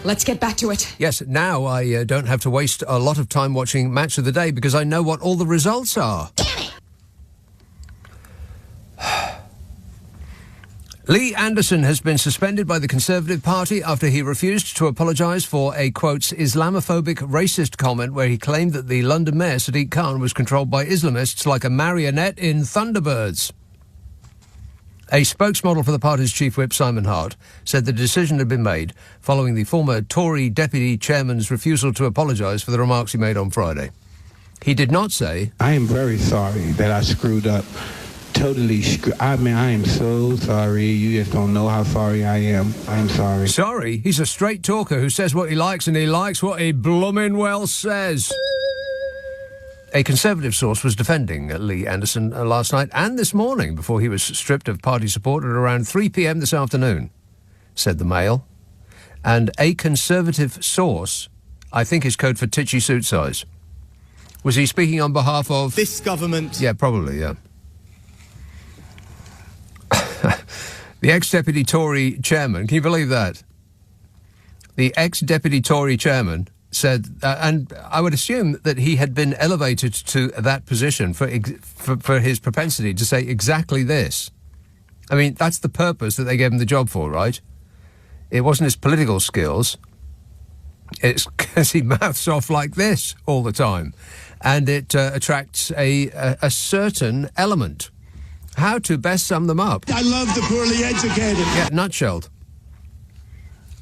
Let's get back to it. Yes, now I don't have to waste a lot of time watching Match of the Day because I know what all the results are. Damn it! Lee Anderson has been suspended by the Conservative Party after he refused to apologise for a, quote, Islamophobic racist comment where he claimed that the London Mayor, Sadiq Khan, was controlled by Islamists like a marionette in Thunderbirds. A spokesmodel for the party's chief whip, Simon Hart, said the decision had been made following the former Tory deputy chairman's refusal to apologise for the remarks he made on Friday. He did not say, I am very sorry that I screwed up. I am so sorry. You just don't know how sorry I am. I'm sorry. Sorry? He's a straight talker who says what he likes and he likes what he blooming well says. A Conservative source was defending Lee Anderson last night and this morning before he was stripped of party support at around 3 p.m. this afternoon, said the Mail. And a Conservative source, I think, is code for titchy suit size. Was he speaking on behalf of... this government? Yeah, probably, yeah. The ex-deputy Tory chairman, can you believe that? The ex-deputy Tory chairman said, and I would assume that he had been elevated to that position for his propensity to say exactly this. I mean, that's the purpose that they gave him the job for, right? It wasn't his political skills. It's because he mouths off like this all the time. And it attracts a certain element. How to best sum them up? I love the poorly educated. Yeah, nutshelled.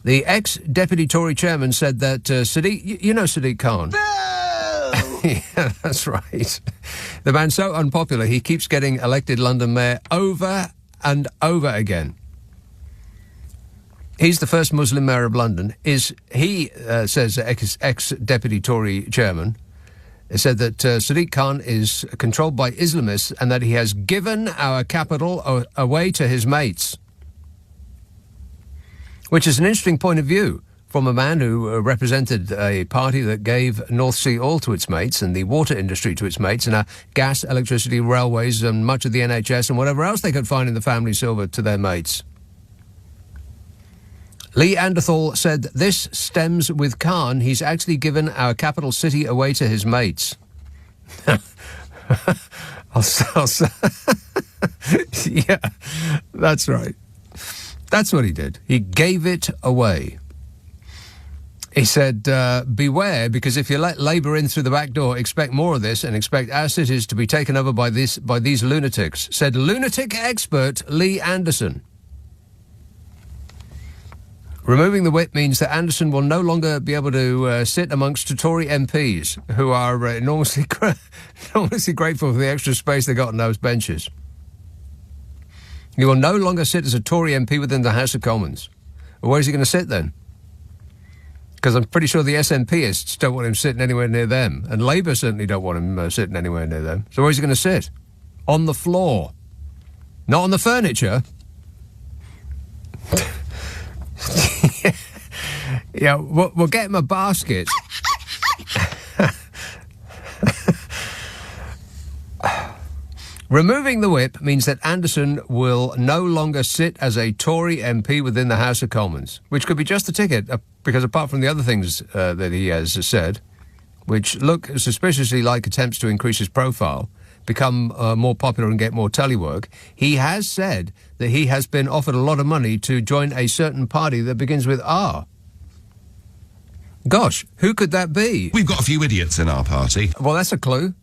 The ex-deputy Tory chairman said that Sadiq... You know Sadiq Khan? No! Yeah, that's right. The man's so unpopular, he keeps getting elected London mayor over and over again. He's the first Muslim mayor of London. Says ex-deputy Tory chairman, said that Sadiq Khan is controlled by Islamists and that he has given our capital away to his mates. Which is an interesting point of view from a man who represented a party that gave North Sea oil to its mates and the water industry to its mates and our gas, electricity, railways and much of the NHS and whatever else they could find in the family silver to their mates. Lee Anderthal said this stems with Khan. He's actually given our capital city away to his mates. Yeah, that's right. That's what he did. He gave it away. He said, beware, because if you let Labour in through the back door, expect more of this and expect our cities to be taken over by these lunatics, said lunatic expert Lee Anderson. Removing the whip means that Anderson will no longer be able to sit amongst Tory MPs who are enormously grateful for the extra space they got on those benches. He will no longer sit as a Tory MP within the House of Commons. Well, where's he going to sit then? Because I'm pretty sure the SNPists don't want him sitting anywhere near them, and Labour certainly don't want him sitting anywhere near them. So where's he going to sit? On the floor. Not on the furniture. Yeah, we'll get him a basket. Removing the whip means that Anderson will no longer sit as a Tory MP within the House of Commons, which could be just the ticket, because apart from the other things that he has said, which look suspiciously like attempts to increase his profile, become more popular and get more telework, he has said that he has been offered a lot of money to join a certain party that begins with R. Gosh, who could that be? We've got a few idiots in our party. Well, that's a clue.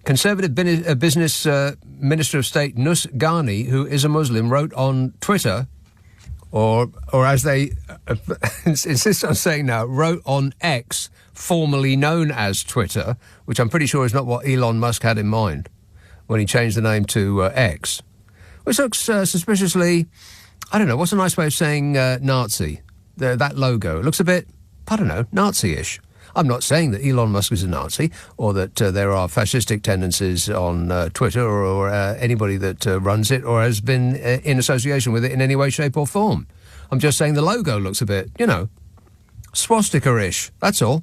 Conservative Business Minister of State Nus Ghani, who is a Muslim, wrote on Twitter, or as they insist on saying now, wrote on X, formerly known as Twitter, which I'm pretty sure is not what Elon Musk had in mind when he changed the name to X, which looks suspiciously, I don't know, what's a nice way of saying Nazi? That logo. It looks a bit, I don't know, Nazi-ish. I'm not saying that Elon Musk is a Nazi or that there are fascistic tendencies on Twitter or anybody that runs it or has been in association with it in any way, shape or form. I'm just saying the logo looks a bit, swastika-ish. That's all.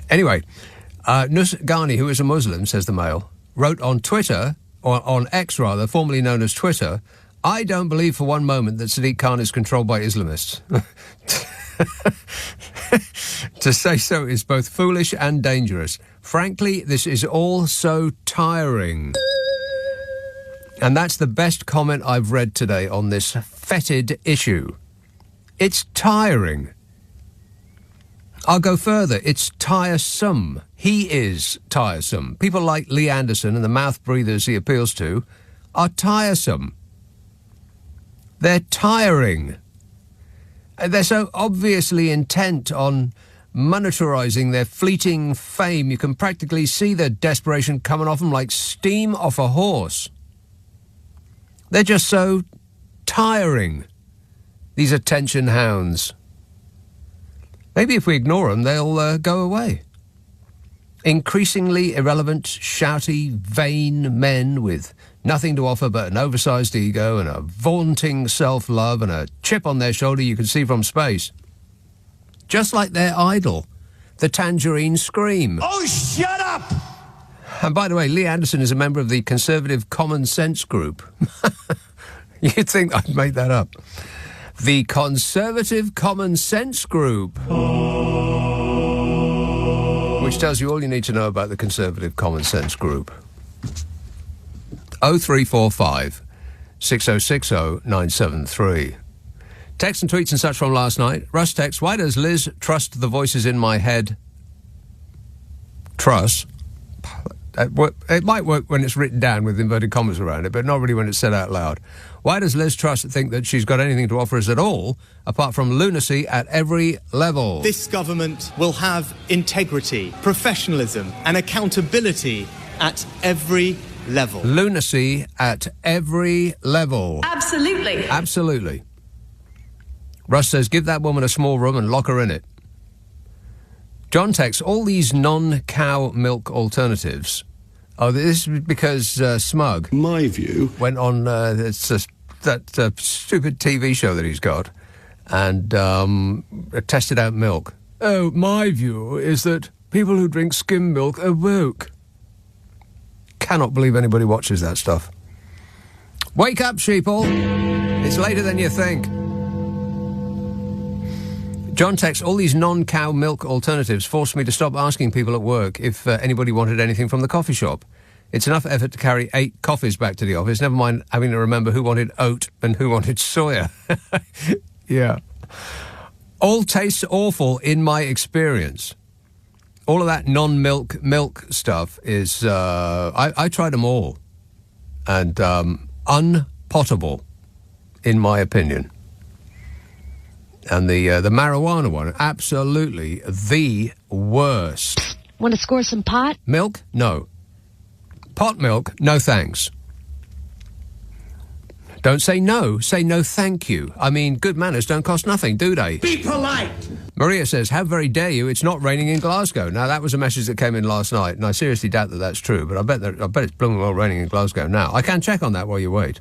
Anyway, Nus Ghani, who is a Muslim, says the Mail, wrote on Twitter, or on X rather, formerly known as Twitter, I don't believe for one moment that Sadiq Khan is controlled by Islamists. To say so is both foolish and dangerous. Frankly, this is all so tiring. And that's the best comment I've read today on this fetid issue. It's tiring. I'll go further. It's tiresome. He is tiresome. People like Lee Anderson and the mouth breathers he appeals to are tiresome. They're tiring. They're so obviously intent on monetarising their fleeting fame. You can practically see the desperation coming off them like steam off a horse. They're just so tiring, these attention hounds. Maybe if we ignore them, they'll go away. Increasingly irrelevant, shouty, vain men with nothing to offer but an oversized ego and a vaunting self-love and a chip on their shoulder you can see from space. Just like their idol, the Tangerine Scream. Oh, shut up! And by the way, Lee Anderson is a member of the Conservative Common Sense Group. You'd think I'd made that up. The Conservative Common Sense Group. Which tells you all you need to know about the Conservative Common Sense Group. 0345 6060 973. Text and tweets and such from last night. Russ text, why does Liz trust the voices in my head? Truss. It might work when it's written down with inverted commas around it, but not really when it's said out loud. Why does Liz Truss think that she's got anything to offer us at all, apart from lunacy at every level? This government will have integrity, professionalism and accountability at every level. Lunacy at every level. Absolutely. Absolutely. Russ says, give that woman a small room and lock her in it. John texts, all these non-cow milk alternatives. Oh, this is because Smug. My view. Went on that stupid TV show that he's got and tested out milk. Oh, my view is that people who drink skim milk are woke. Cannot believe anybody watches that stuff. Wake up, sheeple. It's later than you think. John texts, all these non-cow milk alternatives forced me to stop asking people at work if anybody wanted anything from the coffee shop. It's enough effort to carry 8 coffees back to the office, never mind having to remember who wanted oat and who wanted soya. Yeah. All tastes awful in my experience. All of that non-milk milk stuff is, I tried them all. And unpotable, in my opinion. And the marijuana one, absolutely the worst. Want to score some pot? Milk? No. Pot milk? No thanks. Don't say no, say no thank you. I mean, good manners don't cost nothing, do they? Be polite! Maria says, how very dare you, it's not raining in Glasgow. Now, that was a message that came in last night, and I seriously doubt that that's true, but I bet it's blooming well raining in Glasgow now. I can check on that while you wait.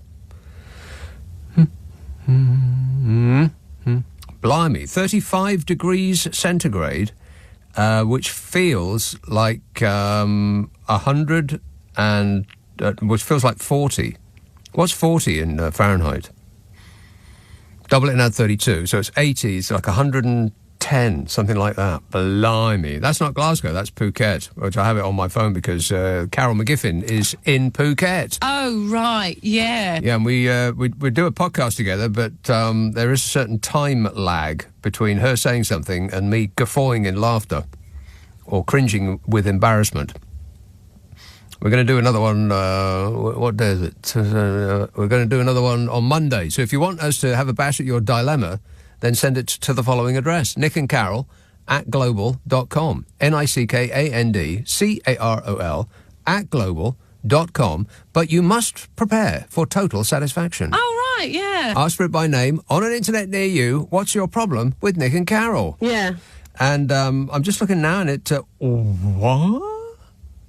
Blimey, 35 degrees centigrade, which feels like 100 and... which feels like 40. What's 40 in Fahrenheit? Double it and add 32, so it's 80, it's like 110, something like that. Blimey. That's not Glasgow, that's Phuket, which I have it on my phone because Carol McGiffin is in Phuket. Oh, right, yeah. Yeah, and we do a podcast together, but there is a certain time lag between her saying something and me guffawing in laughter or cringing with embarrassment. We're going to do another one, what day is it? We're going to do another one on Monday. So if you want us to have a bash at your dilemma, then send it to the following address, nickandcarol@global.com. NICKANDCAROL @global.com. But you must prepare for total satisfaction. Oh, right, yeah. Ask for it by name on an internet near you. What's your problem with Nick and Carol? Yeah. And I'm just looking now and it... what?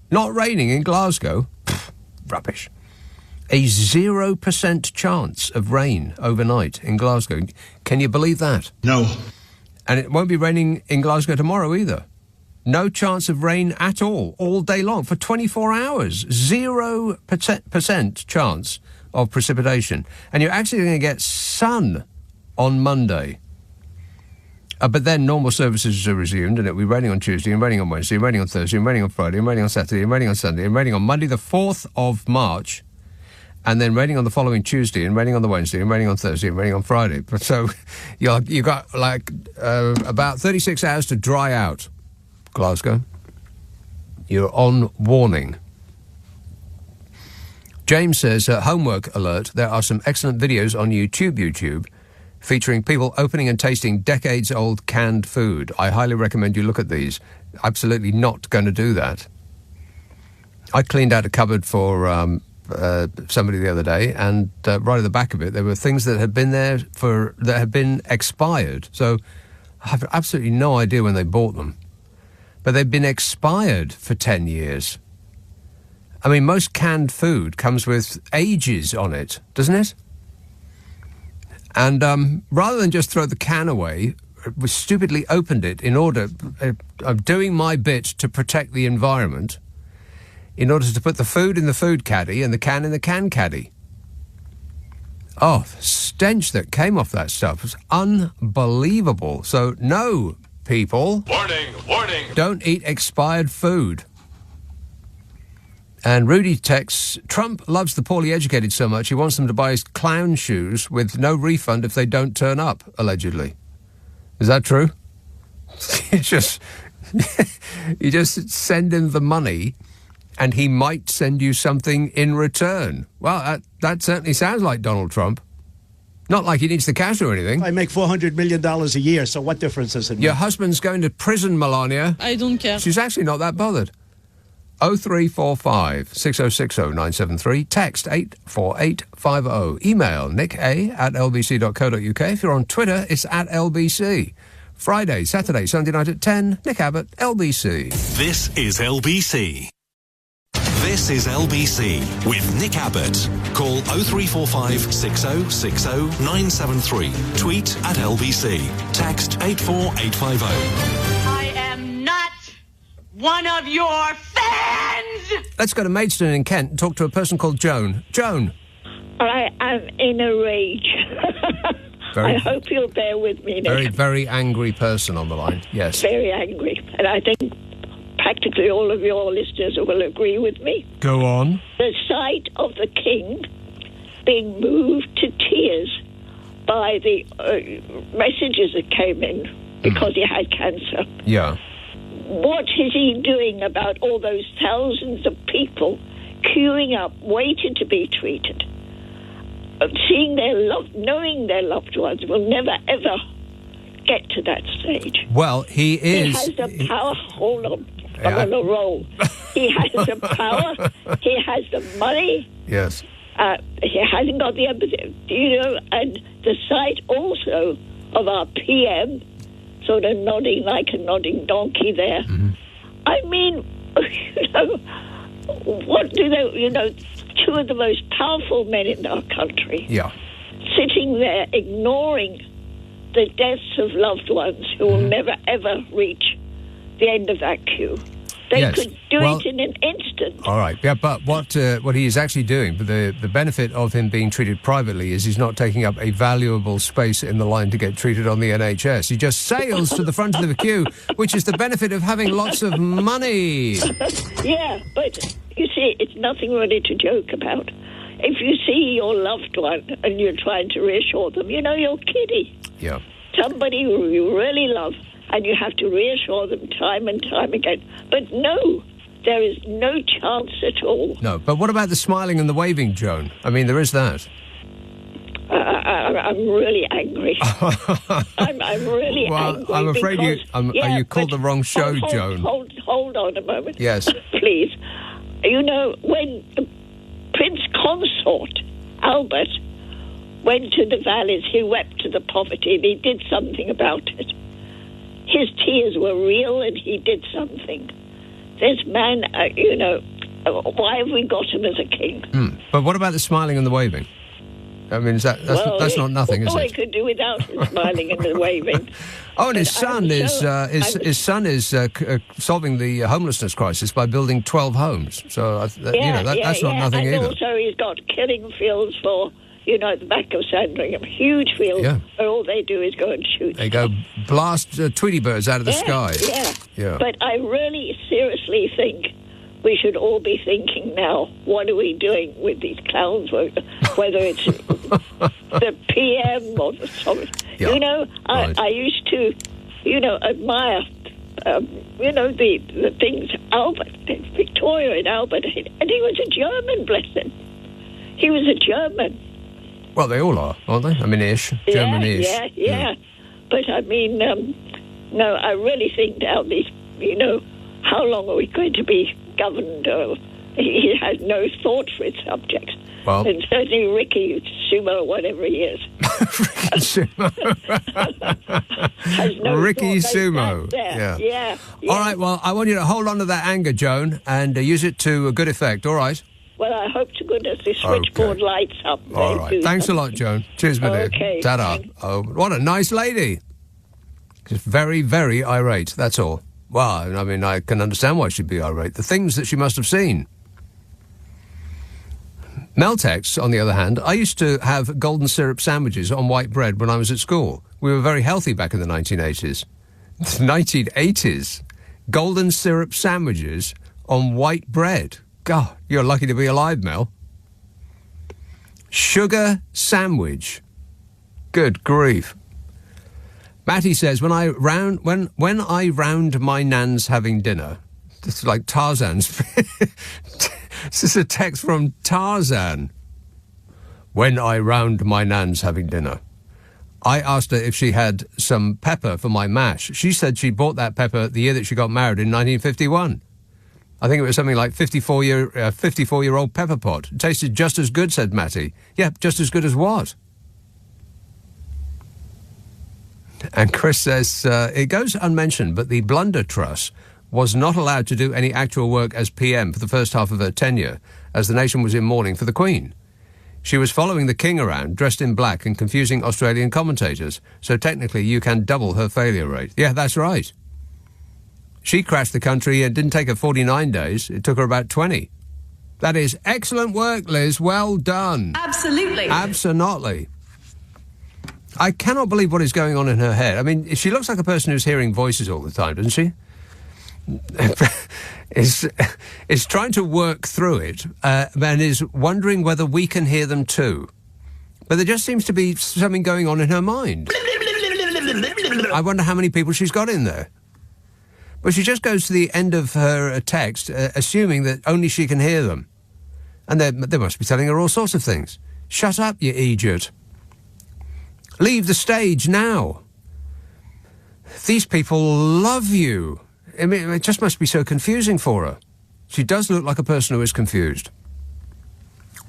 Not raining in Glasgow? Pfft, rubbish. A 0% chance of rain overnight in Glasgow. Can you believe that? No. And it won't be raining in Glasgow tomorrow either. No chance of rain at all day long, for 24 hours. 0% chance of precipitation. And you're actually going to get sun on Monday. But then normal services are resumed, and it'll be raining on Tuesday, and raining on Wednesday, and raining on Thursday, and raining on Friday, and raining on Saturday, and raining on Sunday, and raining on Monday the 4th of March, and then raining on the following Tuesday, and raining on the Wednesday, and raining on Thursday, and raining on Friday. But so you got like about 36 hours to dry out, Glasgow. You're on warning. James says, homework alert, there are some excellent videos on YouTube, featuring people opening and tasting decades-old canned food. I highly recommend you look at these. Absolutely not going to do that. I cleaned out a cupboard for somebody the other day, and right at the back of it, there were things that had been there that had been expired. So I have absolutely no idea when they bought them. But they've been expired for 10 years. I mean, most canned food comes with ages on it, doesn't it? And rather than just throw the can away, we stupidly opened it in order of doing my bit to protect the environment, in order to put the food in the food caddy and the can in the can caddy. Oh, the stench that came off that stuff was unbelievable. So, no, people. Warning, warning. Don't eat expired food. And Rudy texts, Trump loves the poorly educated so much he wants them to buy his clown shoes with no refund if they don't turn up, allegedly. Is that true? you just send him the money and he might send you something in return. Well, that certainly sounds like Donald Trump. Not like he needs the cash or anything. I make $400 million a year, so what difference does it make? Your husband's going to prison, Melania. I don't care. She's actually not that bothered. 0345 6060 973. Text 84850. Email nicka@lbc.co.uk. If you're on Twitter, it's @LBC. Friday, Saturday, Sunday night at 10. Nick Abbott, LBC. This is LBC. This is LBC with Nick Abbott. Call 0345 6060 973. Tweet @LBC. Text 84850. I am not one of your fans! Let's go to Maidstone in Kent and talk to a person called Joan. Joan. I am in a rage. I hope you'll bear with me, Nick. Very, very angry person on the line, yes. Very angry. And I think practically all of your listeners will agree with me. Go on. The sight of the king being moved to tears by the messages that came in because he had cancer. Yeah. What is he doing about all those thousands of people queuing up, waiting to be treated? Seeing knowing their loved ones will never, ever get to that stage. Well, he is... He has the power... Hold on. I'm on a roll. He has the power. He has the money. Yes. He hasn't got the empathy. And the sight also of our PM sort of nodding like a nodding donkey there. Mm-hmm. I mean, what do they... two of the most powerful men in our country sitting there ignoring the deaths of loved ones who will never, ever reach the end of that queue. They could do it in an instant. All right, yeah, but what he is actually doing, but the benefit of him being treated privately is he's not taking up a valuable space in the line to get treated on the NHS. He just sails to the front of the queue, which is the benefit of having lots of money. Yeah, but you see, it's nothing really to joke about. If you see your loved one and you're trying to reassure them, you're kidding. Yeah. Somebody who you really love, and you have to reassure them time and time again. But no, there is no chance at all. No, but what about the smiling and the waving, Joan? I mean, there is that. I'm really angry. I'm really angry. I'm afraid you called the wrong show, Joan. Hold on a moment. Yes. Please. When the Prince Consort, Albert, went to the valleys, he wept to the poverty, and he did something about it. His tears were real, and he did something. This man, why have we got him as a king? But what about the smiling and the waving? I mean, that's not nothing, is all I it? could do without his smiling and waving. Oh, and his But son is solving the homelessness crisis by building 12 homes. So that's not nothing and either. Also, he's got killing fields for, at the back of Sandringham, huge fields where all they do is go and shoot. They go blast Tweety birds out of the sky. Yeah. But I really seriously think we should all be thinking now, what are we doing with these clowns, whether it's the PM or the Sovereign. Yeah. I used to, admire, the things Albert, Victoria and Albert, and he was a German, bless him. He was a German. Well, they all are, aren't they? I mean, German-ish. Yeah. But I mean, no, I really think now these, how long are we going to be governed? He has no thought for its subjects. Well, and certainly Ricky Sumo, whatever he is. Ricky Sumo. has no Ricky thought. Sumo. Yeah. All right, well, I want you to hold on to that anger, Joan, and use it to a good effect, all right? Well, I hope to goodness this switchboard lights up. All right. Thanks a lot, Joan. Cheers, my dear. Okay. Ta-da. Oh, what a nice lady. Just very, very irate, that's all. Well, I mean, I can understand why she'd be irate. The things that she must have seen. Meltex, on the other hand, I used to have golden syrup sandwiches on white bread when I was at school. We were very healthy back in the 1980s. 1980s? Golden syrup sandwiches on white bread. God, you're lucky to be alive, Mel. Sugar sandwich. Good grief. Matty says, when I round my nan's having dinner, it's like Tarzan's. This is a text from Tarzan. When I round my nan's having dinner, I asked her if she had some pepper for my mash. She said she bought that pepper the year that she got married in 1951. I think it was something like 54-year-old pepper pot. It tasted just as good, said Matty. Yeah, just as good as what? And Chris says, it goes unmentioned, but the blunder Truss was not allowed to do any actual work as PM for the first half of her tenure, as the nation was in mourning for the Queen. She was following the King around, dressed in black and confusing Australian commentators, so technically you can double her failure rate. Yeah, that's right. She crashed the country and didn't take her 49 days. It took her about 20. That is excellent work, Liz. Well done. Absolutely. Absolutely. I cannot believe what is going on in her head. I mean, she looks like a person who's hearing voices all the time, doesn't she? is trying to work through it and is wondering whether we can hear them too. But there just seems to be something going on in her mind. I wonder how many people she's got in there. But she just goes to the end of her text, assuming that only she can hear them. And they must be telling her all sorts of things. Shut up, you idiot. Leave the stage now. These people love you. I mean, it just must be so confusing for her. She does look like a person who is confused.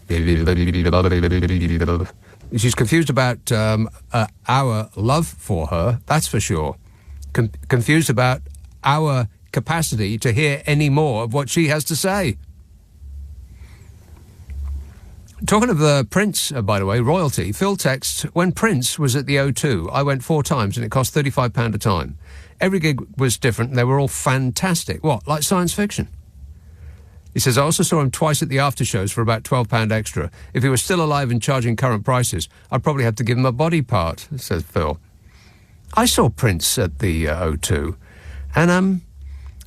She's confused about our love for her, that's for sure. Confused about our capacity to hear any more of what she has to say. Talking of the Prince, by the way, royalty, Phil texts, when Prince was at the O2, I went 4 times and it cost £35 a time. Every gig was different and they were all fantastic. What, like science fiction? He says, I also saw him twice at the after shows for about £12 extra. If he was still alive and charging current prices, I'd probably have to give him a body part, says Phil. I saw Prince at the O2 and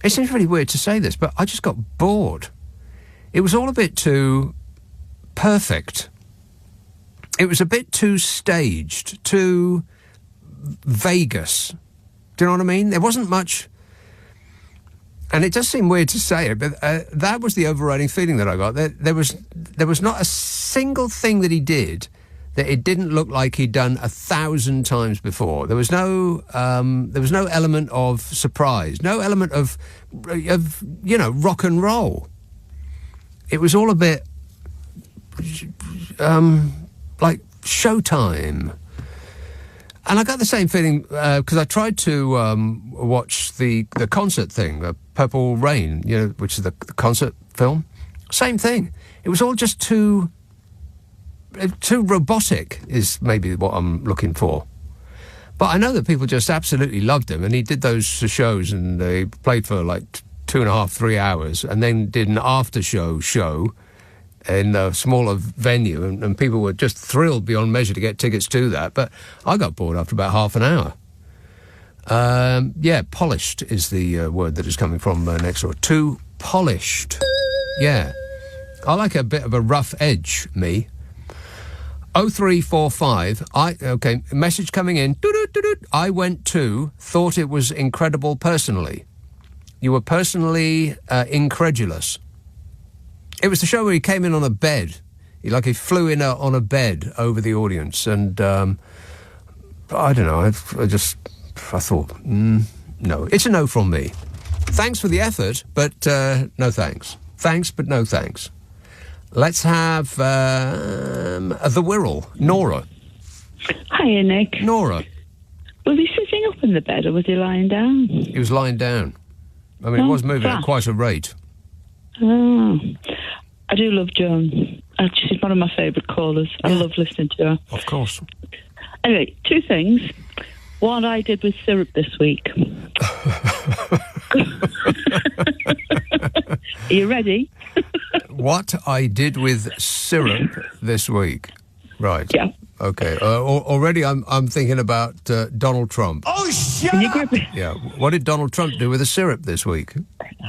it seems really weird to say this, but I just got bored. It was all a bit too perfect. It was a bit too staged, too Vegas. Do you know what I mean? There wasn't much, and it does seem weird to say it, but that was the overriding feeling that I got. There was not a single thing that he did that it didn't look like he'd done 1,000 times before. There was no element of surprise, no element of rock and roll. It was all a bit like Showtime. And I got the same feeling because I tried to watch the concert thing, Purple Rain, which is the concert film. Same thing. It was all just too too robotic is maybe what I'm looking for. But I know that people just absolutely loved him, and he did those shows, and they played for like 2.5, 3 hours, and then did an after-show in a smaller venue, and people were just thrilled beyond measure to get tickets to that. But I got bored after about half an hour. Polished is the word that is coming from next door. Too polished. Yeah. I like a bit of a rough edge, me. 0345, message coming in. I went to, thought it was incredible personally. You were personally incredulous. It was the show where he came in on a bed. He flew in on a bed over the audience, and I don't know, I thought, no. It's a no from me. Thanks for the effort, but no thanks. Thanks, but no thanks. Let's have the Wirral, Nora. Hiya, Nick. Nora. Was he sitting up in the bed or was he lying down? He was lying down. I mean, he was moving at quite a rate. Oh. I do love Joan. She's one of my favourite callers. I love listening to her. Of course. Anyway, 2 things. What I did with syrup this week. Are you ready? What I did with syrup this week. Right. Yeah. Okay. Already I'm thinking about Donald Trump. Oh, shut Can you up! grip it? Yeah. What did Donald Trump do with the syrup this week?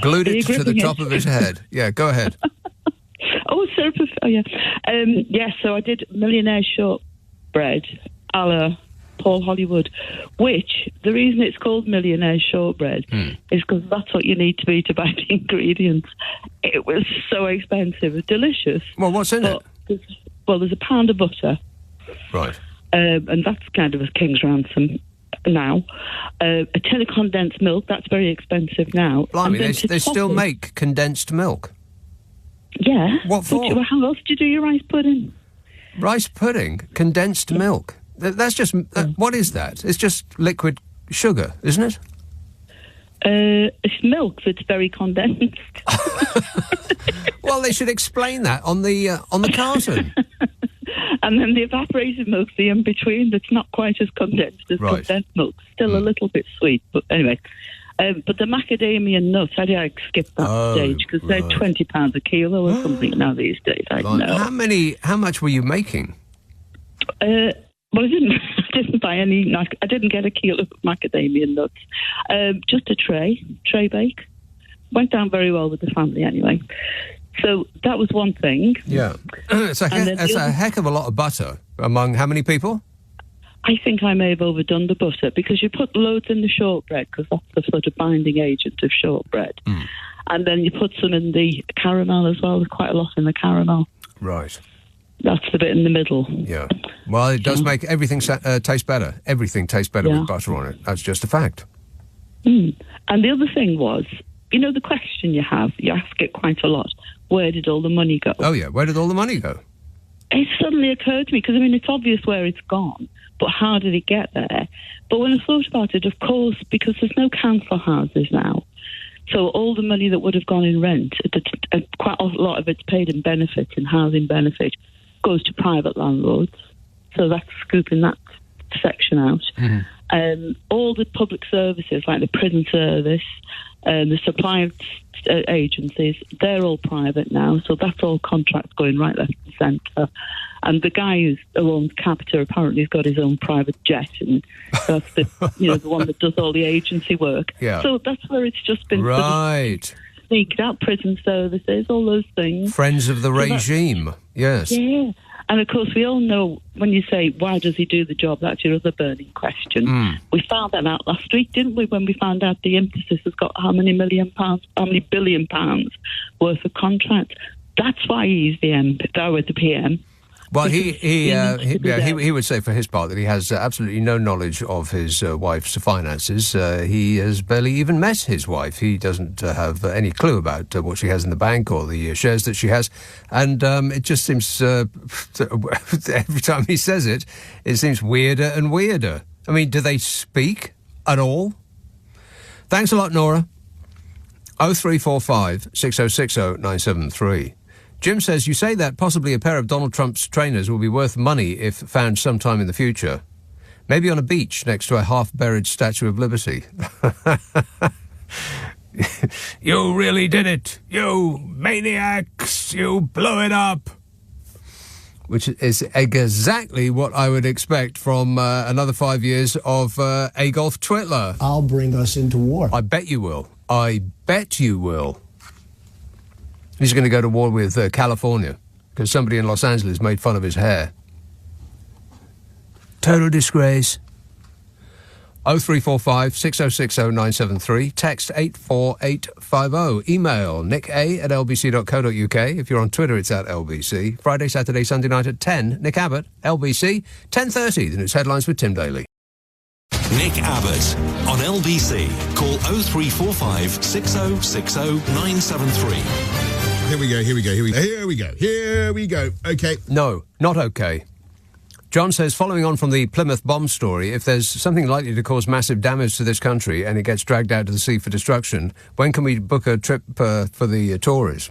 Glued it to the top of his head. Yeah, go ahead. Oh, syrup. Oh, yeah. So I did millionaire shortbread a la Paul Hollywood, which the reason it's called millionaire shortbread is because that's what you need to be to buy the ingredients. It was so expensive. It's delicious. Well, what's in it? There's a pound of butter. Right. And that's kind of a king's ransom now. A tin of condensed milk, that's very expensive now. Blimey, they still make condensed milk. Yeah. What for? How else do you do your rice pudding? Rice pudding, condensed milk. That's just... what is that? It's just liquid sugar, isn't it? It's milk that's very condensed. Well, they should explain that on the carton. And then the evaporated milk's the in-between that's not quite as condensed as condensed milk. Still a little bit sweet, but anyway. But the macadamia nuts, I skipped that stage because they're £20 a kilo or something now these days. I know. How much were you making? Well, I didn't buy any. I didn't get a kilo of macadamia nuts. Just a tray bake. Went down very well with the family anyway. So that was one thing. Yeah. It's a heck of a lot of butter among how many people? I think I may have overdone the butter because you put loads in the shortbread because that's the sort of binding agent of shortbread. And then you put some in the caramel as well. There's quite a lot in the caramel. Right. That's the bit in the middle. Yeah. Well, it does make everything taste better. Everything tastes better with butter on it. That's just a fact. And the other thing was, the question you ask it quite a lot, where did all the money go? Oh, yeah. Where did all the money go? It suddenly occurred to me, because, it's obvious where it's gone, but how did it get there? But when I thought about it, of course, because there's no council houses now, so all the money that would have gone in rent, quite a lot of it's paid in benefits, in housing benefit, goes to private landlords. So that's scooping that section out. All the public services, like the prison service, the supply agencies, they're all private now. So that's all contracts going right, left and centre. And the guy who owns Capita apparently has got his own private jet, and that's the the one that does all the agency work. Yeah. So that's where it's just been right. Sort of sneaked out, prison services, all those things. Friends of the regime, yes. Yeah. And, of course, we all know when you say, why does he do the job? That's your other burning question. We found that out last week, didn't we, when we found out the emphasis has got how many billion pounds worth of contracts. That's why he's the PM. Well, he would say for his part that he has absolutely no knowledge of his wife's finances. He has barely even met his wife. He doesn't have any clue about what she has in the bank or the shares that she has. And it just seems, every time he says it, it seems weirder and weirder. I mean, do they speak at all? Thanks a lot, Nora. 0345 6060 973. Jim says, you say that possibly a pair of Donald Trump's trainers will be worth money if found sometime in the future. Maybe on a beach next to a half-buried Statue of Liberty. You really did it. You maniacs. You blew it up. Which is exactly what I would expect from another 5 years of Adolf Hitler. I'll bring us into war. I bet you will. I bet you will. He's going to go to war with California because somebody in Los Angeles made fun of his hair. Total disgrace. 0345 6060 973. Text 84850. Email nicka@lbc.co.uk. If you're on Twitter, it's @LBC. Friday, Saturday, Sunday night at 10. Nick Abbott, LBC. 10:30. The news headlines with Tim Daly. Nick Abbott on LBC. Call 0345 6060 973. Here we go. Okay. No, not okay. John says, following on from the Plymouth bomb story, if there's something likely to cause massive damage to this country and it gets dragged out to the sea for destruction, when can we book a trip for the Tories?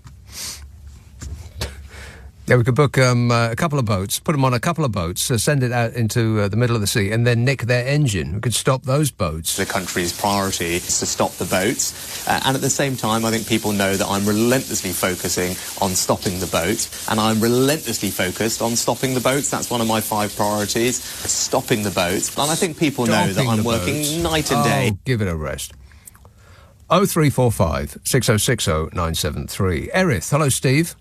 Yeah, we could book a couple of boats, put them on a couple of boats, send it out into the middle of the sea, and then nick their engine. We could stop those boats. The country's priority is to stop the boats. And at the same time, I think people know that I'm relentlessly focusing on stopping the boats. And I'm relentlessly focused on stopping the boats. That's one of my 5 priorities, stopping the boats. And I think people know that I'm working night and day. Oh, give it a rest. 0345 6060 973. Erith. Hello, Steve.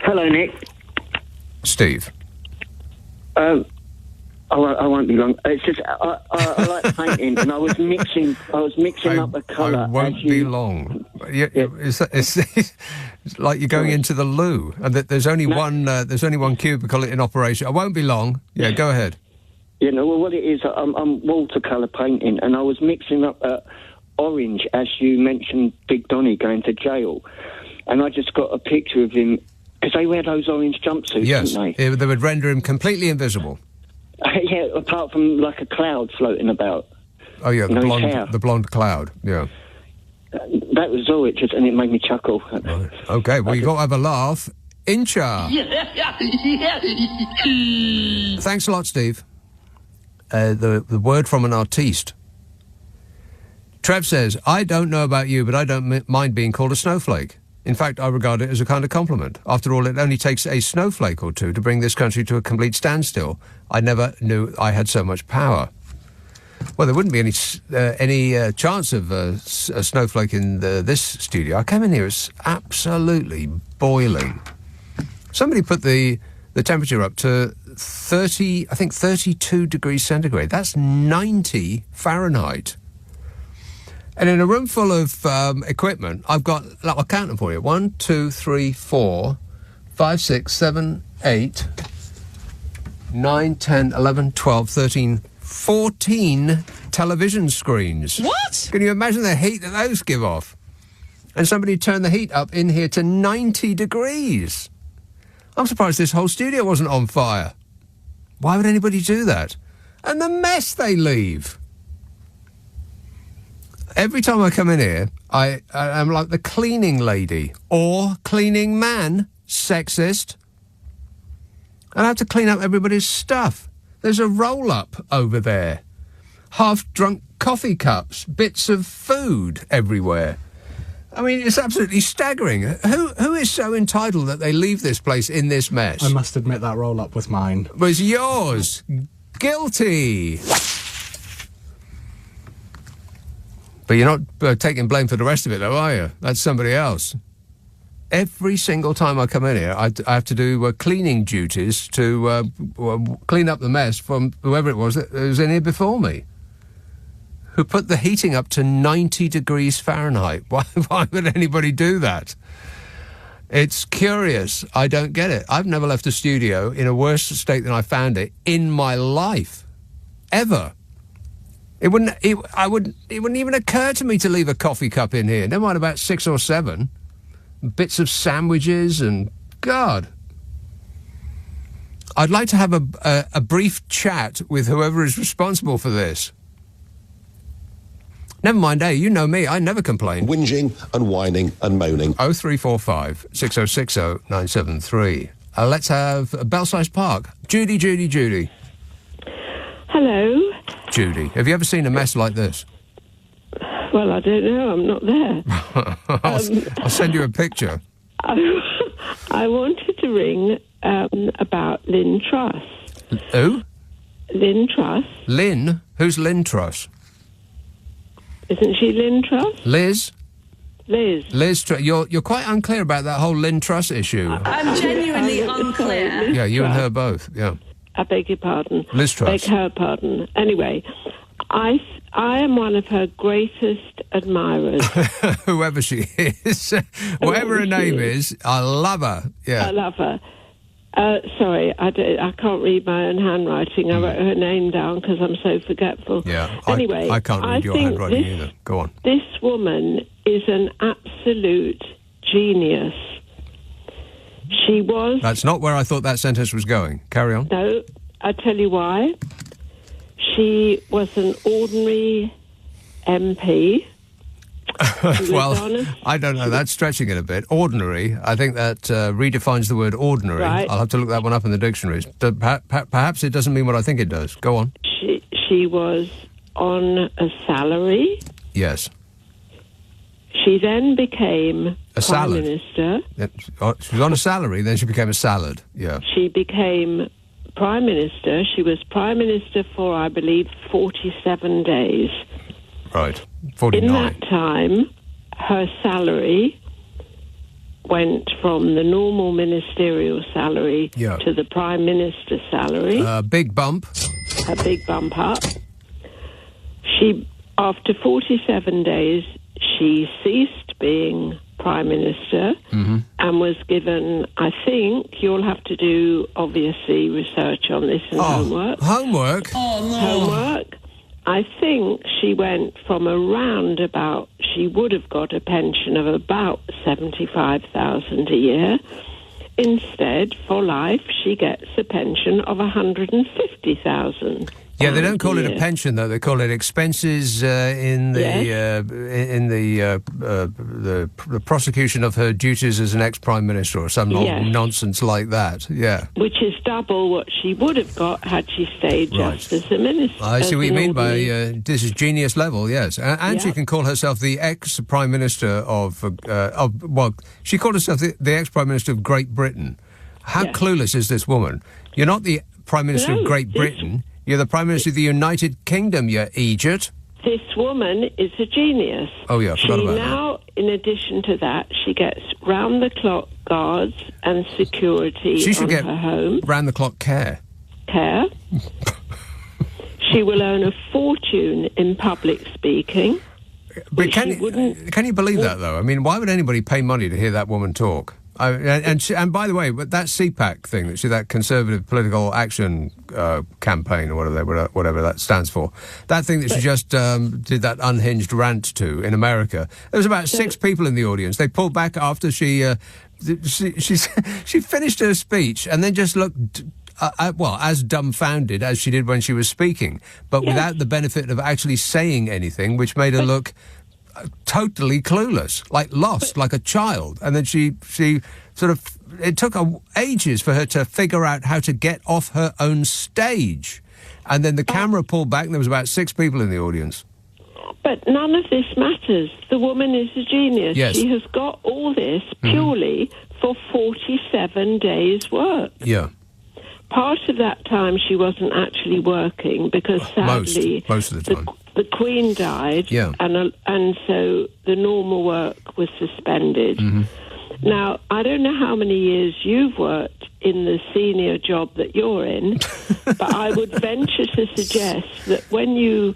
Hello, Nick. Steve. I won't be long. It's just I like painting, and I was mixing up a colour. I won't be long. It's like you're going into the loo, and there's only one cubicle in operation. I won't be long. Yeah, go ahead. You know, well, what it is, I'm watercolour painting, and I was mixing up orange, as you mentioned, Big Donny going to jail, and I just got a picture of him. Because they wear those orange jumpsuits, yes, don't they? They would render him completely invisible. Yeah, apart from like a cloud floating about. Oh, yeah, the blonde cloud, yeah. That was all, and it made me chuckle. Right. OK, well, you've got to have a laugh. Incha. Thanks a lot, Steve. The word from an artiste. Trev says, I don't know about you, but I don't mind being called a snowflake. In fact, I regard it as a kind of compliment. After all, it only takes a snowflake or two to bring this country to a complete standstill. I never knew I had so much power. Well, there wouldn't be any chance of a snowflake in this studio. I came in here, it's absolutely boiling. Somebody put the temperature up to 32 degrees centigrade. That's 90 Fahrenheit. And in a room full of equipment, I've got, I'll count them for you. 1, 2, 3, 4, 5, 6, 7, 8, 9, 10, 11, 12, 13, 14 television screens. What? Can you imagine the heat that those give off? And somebody turned the heat up in here to 90 degrees. I'm surprised this whole studio wasn't on fire. Why would anybody do that? And the mess they leave. Every time I come in here, I'm like the cleaning lady or cleaning man, sexist. And I have to clean up everybody's stuff. There's a roll-up over there. Half-drunk coffee cups, bits of food everywhere. I mean, it's absolutely staggering. Who is so entitled that they leave this place in this mess? I must admit that roll-up was mine. Was yours. Guilty. But you're not taking blame for the rest of it, though, are you? That's somebody else. Every single time I come in here, I have to do cleaning duties to clean up the mess from whoever it was that was in here before me, who put the heating up to 90 degrees Fahrenheit. Why would anybody do that? It's curious. I don't get it. I've never left a studio in a worse state than I found it in my life, ever. It wouldn't even occur to me to leave a coffee cup in here. Never mind about 6 or 7 bits of sandwiches and God. I'd like to have a brief chat with whoever is responsible for this. Never mind, you know me, I never complain. Whinging and whining and moaning. 0345 6060 973. Let's have Belsize Park. Judy. Hello. Judy, have you ever seen a mess like this? Well, I don't know. I'm not there. I'll send you a picture. I wanted to ring about Lynn Truss. Who? Lynn Truss. Lynn? Who's Lynn Truss? Isn't she Lynn Truss? Liz? Liz Truss. You're quite unclear about that whole Lynn Truss issue. I'm genuinely unclear. Yeah, you and her both, yeah. I beg your pardon. Liz Truss. Beg her pardon. Anyway, I am one of her greatest admirers. Whoever she is. Whatever her name is, I love her. Yeah. I love her. Sorry, I can't read my own handwriting. I wrote her name down because I'm so forgetful. Yeah. Anyway, I can't read your handwriting either. Go on. This woman is an absolute genius. She was... That's not where I thought that sentence was going. Carry on. No, I'll tell you why. She was an ordinary MP. Well, I don't know. That's stretching it a bit. Ordinary. I think that redefines the word ordinary. Right. I'll have to look that one up in the dictionaries. Perhaps it doesn't mean what I think it does. Go on. She was on a salary. Yes. She then became a Prime salad. Minister. She was on a salary, then she became a salad. Yeah. She became Prime Minister. She was Prime Minister for, I believe, 47 days. Right. 49. In that time, her salary went from the normal ministerial salary to the Prime Minister salary. Big bump. A big bump up. After 47 days, she ceased being Prime Minister and was given, I think, you'll have to do, obviously, research on this and homework. Homework? Oh, no. Homework. I think she went from around about, she would have got a pension of about 75,000 a year. Instead, for life, she gets a pension of 150,000. Yeah, they don't call it a pension though. They call it expenses in the prosecution of her duties as an ex-prime minister or some nonsense like that. Yeah, which is double what she would have got had she stayed just as a minister. I see what you mean by this is genius level. Yes, and she can call herself the ex-prime minister of she called herself the ex-prime minister of Great Britain. How clueless is this woman? You're not the prime minister of Great Britain. You're the Prime Minister of the United Kingdom, you idiot. This woman is a genius. Oh, yeah, I forgot about that. In addition to that, she gets round-the-clock guards and security she should on get her home. Round-the-clock care. She will earn a fortune in public speaking. But can you believe that, though? I mean, why would anybody pay money to hear that woman talk? And by the way, but that CPAC thing, that Conservative Political Action campaign, or whatever that stands for, that thing that she just did that unhinged rant to in America, there was about 6 people in the audience. They pulled back after she finished her speech and then just looked as dumbfounded as she did when she was speaking, but without the benefit of actually saying anything, which made her look totally clueless, like lost, like a child. And then she sort of, it took ages for her to figure out how to get off her own stage. And then the camera pulled back and there was about 6 people in the audience. But none of this matters. The woman is a genius. Yes. She has got all this purely for 47 days' work. Yeah. Part of that time she wasn't actually working because sadly most of the time. The Queen died, and so the normal work was suspended. Now, I don't know how many years you've worked in the senior job that you're in, but I would venture to suggest that when you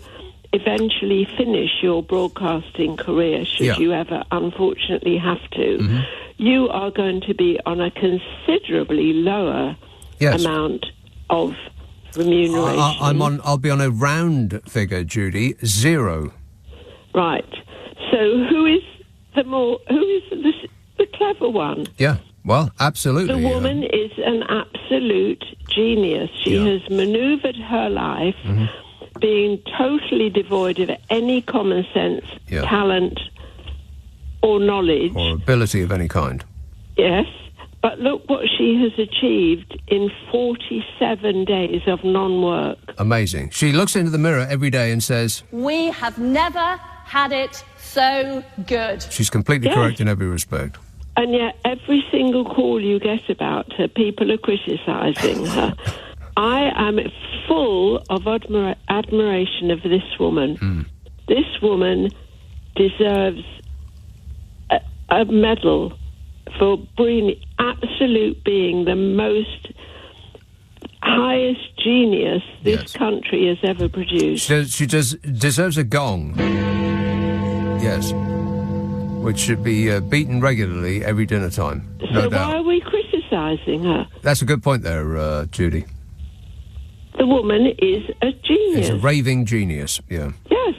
eventually finish your broadcasting career, should you ever unfortunately have to, you are going to be on a considerably lower amount of remuneration. I'll be on a round figure, Judy, 0. Right. So who is the clever one? Yeah. Well, absolutely. The woman is an absolute genius. She has manoeuvred her life being totally devoid of any common sense, talent, or knowledge. Or ability of any kind. Yes. But look what she has achieved in 47 days of non-work. Amazing. She looks into the mirror every day and says, We have never had it so good. She's completely correct in every respect. And yet every single call you get about her, people are criticising her. I am full of admiration of this woman. This woman deserves a medal for being the most highest genius this country has ever produced. She deserves a gong. Yes. Which should be beaten regularly every dinner time. No doubt. Why are we criticising her? That's a good point there, Judy. The woman is a genius. She's a raving genius, yeah. Yes.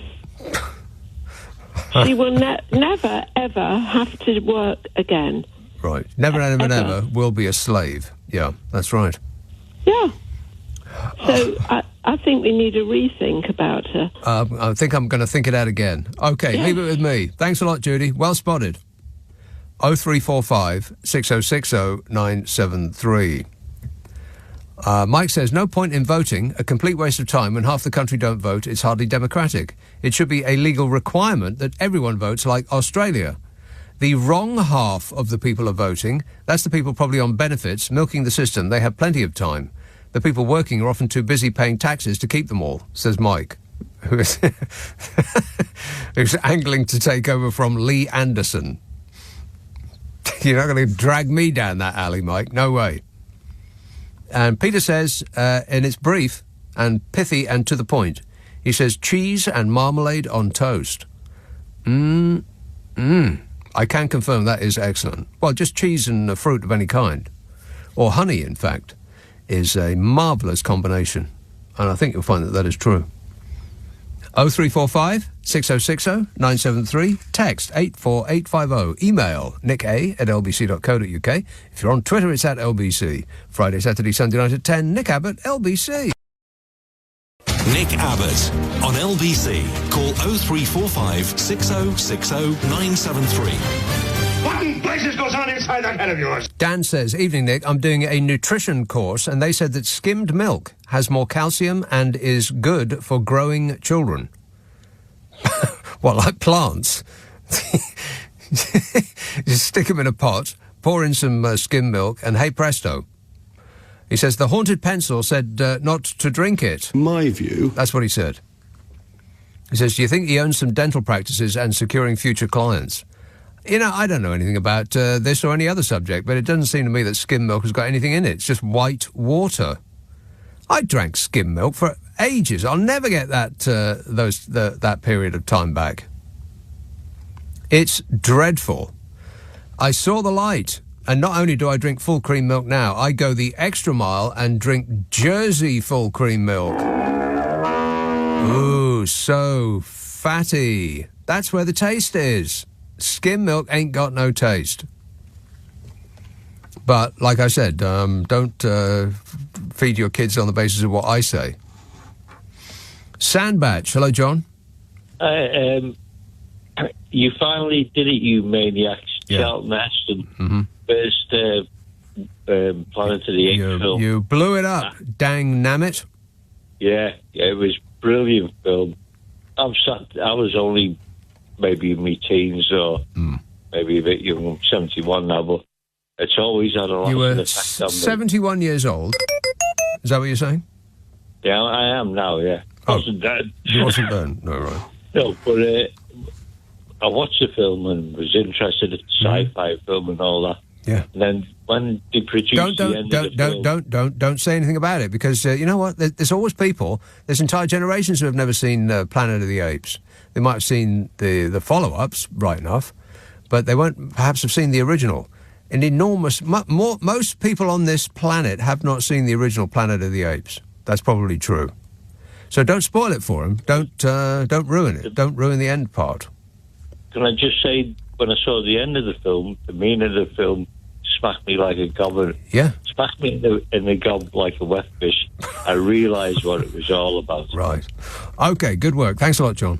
She will never, ever have to work again. Right. Never, never will be a slave. Yeah, that's right. Yeah. So I think we need a rethink about her. I think I'm going to think it out again. OK, leave it with me. Thanks a lot, Judy. Well spotted. 0345 6060 973. Mike says, no point in voting, a complete waste of time. When half the country don't vote, it's hardly democratic. It should be a legal requirement that everyone votes like Australia. The wrong half of the people are voting. That's the people probably on benefits, milking the system. They have plenty of time. The people working are often too busy paying taxes to keep them all, says Mike, who's angling to take over from Lee Anderson. You're not going to drag me down that alley, Mike. No way. And Peter says, and it's brief and pithy and to the point, he says, cheese and marmalade on toast. I can confirm that is excellent. Well, just cheese and fruit of any kind, or honey, in fact, is a marvellous combination. And I think you'll find that that is true. 0345 6060 973. Text 84850. Email nicka@lbc.co.uk. If you're on Twitter, it's @LBC. Friday, Saturday, Sunday night at 10. Nick Abbott, LBC. Nick Abbott on LBC. Call 0345 6060 973. What in places goes on inside that head of yours? Dan says, evening, Nick. I'm doing a nutrition course, and they said that skimmed milk has more calcium and is good for growing children. Well, like plants. Just stick them in a pot, pour in some skim milk, and hey presto. He says, the haunted pencil said not to drink it. My view. That's what he said. He says, do you think he owns some dental practices and securing future clients? You know, I don't know anything about this or any other subject, but it doesn't seem to me that skim milk has got anything in it. It's just white water. I drank skim milk for ages. I'll never get that that period of time back. It's dreadful. I saw the light. And not only do I drink full cream milk now, I go the extra mile and drink Jersey full cream milk. Ooh, so fatty. That's where the taste is. Skim milk ain't got no taste. But, like I said, don't feed your kids on the basis of what I say. Sandbatch. Hello, John. You finally did it, you maniacs. Yeah. Charlton Heston. First Planet of the Apes film. You blew it up, dang nammit. Yeah, it was brilliant film. I was only maybe in my teens or maybe a bit young. I'm 71 now, but it's always had a lot of effect on me. 71 years old. Is that what you're saying? Yeah, I am now, yeah. I wasn't dead. You wasn't then? No, right. No, but I watched the film and was interested in sci-fi film and all that. Yeah. And then when they produced the end of the film... Don't say anything about it, because you know what? There's always people, there's entire generations who have never seen Planet of the Apes. They might have seen the follow-ups, right enough, but they won't perhaps have seen the original. Most people on this planet have not seen the original Planet of the Apes. That's probably true. So don't spoil it for them. Don't ruin it. Don't ruin the end part. Can I just say, when I saw the end of the film, the meaning of the film smacked me like a goblin. Yeah. Smacked me in the gob like a wet fish. I realised what it was all about. Right. Okay, good work. Thanks a lot, John.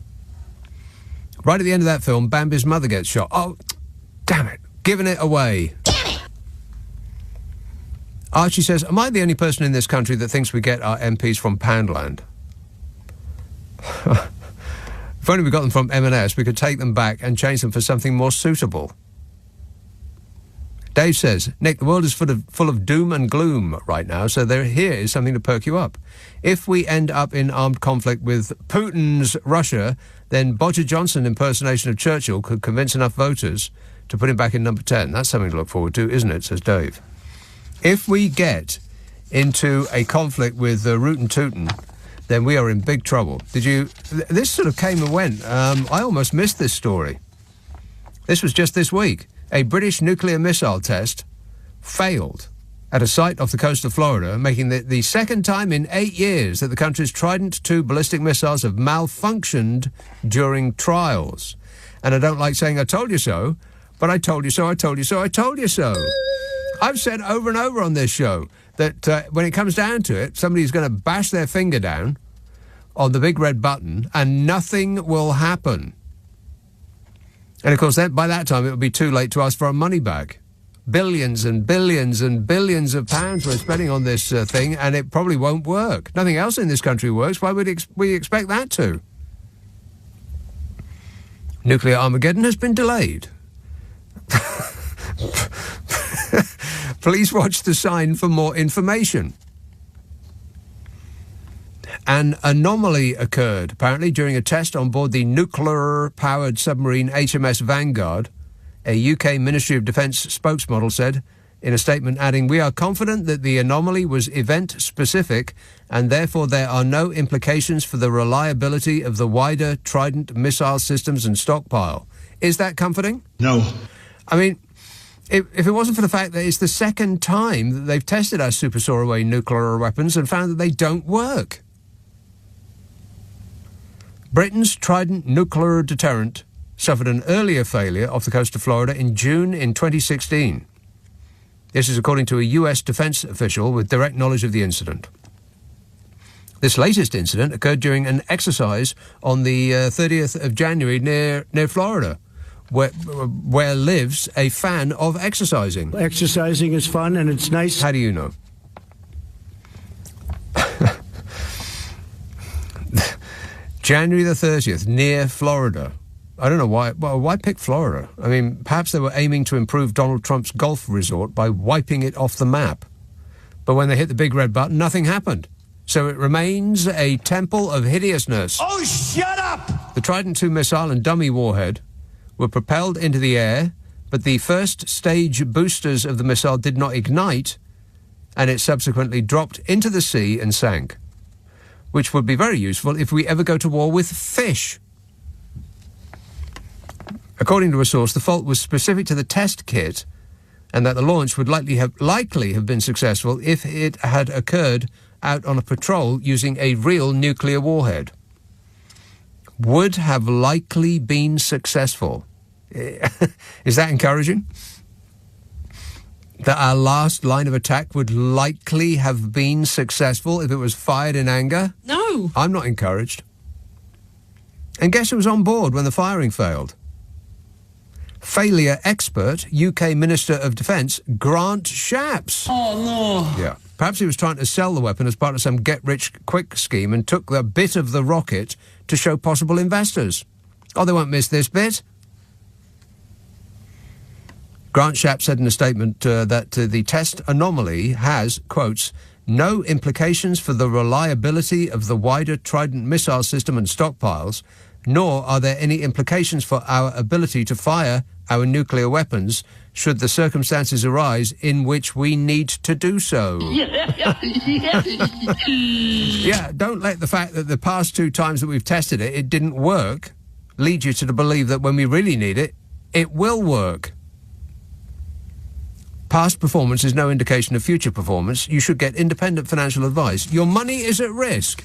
Right at the end of that film, Bambi's mother gets shot. Oh, damn it. Giving it away. Damn it. Archie says, am I the only person in this country that thinks we get our MPs from Poundland? If only we got them from M&S, we could take them back and change them for something more suitable. Dave says, Nick, the world is full of doom and gloom right now, so here is something to perk you up. If we end up in armed conflict with Putin's Russia, then Bodger Johnson impersonation of Churchill could convince enough voters to put him back in number 10. That's something to look forward to, isn't it, says Dave. If we get into a conflict with Rootin' Tootin', then we are in big trouble. This sort of came and went. I almost missed this story. This was just this week. A British nuclear missile test failed at a site off the coast of Florida, making the second time in 8 years that the country's Trident II ballistic missiles have malfunctioned during trials. And I don't like saying I told you so, but I told you so, I told you so, I told you so. I've said over and over on this show that when it comes down to it, somebody's going to bash their finger down on the big red button and nothing will happen. And, of course, by that time, it would be too late to ask for our money back. Billions and billions and billions of pounds we're spending on this thing, and it probably won't work. Nothing else in this country works. Why would we expect that to? Nuclear Armageddon has been delayed. Please watch the sign for more information. An anomaly occurred, apparently, during a test on board the nuclear-powered submarine HMS Vanguard. A UK Ministry of Defence spokesmodel said in a statement, adding, "We are confident that the anomaly was event-specific and therefore there are no implications for the reliability of the wider Trident missile systems and stockpile." Is that comforting? No. I mean, if it wasn't for the fact that it's the second time that they've tested our super soaraway nuclear weapons and found that they don't work. Britain's Trident nuclear deterrent suffered an earlier failure off the coast of Florida in June in 2016. This is according to a US defense official with direct knowledge of the incident. This latest incident occurred during an exercise on the 30th of January near Florida, where lives a fan of exercising. Exercising is fun and it's nice. How do you know? January the 30th, near Florida. I don't know why. Well, why pick Florida? I mean, perhaps they were aiming to improve Donald Trump's golf resort by wiping it off the map. But when they hit the big red button, nothing happened. So it remains a temple of hideousness. Oh, shut up! The Trident II missile and dummy warhead were propelled into the air, but the first stage boosters of the missile did not ignite, and it subsequently dropped into the sea and sank, which would be very useful if we ever go to war with fish. According to a source, the fault was specific to the test kit and that the launch would likely have been successful if it had occurred out on a patrol using a real nuclear warhead. Would have likely been successful. Is that encouraging? That our last line of attack would likely have been successful if it was fired in anger? No. I'm not encouraged. And guess who was on board when the firing failed? Failure expert, UK Minister of Defence, Grant Shapps. Oh, no. Yeah. Perhaps he was trying to sell the weapon as part of some get-rich-quick scheme and took the bit of the rocket to show possible investors. Oh, they won't miss this bit. Grant Shapps said in a statement that the test anomaly has, quotes, no implications for the reliability of the wider Trident missile system and stockpiles, nor are there any implications for our ability to fire our nuclear weapons should the circumstances arise in which we need to do so. Yeah, don't let the fact that the past two times that we've tested it, it didn't work, lead you to believe that when we really need it, it will work. Past performance is no indication of future performance. You should get independent financial advice. Your money is at risk.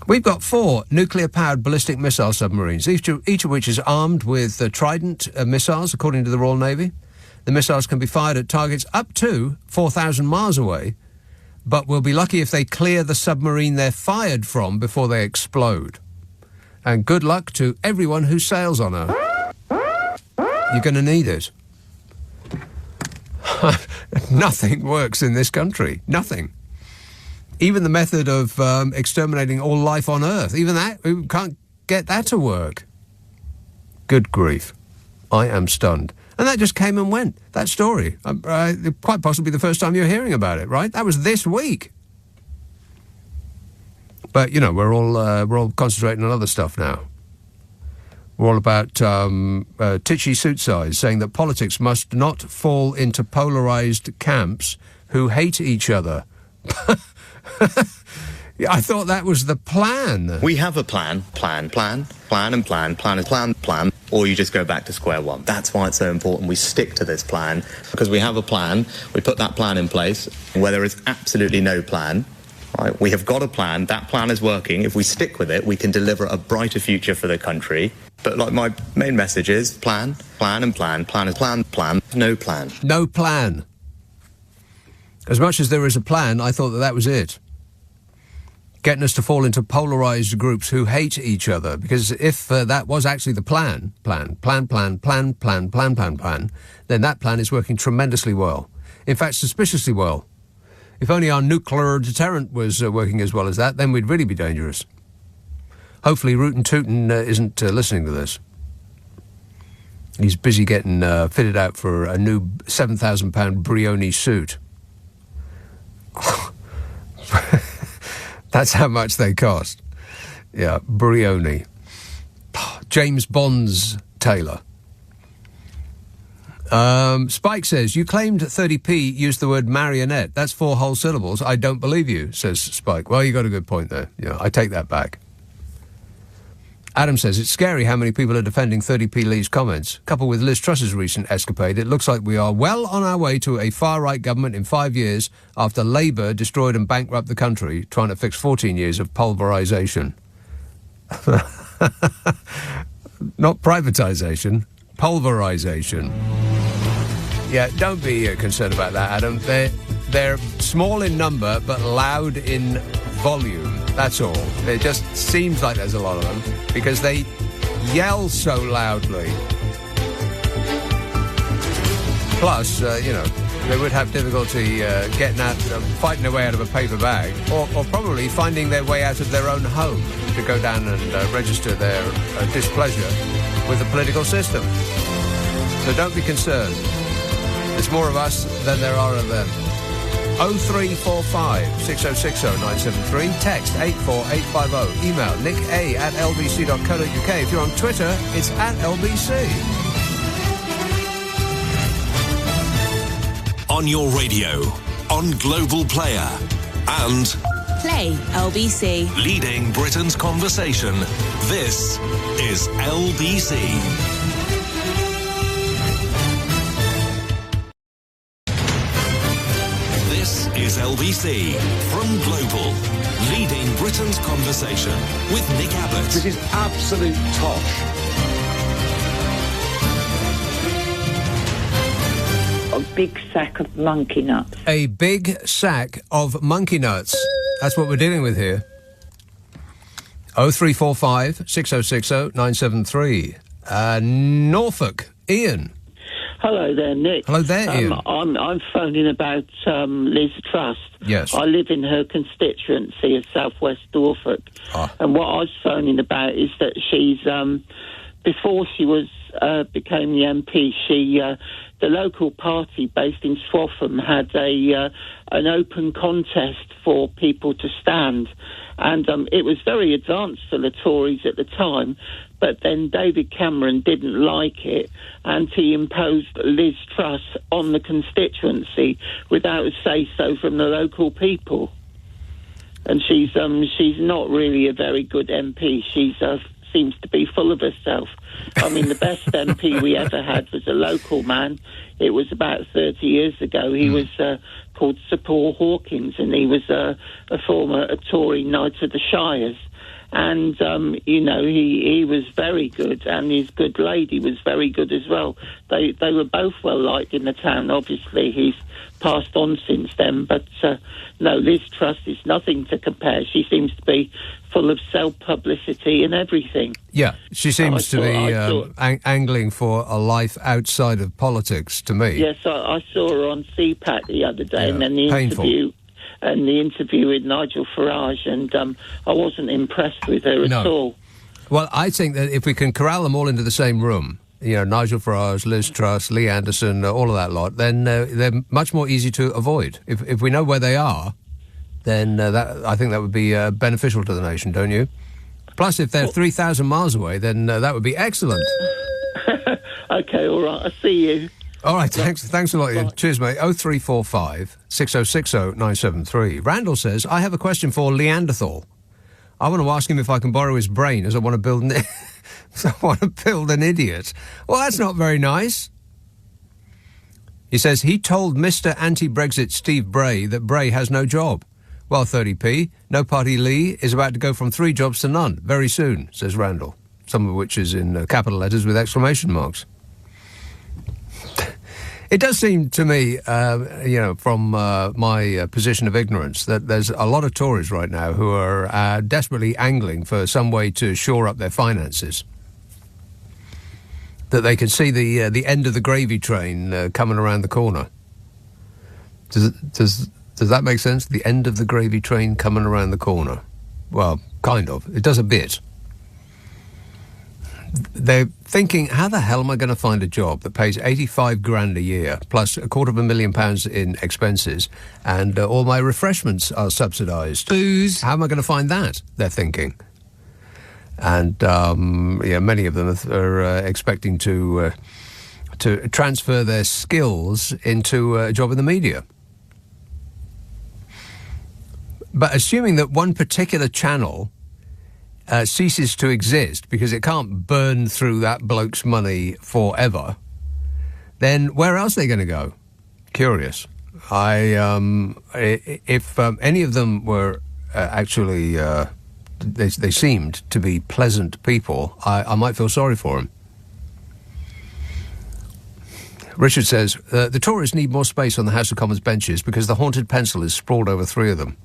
We've got 4 nuclear-powered ballistic missile submarines, each of which is armed with Trident missiles, according to the Royal Navy. The missiles can be fired at targets up to 4,000 miles away, but we'll be lucky if they clear the submarine they're fired from before they explode. And good luck to everyone who sails on her. You're going to need it. Nothing works in this country. Nothing. Even the method of exterminating all life on Earth, even that, we can't get that to work. Good grief. I am stunned. And that just came and went, that story. Quite possibly the first time you're hearing about it, right? That was this week. But, you know, we're all concentrating on other stuff now. We're all about titchy suit size, saying that politics must not fall into polarised camps who hate each other. Yeah, I thought that was the plan. We have a plan, or you just go back to square one. That's why it's so important we stick to this plan, because we have a plan, we put that plan in place, where there is absolutely no plan. Right? We have got a plan, that plan is working. If we stick with it, we can deliver a brighter future for the country. But like my main message is plan, no plan. No plan. As much as there is a plan, I thought that was it. Getting us to fall into polarised groups who hate each other. Because if that was actually the plan, then that plan is working tremendously well. In fact, suspiciously well. If only our nuclear deterrent was working as well as that, then we'd really be dangerous. Hopefully Rootin' Tootin' isn't listening to this. He's busy getting fitted out for a new £7,000 Brioni suit. That's how much they cost. Yeah, Brioni. James Bond's tailor. Spike says, you claimed 30p used the word marionette. That's 4 whole syllables. I don't believe you, says Spike. Well, you got a good point there. Yeah, I take that back. Adam says, it's scary how many people are defending 30p Lee's comments. Coupled with Liz Truss's recent escapade, it looks like we are well on our way to a far-right government in 5 years after Labour destroyed and bankrupted the country, trying to fix 14 years of pulverisation. Not privatisation, pulverisation. Yeah, don't be concerned about that, Adam. They're small in number, but loud in volume. That's all. It just seems like there's a lot of them because they yell so loudly. Plus, they would have difficulty getting out, fighting their way out of a paper bag, or probably finding their way out of their own home to go down and register their displeasure with the political system. So don't be concerned. There's more of us than there are of them. 0345 6060 973. Text 84850. Email nick@lbc.co.uk. If you're on Twitter, it's @LBC. On your radio, on Global Player, and Play LBC. Leading Britain's conversation. This is LBC. Is LBC from Global, leading Britain's conversation with Nick Abbott. This is absolute tosh. A big sack of monkey nuts. A big sack of monkey nuts. That's what we're dealing with here. 0345 6060 973. Norfolk, Ian. Hello there, Nick. Hello there, Ian. I'm phoning about Liz Truss. Yes. I live in her constituency of South West Norfolk. And what I was phoning about is that she's, before she became the MP, the local party based in Swaffham had an open contest for people to stand. And it was very advanced for the Tories at the time. But then David Cameron didn't like it, and he imposed Liz Truss on the constituency without a say-so from the local people. And she's not really a very good MP. She seems to be full of herself. I mean, the best MP we ever had was a local man. It was about 30 years ago. He was called Sir Paul Hawkins, and he was a former Tory Knight of the Shires. And, he was very good, and his good lady was very good as well. They were both well liked in the town. Obviously, he's passed on since then. But, no, Liz Truss is nothing to compare. She seems to be full of self-publicity and everything. Yeah, she seems to be angling for a life outside of politics, to me. Yes, I saw her on CPAC the other day, and then the painful. interview with Nigel Farage, and I wasn't impressed with her at all. Well, I think that if we can corral them all into the same room, Nigel Farage, Liz Truss, Lee Anderson, all of that lot, then they're much more easy to avoid. If we know where they are, then I think that would be beneficial to the nation, don't you? Plus, if they're 3,000 miles away, then that would be excellent. OK, all right, I'll see you. All right, thanks a lot, Ian. Cheers, mate. 0345 6060 973. Randall says, I have a question for Neanderthal. I want to ask him if I can borrow his brain, as I want to build an idiot. Well, that's not very nice. He says he told Mr. Anti-Brexit Steve Bray that Bray has no job. Well, 30p, no party Lee is about to go from 3 jobs to none very soon, says Randall, some of which is in capital letters with exclamation marks. It does seem to me, from my position of ignorance, that there's a lot of Tories right now who are desperately angling for some way to shore up their finances. That they can see the end of the gravy train coming around the corner. Does that make sense? The end of the gravy train coming around the corner. Well, kind of. It does a bit. They're thinking, how the hell am I going to find a job that pays 85 grand a year, plus £250,000 in expenses, and all my refreshments are subsidised? Booze. How am I going to find that? They're thinking. And, many of them are expecting to transfer their skills into a job in the media. But assuming that one particular channel ceases to exist because it can't burn through that bloke's money forever, then where else are they going to go? Curious. If any of them were actually, they seemed to be pleasant people, I might feel sorry for them. Richard says, the Tories need more space on the House of Commons benches because the haunted pencil is sprawled over 3 of them.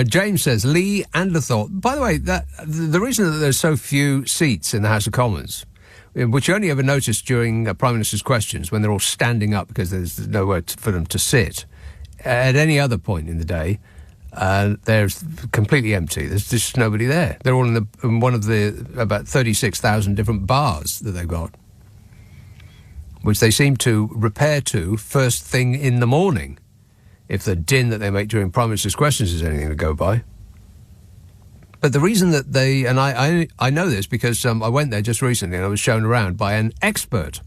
James says, Lee Anderthal. By the way, the reason that there's so few seats in the House of Commons, which you only ever notice during Prime Minister's questions when they're all standing up because there's nowhere for them to sit. At any other point in the day, there's completely empty. There's just nobody there. They're all in one of the about 36,000 different bars that they've got, which they seem to repair to first thing in the morning, if the din that they make during Prime Minister's questions is anything to go by. But the reason that they, and I know this because I went there just recently and I was shown around by an expert.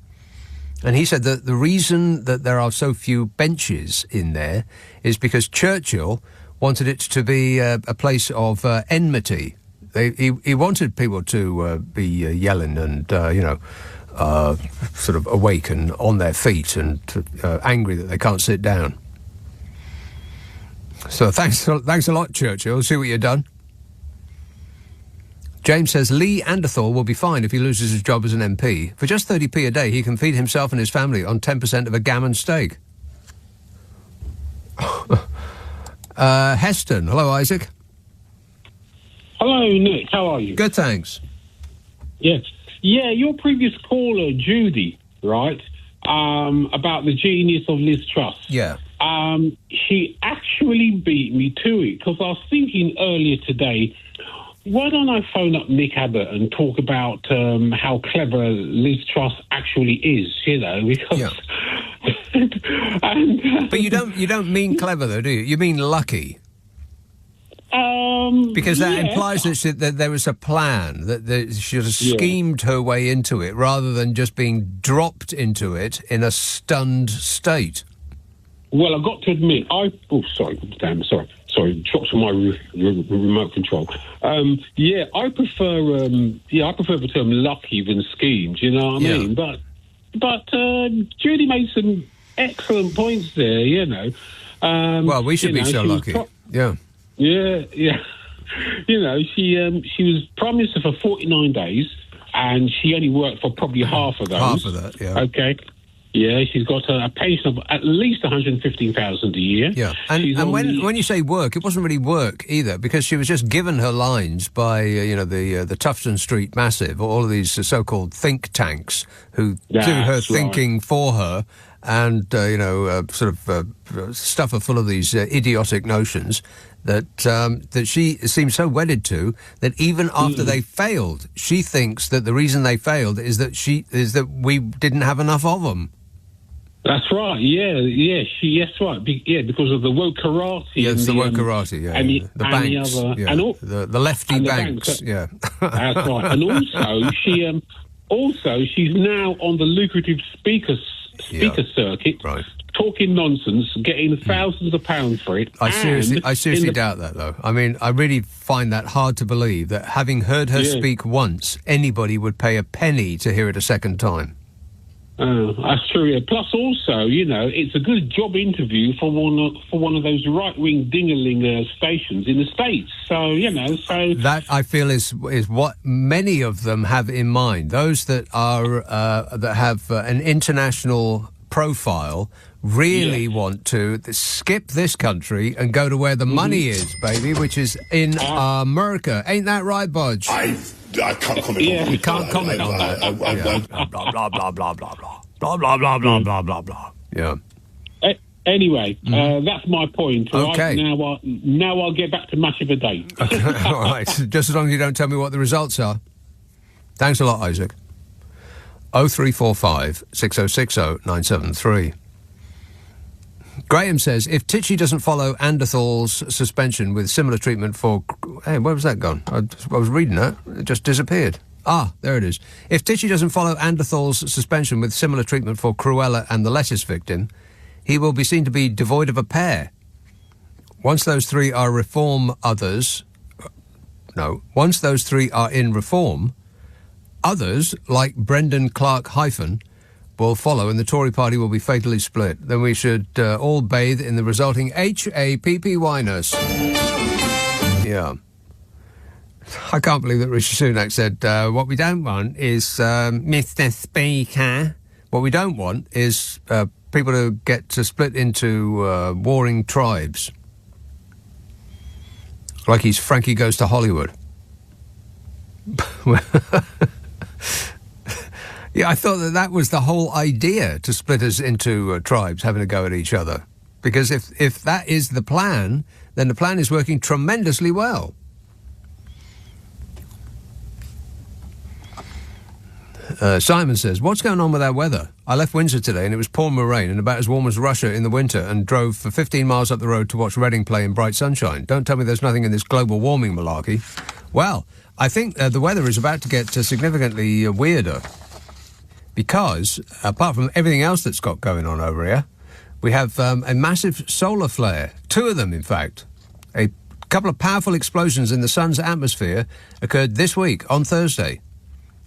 And he said that the reason that there are so few benches in there is because Churchill wanted it to be a place of enmity. He wanted people to be yelling and, sort of awake and on their feet and angry that they can't sit down. So thanks a lot, Churchill. See what you've done. James says, Lee Anderthal will be fine if he loses his job as an MP. For just 30p a day, he can feed himself and his family on 10% of a gammon steak. Heston. Hello, Isaac. Hello, Nick. How are you? Good, thanks. Yes. Yeah, your previous caller, Judy, right, about the genius of Liz Truss. Yeah. She actually beat me to it, because I was thinking earlier today, why don't I phone up Nick Abbot and talk about how clever Liz Truss actually is, because... Yeah. But you don't mean clever, though, do you? You mean lucky. Because that implies that there was a plan, that she had schemed her way into it, rather than just being dropped into it in a stunned state. Well, I've got to admit, Sorry, drops on my remote control. I prefer the term lucky than schemed, you know what I mean? But Judy made some excellent points there, you know. Well, we should be so lucky. Yeah. Yeah. You know, she was Prime Minister for 49 days, and she only worked for probably half of those. Half of that, yeah. Okay. Yeah, she's got a pension of at least $115,000 a year. Yeah, and when you say work, it wasn't really work either, because she was just given her lines by the Tufton Street Massive, all of these so-called think tanks who do her thinking for her, and stuff her full of these idiotic notions that she seems so wedded to that even after they failed, she thinks that the reason they failed is that we didn't have enough of them. That's right. Yeah. That's right. Because of the woke karate. Yes, the woke karate. Yeah, and the banks. The lefty banks. Yeah, that's right. And also, she's now on the lucrative speaker circuit, right? Talking nonsense, getting thousands of pounds for it. I seriously doubt that, though. I mean, I really find that hard to believe that having heard her speak once, anybody would pay a penny to hear it a second time. That's true. Yeah. Plus, also, you know, it's a good job interview for one of those right-wing ding-a-ling stations in the States. So, you know, that I feel is what many of them have in mind. Those that are that have an international profile really want to skip this country and go to where the money is, baby, which is in America. Ain't that right, Bodge? I can't comment on that. You can't comment on that. Blah, blah, blah, blah, blah, blah. Blah, blah, blah, blah, blah, blah, blah. Yeah. Anyway, that's my point. Okay. Right? Now I'll get back to match of the day. Okay. All right. Just as long as you don't tell me what the results are. Thanks a lot, Isaac. 0345 6060 973. Graham says, if Tichy doesn't follow Anderthal's suspension with similar treatment for... Hey, where was that gone? I was reading that. It just disappeared. Ah, there it is. If Tichy doesn't follow Anderthal's suspension with similar treatment for Cruella and the lettuce victim, he will be seen to be devoid of a pair. Once those three are in reform, others, like Brendan Clark-Hyphen, will follow and the Tory party will be fatally split. Then we should all bathe in the resulting HAPPY-ness. Yeah. I can't believe that Rishi Sunak said, what we don't want is, Mr. Speaker, what we don't want is people to get to split into warring tribes. Like he's Frankie Goes to Hollywood. Yeah, I thought that was the whole idea, to split us into tribes having a go at each other. Because if that is the plan, then the plan is working tremendously well. Simon says, what's going on with our weather? I left Windsor today and it was pouring with rain and about as warm as Russia in the winter, and drove for 15 miles up the road to watch Reading play in bright sunshine. Don't tell me there's nothing in this global warming malarkey. Well, I think the weather is about to get significantly weirder. Because, apart from everything else that's got going on over here, we have a massive solar flare. 2 of them, in fact. A couple of powerful explosions in the sun's atmosphere occurred this week, on Thursday.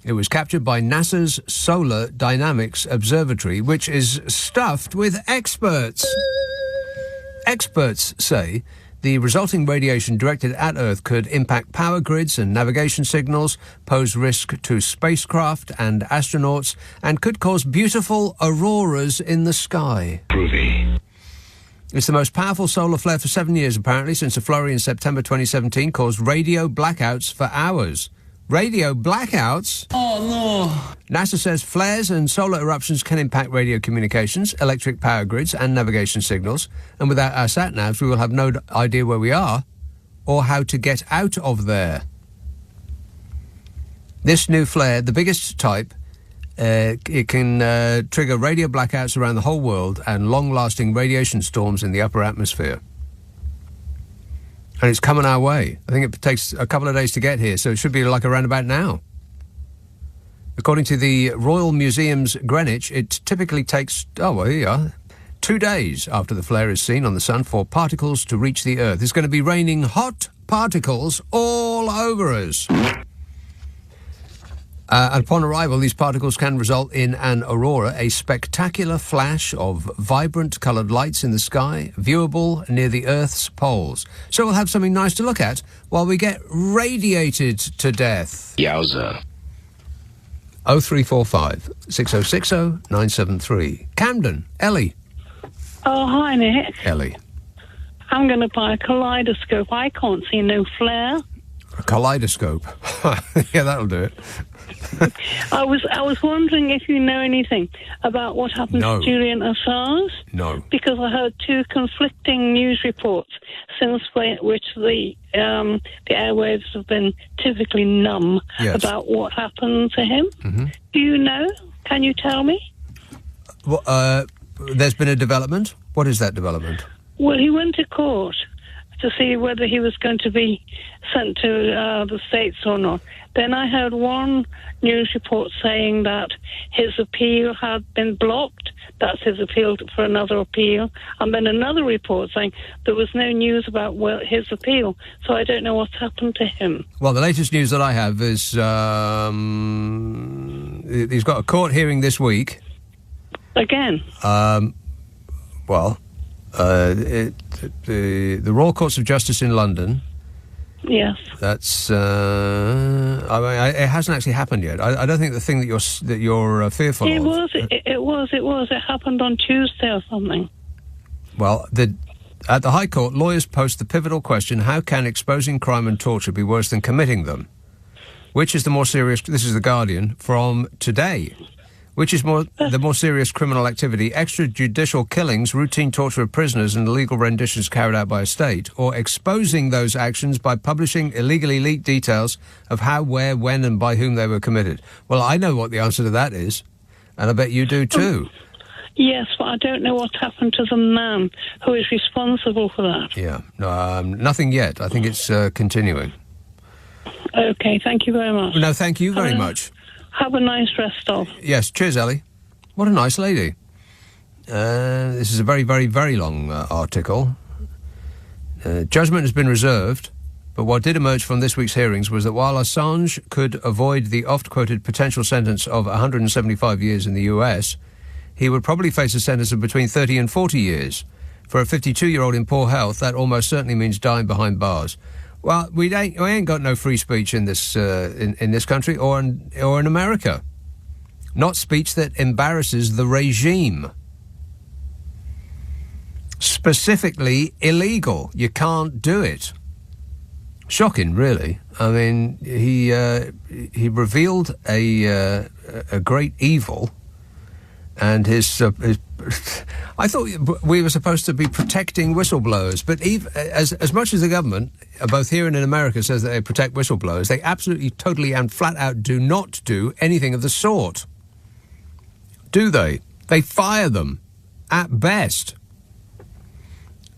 It was captured by NASA's Solar Dynamics Observatory, which is stuffed with experts. Experts say the resulting radiation directed at Earth could impact power grids and navigation signals, pose risk to spacecraft and astronauts, and could cause beautiful auroras in the sky. Groovy. It's the most powerful solar flare for 7 years, apparently, since a flurry in September 2017 caused radio blackouts for hours. Radio blackouts? Oh, no. NASA says flares and solar eruptions can impact radio communications, electric power grids and navigation signals. And without our sat-navs, we will have no idea where we are or how to get out of there. This new flare, the biggest type, it can trigger radio blackouts around the whole world and long-lasting radiation storms in the upper atmosphere. And it's coming our way. I think it takes a couple of days to get here, so it should be like around about now. According to the Royal Museums Greenwich, it typically takes, here you are, 2 days after the flare is seen on the sun for particles to reach the Earth. It's going to be raining hot particles all over us. And upon arrival, these particles can result in an aurora, a spectacular flash of vibrant coloured lights in the sky, viewable near the Earth's poles. So we'll have something nice to look at while we get radiated to death. Yowza. 0345 6060 973. Camden, Ellie. Oh, hi, Nick. Ellie. I'm going to buy a kaleidoscope. I can't see no flare. A kaleidoscope. Yeah, that'll do it. I was wondering if you know anything about what happened No. to Julian Assange. No. Because I heard two conflicting news reports since which the airwaves have been typically numb about what happened to him. Mm-hmm. Do you know? Can you tell me? Well, there's been a development. What is that development? Well, he went to court to see whether he was going to be sent to the States or not. Then I heard one news report saying that his appeal had been blocked. That's his appeal for another appeal. And then another report saying there was no news about his appeal. So I don't know what's happened to him. Well, the latest news that I have is he's got a court hearing this week. Again? The Royal Courts of Justice in London. Yes. That's. It hasn't actually happened yet. I don't think the thing that you're fearful It of. was. It happened on Tuesday or something. Well, at the High Court, lawyers post the pivotal question: how can exposing crime and torture be worse than committing them? Which is the more serious? This is the Guardian from today. Which is the more serious criminal activity, extrajudicial killings, routine torture of prisoners and illegal renditions carried out by a state, or exposing those actions by publishing illegally leaked details of how, where, when and by whom they were committed? Well, I know what the answer to that is, and I bet you do too. Yes, but I don't know what's happened to the man who is responsible for that. Yeah, nothing yet. I think it's continuing. Okay, thank you very much. No, thank you very much. Have a nice rest off. Yes, cheers, Ellie. What a nice lady. This is a very, very, very long article. Judgment has been reserved, but what did emerge from this week's hearings was that while Assange could avoid the oft-quoted potential sentence of 175 years in the US, he would probably face a sentence of between 30 and 40 years. For a 52-year-old in poor health, that almost certainly means dying behind bars. Well, we ain't got no free speech in this in this country or in America. Not speech that embarrasses the regime. Specifically illegal. You can't do it. Shocking, really. I mean, he revealed a great evil, and his I thought we were supposed to be protecting whistleblowers, but even, as much as the government, both here and in America, says that they protect whistleblowers, they absolutely, totally and flat out do not do anything of the sort. Do they? They fire them, at best.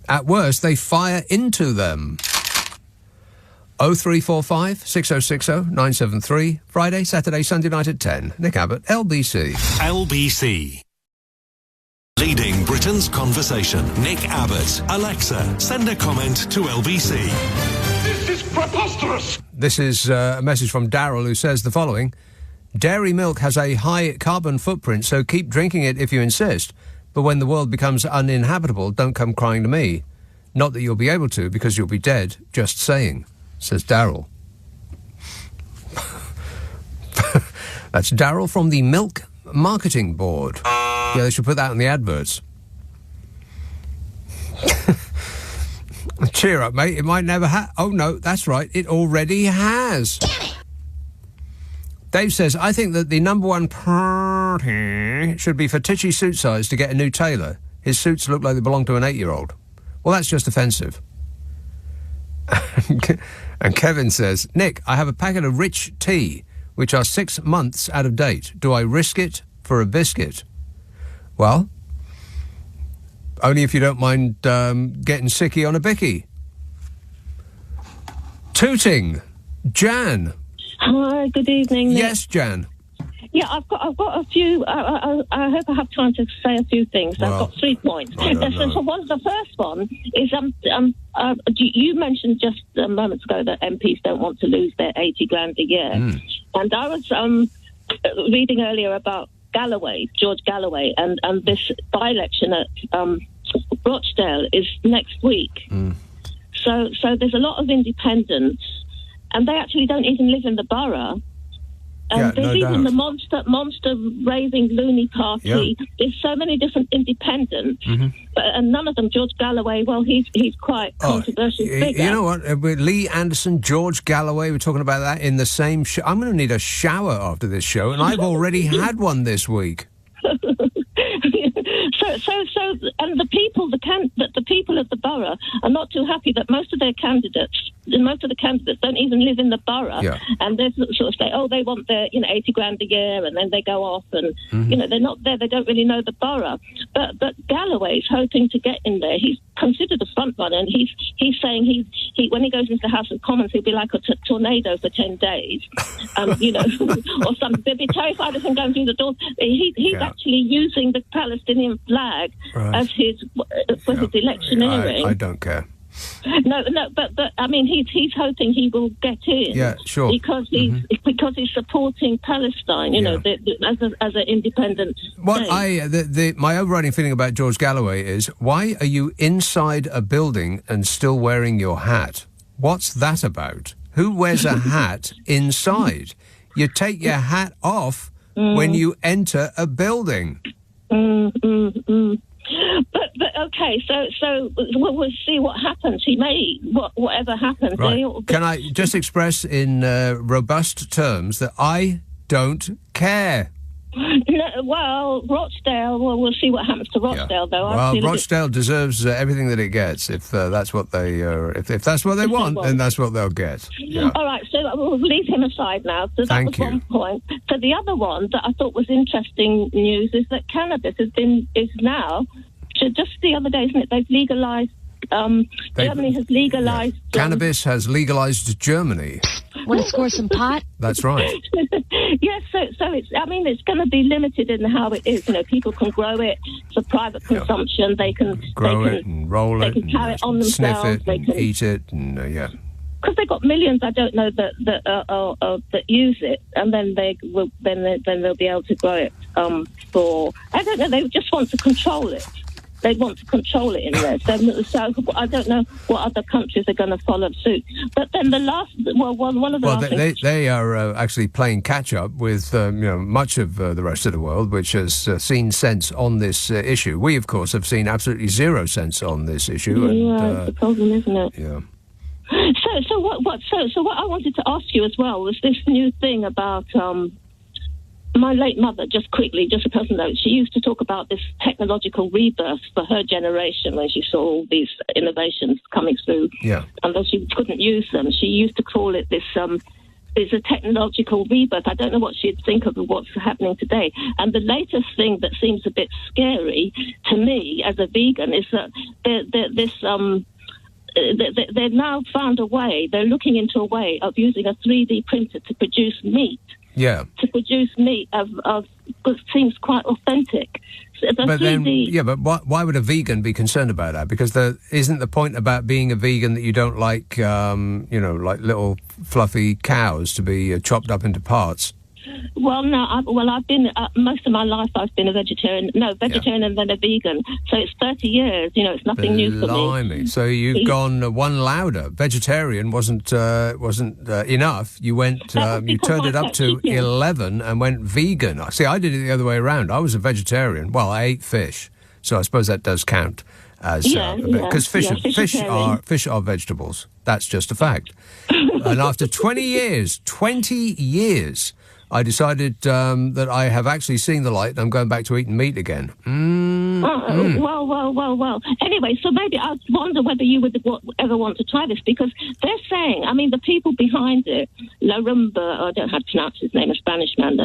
At worst, they fire into them. 0345 6060 973, Friday, Saturday, Sunday night at 10. Nick Abbott, LBC. LBC. Leading Britain's conversation. Nick Abbott. Alexa, send a comment to LBC. This is preposterous! This is a message from Darryl, who says the following: dairy milk has a high carbon footprint, so keep drinking it if you insist. But when the world becomes uninhabitable, don't come crying to me. Not that you'll be able to, because you'll be dead. Just saying, says Darryl. That's Darryl from the Milk Marketing Board. Yeah, they should put that on the adverts. Cheer up, mate. It might never Oh, no, that's right. It already has. Dave says, I think that the number one priority should be for Titchy suit size to get a new tailor. His suits look like they belong to an 8-year-old. Well, that's just offensive. And Kevin says, Nick, I have a packet of Rich tea, which are 6 months out of date. Do I risk it for a biscuit? Well, only if you don't mind getting sicky on a bicky. Tooting. Jan. Hi, good evening, Nick. Yes, Jan. Yeah, I've got a few. I hope I have time to say a few things. Well, I've got 3 points. I don't know. So the first one is you mentioned just moments ago that MPs don't want to lose their 80 grand a year, and I was reading earlier about George Galloway, and this by-election at Rochdale is next week. So there's a lot of independents, and they actually don't even live in the borough. And there's even the monster raising loony party. Yeah. There's so many different independents, and none of them. George Galloway, well, he's quite controversial figure. You know what? Lee Anderson, George Galloway, we're talking about that in the same show. I'm going to need a shower after this show, and I've already had one this week. So, and the people of the borough are not too happy that most of the candidates don't even live in the borough, and they sort of say, oh, they want their 80 grand a year, and then they go off, and they're not there. They don't really know the borough. But Galloway's hoping to get in there. He's considered a front runner, and he's saying he when he goes into the House of Commons, he'll be like a tornado for 10 days, or something. They'll be terrified of him going through the doors. He's actually using the Palestinian flag as his electioneering. I don't care. No, but I mean, he's hoping he will get in. Yeah, sure. Because he's supporting Palestine, as an independent state. My overriding feeling about George Galloway is, why are you inside a building and still wearing your hat? What's that about? Who wears a hat inside? You take your hat off when you enter a building. But okay, so we'll see what happens. He may whatever happens. Right. Can I just express in robust terms that I don't care? No, well, Rochdale. Well, we'll see what happens to Rochdale, though. Well, Rochdale deserves everything that it gets. If that's what they, if that's what they want, then that's what they'll get. Yeah. All right, so we'll leave him aside now. So that was one point. So the other one that I thought was interesting news is that cannabis is now. Just the other day, isn't it? They've legalised. Germany has legalised. Cannabis has legalised Germany. Want to score some pot? That's right. Yes, so it's going to be limited in how it is. People can grow it for private consumption. They can grow it and roll it, they can carry it on themselves. Sniff it, and eat it, and because they've got millions, I don't know that use it, and then they'll be able to grow it for. I don't know. They just want to control it. They want to control it in there. So I don't know what other countries are going to follow suit. But then one of the last things... they are actually playing catch-up with much of the rest of the world, which has seen sense on this issue. We, of course, have seen absolutely zero sense on this issue. It's the problem, isn't it? Yeah. So what I wanted to ask you as well was this new thing about... my late mother, just a personal note, she used to talk about this technological rebirth for her generation when she saw all these innovations coming through. Yeah. And though she couldn't use them, she used to call it this is a technological rebirth. I don't know what she'd think of what's happening today. And the latest thing that seems a bit scary to me as a vegan is that they've now found a way, they're looking into a way of using a 3D printer to produce meat. Yeah. To produce meat of seems quite authentic. But why would a vegan be concerned about that? Because isn't the point about being a vegan that you don't like, like little fluffy cows to be chopped up into parts? Well, no. I've been most of my life. I've been a vegetarian. No, vegetarian and then a vegan. So it's 30 years. It's nothing new for me. So you've gone one louder. Vegetarian wasn't enough. You went. You turned it up to 11 and went vegan. See, I did it the other way around. I was a vegetarian. Well, I ate fish, so I suppose that does count as because fish are vegetables. That's just a fact. And after 20 years. I decided that I have actually seen the light and I'm going back to eating meat again. Well. Anyway, so maybe I wonder whether you would ever want to try this, because they're saying, the people behind it, Larumba, I don't know how to pronounce his name, a Spanish man,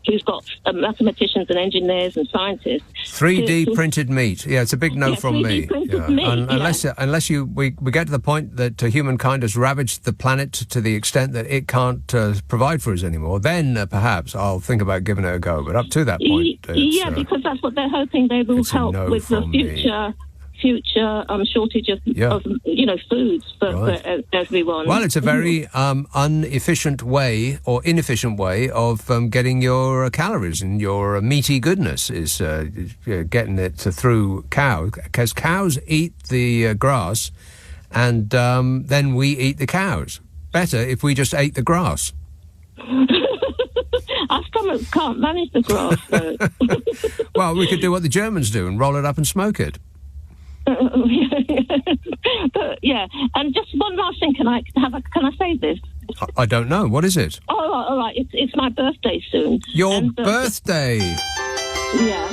who's got mathematicians and engineers and scientists. 3D printed meat. Yeah, it's a big no from me. Meat, unless we get to the point that humankind has ravaged the planet to the extent that it can't provide for us anymore, then perhaps I'll think about giving it a go. But up to that point, because that's what they're hoping they will help with the future shortage of foods for everyone. Well, it's a very inefficient way of getting your calories and your meaty goodness is getting it through cow, because cows eat the grass and then we eat the cows. Better if we just ate the grass. Our stomachs can't manage the grass, though. Well, we could do what the Germans do and roll it up and smoke it. But, yeah, and just one last thing. Can I say this? I don't know. What is it? Oh, all right. It's my birthday soon. Your birthday? Yeah.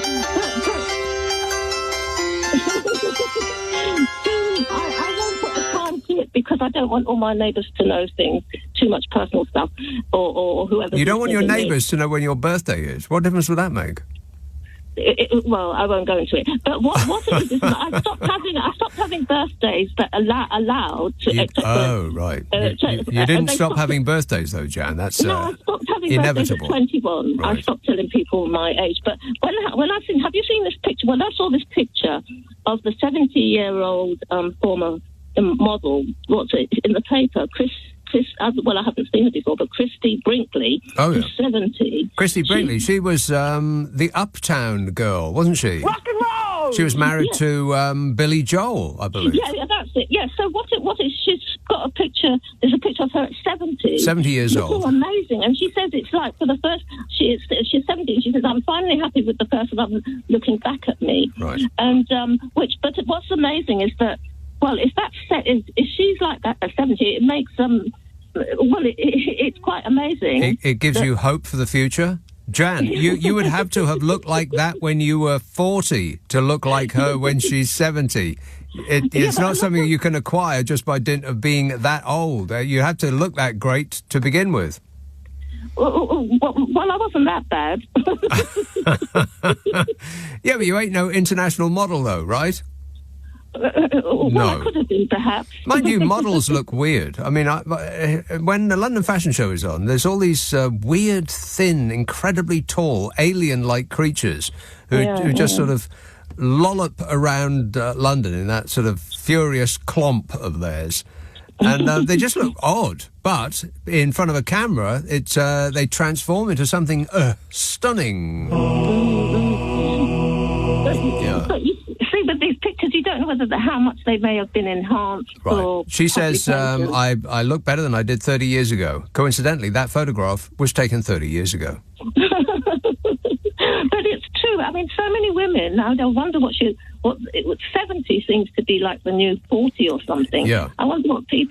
I won't put the time to it because I don't want all my neighbours to know things, too much personal stuff, or whoever. You don't want your neighbours to know when your birthday is? What difference would that make? Well, I won't go into it. But what it is that I stopped having birthdays that allowed to. Right. You didn't stop having birthdays, though, Jan. That's I stopped having inevitable. birthdays at 21. Right. I stopped telling people my age. But when I've seen, have you seen this picture? When I saw this picture of the 70-year-old former model, what's it in the paper? I haven't seen it before, but Christy Brinkley, who's 70. Christy Brinkley, she was the Uptown girl, wasn't she? Rock and roll! She was married to Billy Joel, I believe. Yeah, that's it. Yeah, so what is, she's got a picture, there's a picture of her at 70. 70 years old. It's all amazing. And she says it's like for the first, she's 70, and she says, I'm finally happy with the person I'm looking back at me. Right. And, but what's amazing is that, well, if she's like that at 70, it makes it's quite amazing. It gives you hope for the future? Jan, you would have to have looked like that when you were 40 to look like her when she's 70. It's not something you can acquire just by dint of being that old. You have to look that great to begin with. Well, I wasn't that bad. Yeah, but you ain't no international model, though, right? No. I could have been, perhaps. Mind you, models look weird. I mean, when the London Fashion Show is on, there's all these weird, thin, incredibly tall, alien-like creatures who just sort of lollop around London in that sort of furious clomp of theirs. And they just look odd. But in front of a camera, they transform into something stunning. But you see, with these pictures, you don't know how much they may have been enhanced. Right. Or she says, I look better than I did 30 years ago. Coincidentally, that photograph was taken 30 years ago. But it's true. I mean, so many women now, they'll wonder what 70 seems to be like the new 40 or something. Yeah. I wonder what the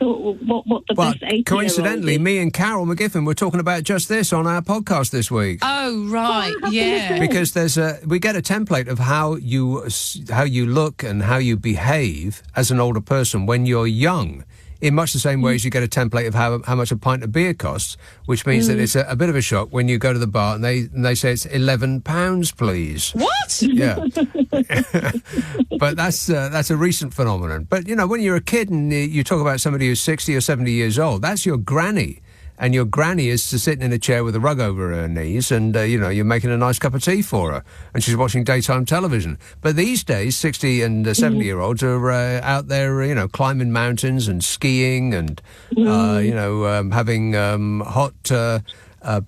best 80-year-old coincidentally, is. me and Carol McGiffin were talking about just this on our podcast this week. Oh, right, yeah. Because we get a template of how you look and how you behave as an older person when you're young. In much the same way as you get a template of how much a pint of beer costs, which means that it's a bit of a shock when you go to the bar and they say it's £11, please. What? Yeah. But that's a recent phenomenon. But, when you're a kid and you talk about somebody who's 60 or 70 years old, that's your granny. And your granny is sitting in a chair with a rug over her knees and, you're making a nice cup of tea for her. And she's watching daytime television. But these days, 60 and 70-year-olds are out there, climbing mountains and skiing and, having hot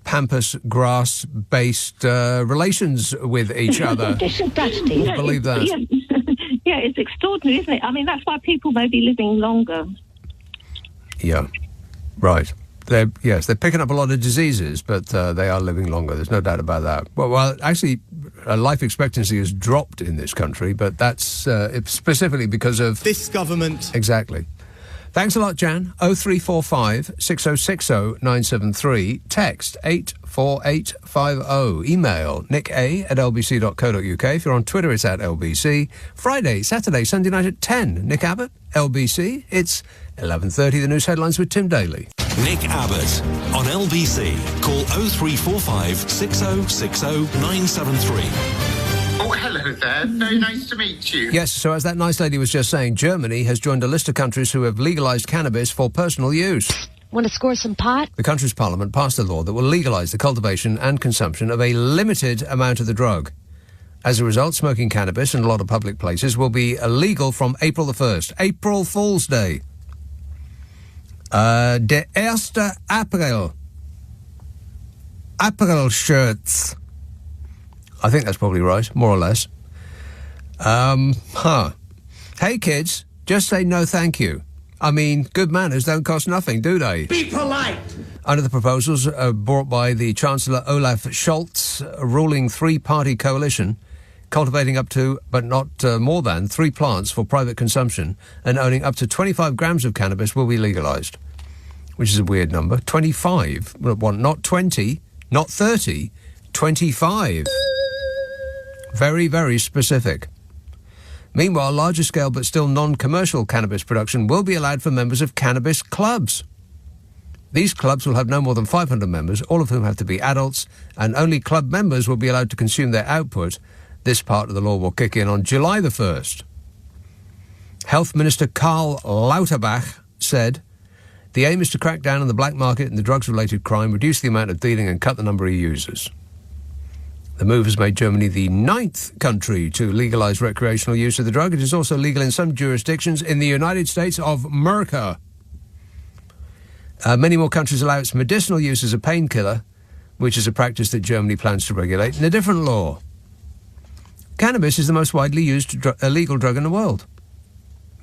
pampas grass-based relations with each other. Disgusting. Believe that. Yeah, it's extraordinary, isn't it? I mean, that's why people may be living longer. Yeah, right. They're picking up a lot of diseases, but they are living longer. There's no doubt about that. Well, actually, life expectancy has dropped in this country, but that's specifically because of this government. Exactly. Thanks a lot, Jan. 0345 6060 973. Text 84850. Email nicka@lbc.co.uk. If you're on Twitter, it's @LBC. Friday, Saturday, Sunday night at 10. Nick Abbott, LBC. It's 11:30. The news headlines with Tim Daly. Nick Abbott on LBC. Call 0345 6060 973. Oh, hello there. Very nice to meet you. Yes, so as that nice lady was just saying, Germany has joined a list of countries who have legalised cannabis for personal use. Want to score some pot? The country's parliament passed a law that will legalise the cultivation and consumption of a limited amount of the drug. As a result, smoking cannabis in a lot of public places will be illegal from April the 1st. April Fool's Day. De 1. April. April shirts. I think that's probably right, more or less. Hey, kids, just say no thank you. I mean, good manners don't cost nothing, do they? Be polite! Under the proposals brought by the Chancellor Olaf Scholz, a ruling three-party coalition, cultivating up to, but not more than, 3 plants for private consumption and owning up to 25 grams of cannabis will be legalised, which is a weird number. 25, not 20, not 30, 25. Very, very specific. Meanwhile, larger scale but still non-commercial cannabis production will be allowed for members of cannabis clubs. These clubs will have no more than 500 members, all of whom have to be adults, and only club members will be allowed to consume their output. This part of the law will kick in on July the 1st. Health Minister Karl Lauterbach said, "The aim is to crack down on the black market and the drugs-related crime, reduce the amount of dealing and cut the number of users." The move has made Germany the 9th country to legalise recreational use of the drug. It is also legal in some jurisdictions in the United States of America. Many more countries allow its medicinal use as a painkiller, which is a practice that Germany plans to regulate in a different law. Cannabis is the most widely used illegal drug in the world.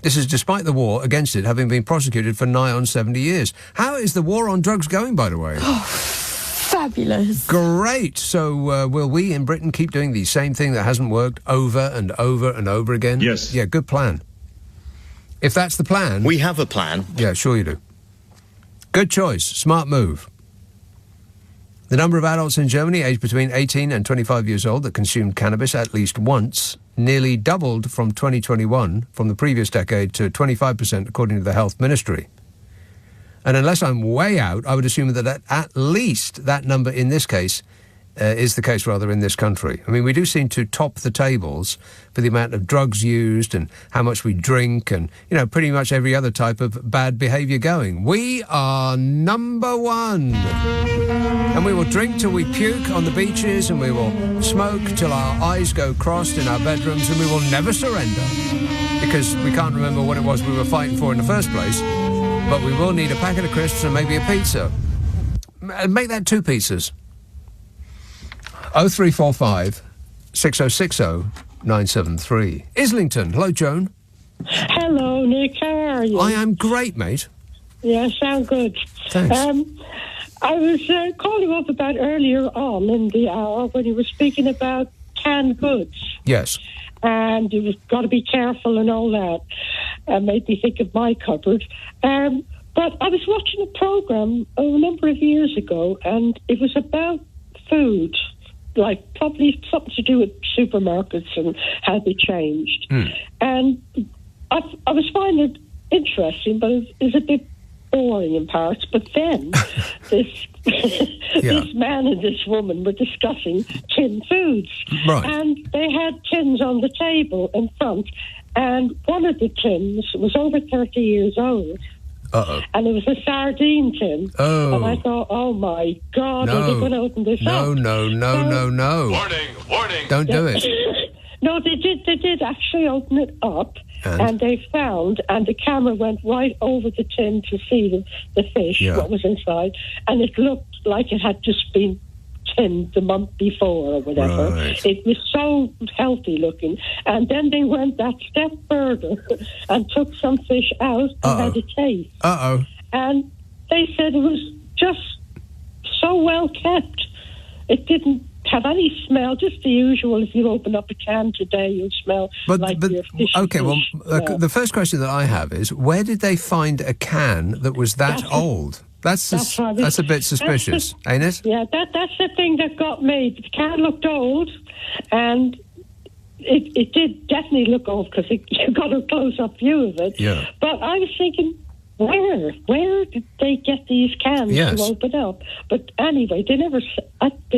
This is despite the war against it having been prosecuted for nigh on 70 years. How is the war on drugs going, by the way? Fabulous. Great. So will we in Britain keep doing the same thing that hasn't worked over and over and over again? Yes. Yeah, good plan. If that's the plan... We have a plan. Yeah, sure you do. Good choice. Smart move. The number of adults in Germany aged between 18 and 25 years old that consumed cannabis at least once nearly doubled from 2021, from the previous decade, to 25%, according to the Health Ministry. And unless I'm way out, I would assume that at least that number in this case is the case, rather, in this country. I mean, we do seem to top the tables for the amount of drugs used and how much we drink and, you know, pretty much every other type of bad behaviour going. We are number one. And we will drink till we puke on the beaches, and we will smoke till our eyes go crossed in our bedrooms, and we will never surrender because we can't remember what it was we were fighting for in the first place. But we will need a packet of crisps and maybe a pizza. Make that 2 pizzas. 0345 6060 973. Islington. Hello, Joan. Hello, Nick. How are you? I am great, mate. Yeah, sound good. Thanks. I was calling up about earlier on in the hour when you were speaking about canned goods. Yes. And you've got to be careful and all that. Made me think of my cupboard. But I was watching a programme a number of years ago, and it was about food, like probably something to do with supermarkets and how they changed. And I was finding it interesting, but it's a bit boring in parts. But then this man and this woman were discussing tin foods. Right. And they had tins on the table in front, and one of the tins was over 30 years old. Uh-oh. And it was a sardine tin. Oh. And I thought, oh my God, are they going to open this up? No. Warning. Don't do it. No, they did actually open it up. And they found, and the camera went right over the tin to see the fish, what was inside. And it looked like it had just been tinned the month before or whatever. Right. It was so healthy looking. And then they went that step further and took some fish out and had a taste. Uh-oh. And they said it was just so well kept. It didn't have any smell, just the usual. If you open up a can today, you'll smell like your fish. Okay, well, the first question that I have is, where did they find a can that was that old? That's a bit suspicious, ain't it? Yeah, that's the thing that got me. The can looked old, and it did definitely look old because you got a close-up view of it. Yeah. But I was thinking, where did they get these cans to open up? But anyway, they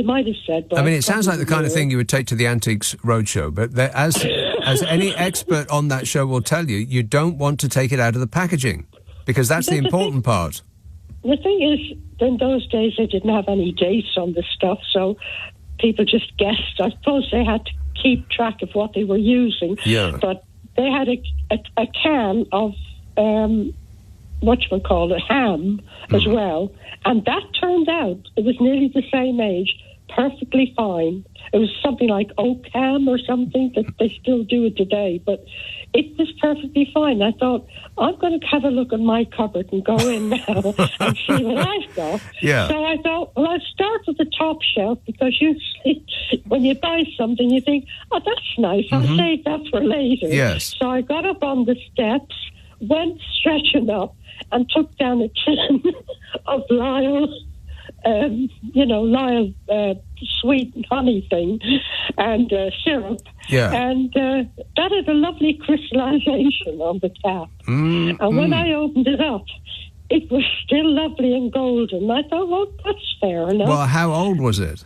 might have said. But I mean, it sounds like the kind of thing you would take to the Antiques Roadshow, but as any expert on that show will tell you, you don't want to take it out of the packaging, because that's the important part. The thing is, in those days, they didn't have any dates on this stuff, so people just guessed. I suppose they had to keep track of what they were using. Yeah. But they had a can of whatchamacallit, ham as well, and that turned out it was nearly the same age, perfectly fine. It was something like oak ham or something that they still do it today, but it was perfectly fine. I thought, I'm going to have a look in my cupboard and go in now and see what I've got. Yeah. So I thought, well, I'll start with the top shelf, because usually when you buy something, you think, oh, that's nice, I'll save that for later. Yes. So I got up on the steps, went stretching up, and took down a tin of Lyle, sweet honey thing, and syrup. Yeah. And that had a lovely crystallization on the cap. And when I opened it up, it was still lovely and golden. I thought, well, that's fair enough. Well, how old was it?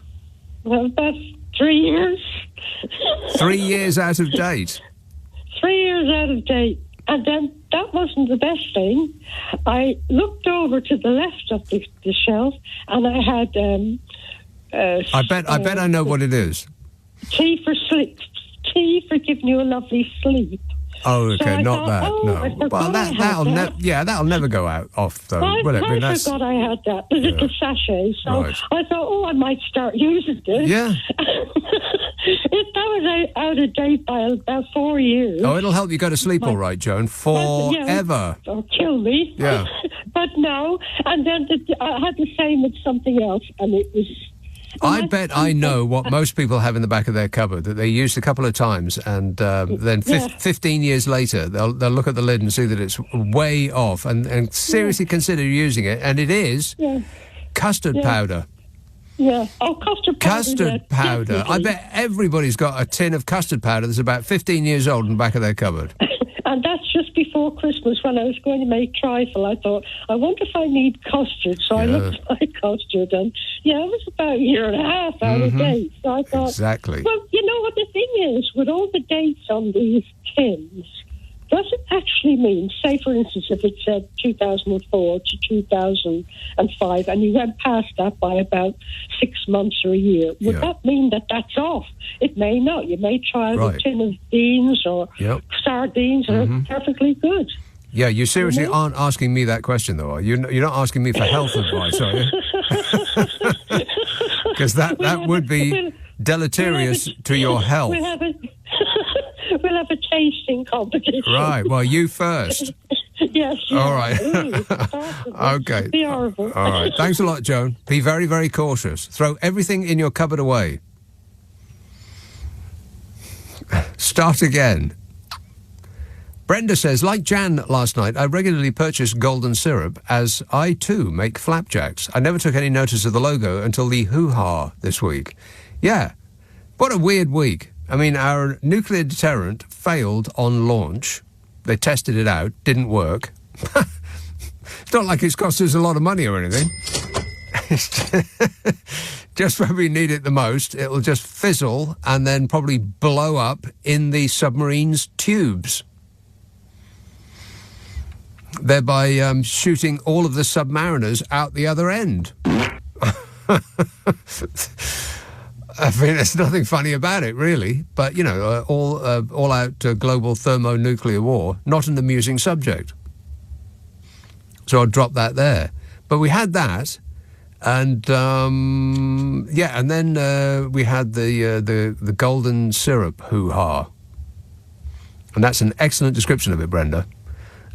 Well, about 3 years. 3 years out of date. 3 years out of date. And then that wasn't the best thing. I looked over to the left of the shelf, and I had... I bet I know what it is. Tea for giving you a lovely sleep. Oh, okay, so not that. No. Well, that'll never go off though. I will it? forgot I had that, the little sachet. So Right. I thought, I might start using this. Yeah. That was out of date by about 4 years. Oh, it'll help you go to sleep, all right, Joan, forever. Or kill me. Yeah. But no, and then I had the same with something else, and it was... I bet I know what most people have in the back of their cupboard that they used a couple of times, and then 15 years later they'll look at the lid and see that it's way off, and seriously consider using it, and it is custard powder. Yeah. Oh, custard powder. Custard powder. Definitely. I bet everybody's got a tin of custard powder that's about 15 years old in the back of their cupboard. And that's just before Christmas, when I was going to make trifle. I thought, I wonder if I need custard. So I looked at my custard, and it was about a year and a half out of date. So I thought, exactly. Well, you know what the thing is, with all the dates on these tins, does it actually mean, say for instance, if it said 2004 to 2005, and you went past that by about 6 months or a year, would that mean that that's off? It may not. You may try a tin of beans or sardines that are perfectly good. Yeah, you seriously aren't asking me that question, though, are you? You're not asking me for health advice, are you? Because that would be deleterious to your health. We'll have a tasting competition. Right, well, you first. Yes. All right. Okay. Be horrible. All right. Thanks a lot, Joan. Be very, very cautious. Throw everything in your cupboard away. Start again. Brenda says, like Jan last night, I regularly purchase golden syrup as I, too, make flapjacks. I never took any notice of the logo until the hoo-ha this week. Yeah. What a weird week. I mean, our nuclear deterrent failed on launch. They tested it out, didn't work. It's not like it's cost us a lot of money or anything. Just when we need it the most, it'll just fizzle and then probably blow up in the submarine's tubes, thereby shooting all of the submariners out the other end. I mean, there's nothing funny about it, really. But, you know, all-out global thermonuclear war, not an amusing subject. So I'll drop that there. But we had that, and, and then we had the golden syrup hoo-ha. And that's an excellent description of it, Brenda.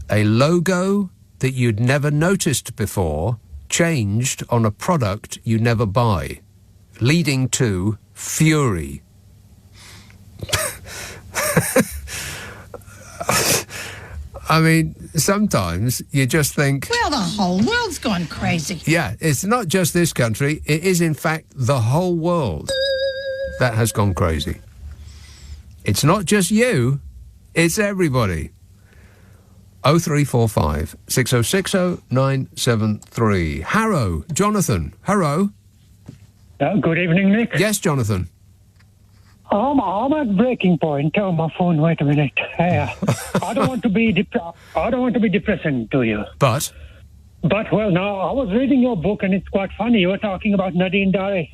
A logo that you'd never noticed before changed on a product you never buy, leading to fury. I mean, sometimes you just think... Well, the whole world's gone crazy. Yeah, it's not just this country. It is, in fact, the whole world that has gone crazy. It's not just you. It's everybody. 0345 6060 973. Harrow, Jonathan. Harrow. Good evening, Nick. Yes, Jonathan. I'm at breaking point. Oh, my phone. Wait a minute. I don't want to be depressing to you. But well, now I was reading your book, and it's quite funny. You were talking about Nadine Dorries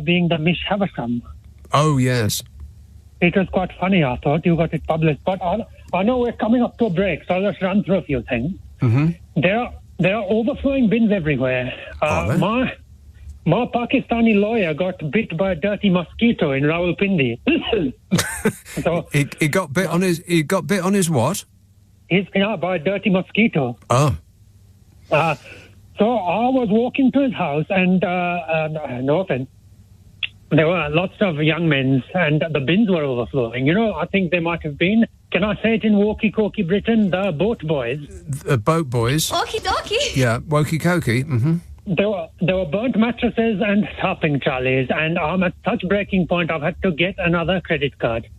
being the Miss Havisham. Oh yes. It was quite funny, I thought. You got it published. But I know we're coming up to a break, so I'll just run through a few things. Mm-hmm. There are overflowing bins everywhere. My Pakistani lawyer got bit by a dirty mosquito in Rawalpindi. So he got bit on his. He got bit on his what? By a dirty mosquito. Oh. So I was walking to his house, and no offense, there were lots of young men, and the bins were overflowing. I think they might have been. Can I say it in walkie-talkie Britain? The boat boys. The boat boys. Walkie-talkie. Yeah, walkie-talkie. Mm-hmm. There were burnt mattresses and shopping trolleys, and I'm at such breaking point I've had to get another credit card.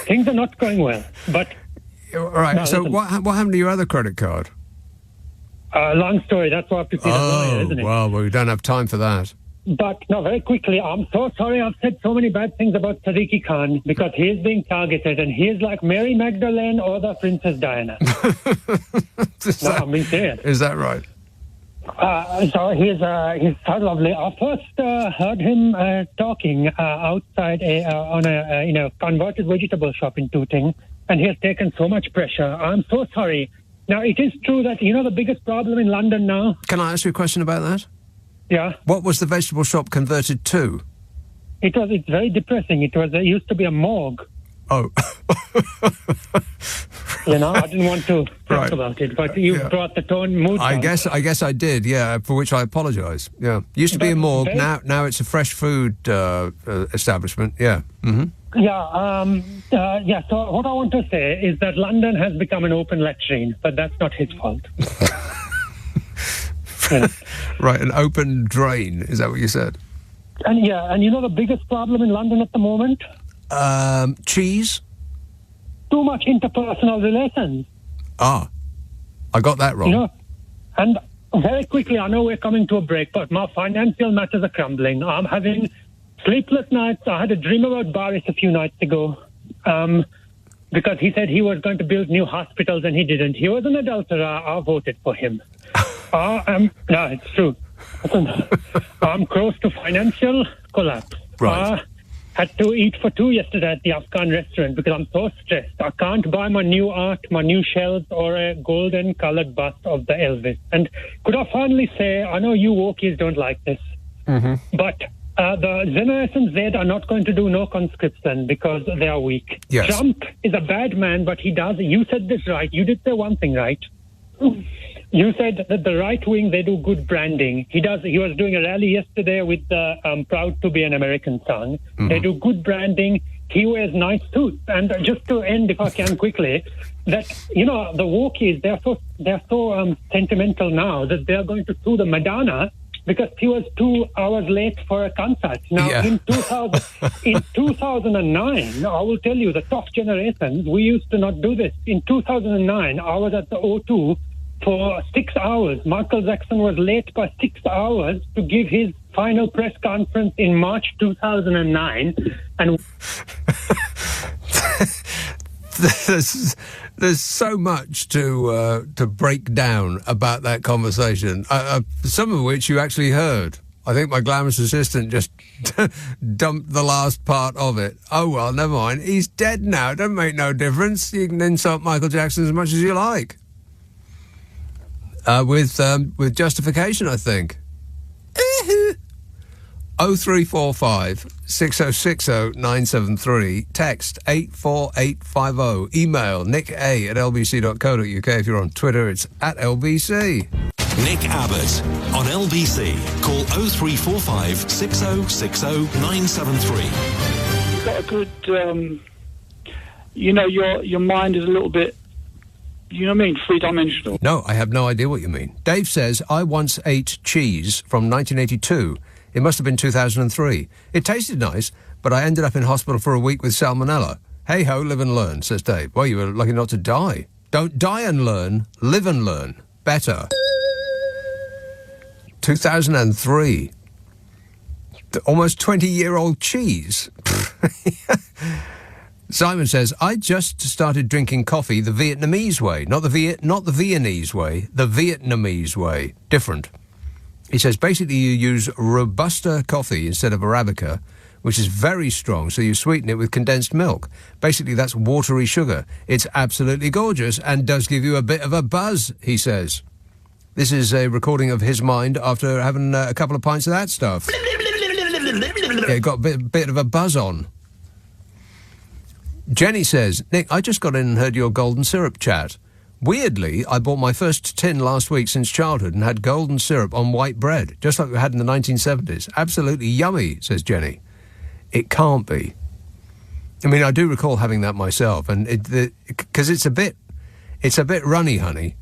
Things are not going well, but... All right, so what happened to your other credit card? Long story, that's why I have to see the lawyer, isn't it? Well, we don't have time for that. But, no, very quickly, I'm so sorry I've said so many bad things about Sadiqi Khan, because he is being targeted, and he is like Mary Magdalene or the Princess Diana. I'm being serious. Is that right? So he's so lovely. I first heard him talking outside on a converted vegetable shop in Tooting, and he has taken so much pressure. I'm so sorry. Now, it is true that, the biggest problem in London now... Can I ask you a question about that? Yeah. What was the vegetable shop converted to? It's very depressing. It used to be a morgue. Oh. I didn't want to talk about it, but you brought the mood. I guess I did, yeah, for which I apologise. Yeah. Used to be a morgue, now it's a fresh food establishment, yeah. Mm-hmm. Yeah, so what I want to say is that London has become an open latrine, but that's not his fault. Right, an open drain, is that what you said? And the biggest problem in London at the moment? Cheese? Too much interpersonal relations. I got that wrong. And very quickly, I know we're coming to a break, but my financial matters are crumbling. I'm having sleepless nights. I had a dream about Boris a few nights ago, because he said he was going to build new hospitals and he didn't. He was an adulterer. I voted for him. No, it's true. I'm close to financial collapse. Right. Had to eat for two yesterday at the Afghan restaurant because I'm so stressed. I can't buy my new art, my new shelves, or a golden-coloured bust of the Elvis. And could I finally say, I know you wokies don't like this, but the Generation Z are not going to do no conscription because they are weak. Yes. Trump is a bad man, but he does. You said this right. You did say one thing right. You said that the right wing, they do good branding. He was doing a rally yesterday with the Proud to be an American song. Mm-hmm. They do good branding. He wears nice suits. And just to end, if I can quickly, that, the wokies, they're so sentimental now that they're going to sue the Madonna because he was 2 hours late for a concert. Now, in 2009, I will tell you, the tough generations, we used to not do this. In 2009, I was at the O2 for 6 hours. Michael Jackson was late by 6 hours to give his final press conference in March 2009. And there's so much to break down about that conversation, some of which you actually heard. I think my glamorous assistant just dumped the last part of it. Oh, well, never mind. He's dead now. It don't make no difference. You can insult Michael Jackson as much as you like. With justification, I think. 0345 6060 973. Text 84850. Email nick@lbc.co.uk. If you're on Twitter, it's @LBC. Nick Abbott on LBC. Call 0345 6060 973. You've got a good, your mind is a little bit, you know what I mean, three-dimensional. No, I have no idea what you mean. Dave says, I once ate cheese from 1982. It must have been 2003. It tasted nice, but I ended up in hospital for a week with salmonella. Hey-ho, live and learn, says Dave. Well, you were lucky not to die. Don't die and learn, live and learn. Better. 2003. The almost 20-year-old cheese. Simon says, I just started drinking coffee the Vietnamese way. Not the Viennese way, the Vietnamese way. Different. He says, basically you use Robusta coffee instead of Arabica, which is very strong, so you sweeten it with condensed milk. Basically, that's watery sugar. It's absolutely gorgeous and does give you a bit of a buzz, he says. This is a recording of his mind after having a couple of pints of that stuff. Yeah, got a bit of a buzz on. Jenny says, Nick, I just got in and heard your golden syrup chat. Weirdly, I bought my first tin last week since childhood and had golden syrup on white bread, just like we had in the 1970s. Absolutely yummy, says Jenny. It can't be. I mean, I do recall having that myself, and because it's a bit runny, honey.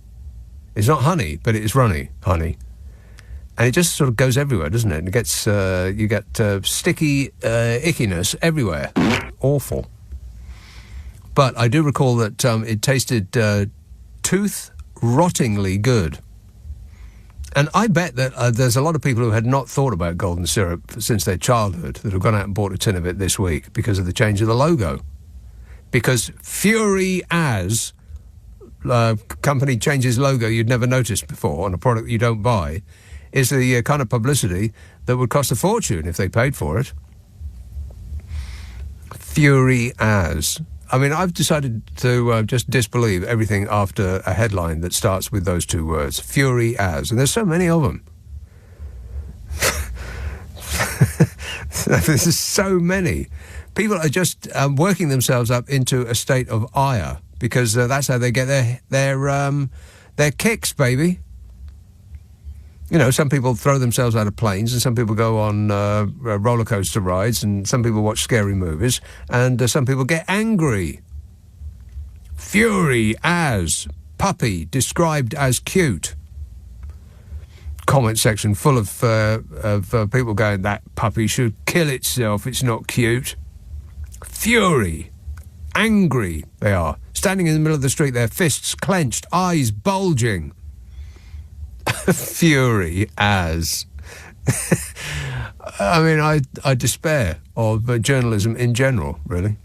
It's not honey, but it is runny, honey. And it just sort of goes everywhere, doesn't it? And it gets, you get sticky ickiness everywhere. Awful. But I do recall that it tasted tooth-rottingly good. And I bet that there's a lot of people who had not thought about golden syrup since their childhood that have gone out and bought a tin of it this week because of the change of the logo. Because Fury As... company changes logo you'd never noticed before on a product you don't buy is the kind of publicity that would cost a fortune if they paid for it. Fury As. I mean, I've decided to just disbelieve everything after a headline that starts with those two words. Fury As. And there's so many of them. There's so many. People are just working themselves up into a state of ire. Because that's how they get their kicks, baby. You know, some people throw themselves out of planes, and some people go on roller coaster rides, and some people watch scary movies, and some people get angry. Fury As puppy described as cute. Comment section full of people going, that puppy should kill itself. It's not cute. Fury, angry they are. Standing in the middle of the street, their fists clenched, eyes bulging. Fury As. I mean, I despair of journalism in general, really.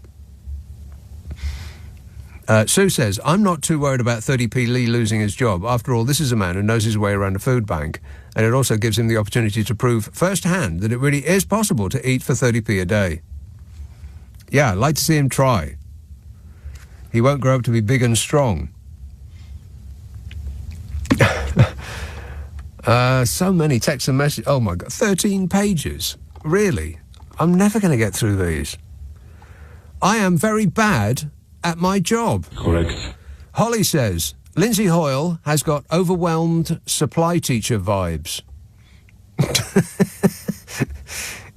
Sue says, I'm not too worried about 30p Lee losing his job. After all, this is a man who knows his way around a food bank, and it also gives him the opportunity to prove firsthand that it really is possible to eat for 30p a day. Yeah, I'd like to see him try. He won't grow up to be big and strong. So many texts and messages. Oh, my God. 13 pages. Really? I'm never going to get through these. I am very bad at my job. Correct. Holly says, Lindsay Hoyle has got overwhelmed supply teacher vibes.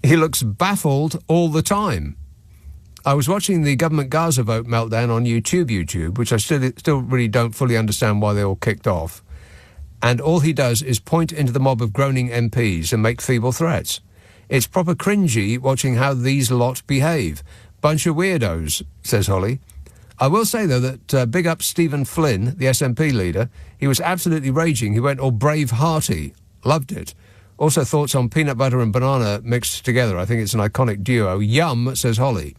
He looks baffled all the time. I was watching the government Gaza vote meltdown on YouTube, which I still really don't fully understand why they all kicked off. And all he does is point into the mob of groaning MPs and make feeble threats. It's proper cringy watching how these lot behave. Bunch of weirdos, says Holly. I will say, though, that big up Stephen Flynn, the SNP leader. He was absolutely raging. He went all brave-hearty. Loved it. Also thoughts on peanut butter and banana mixed together. I think it's an iconic duo. Yum, says Holly.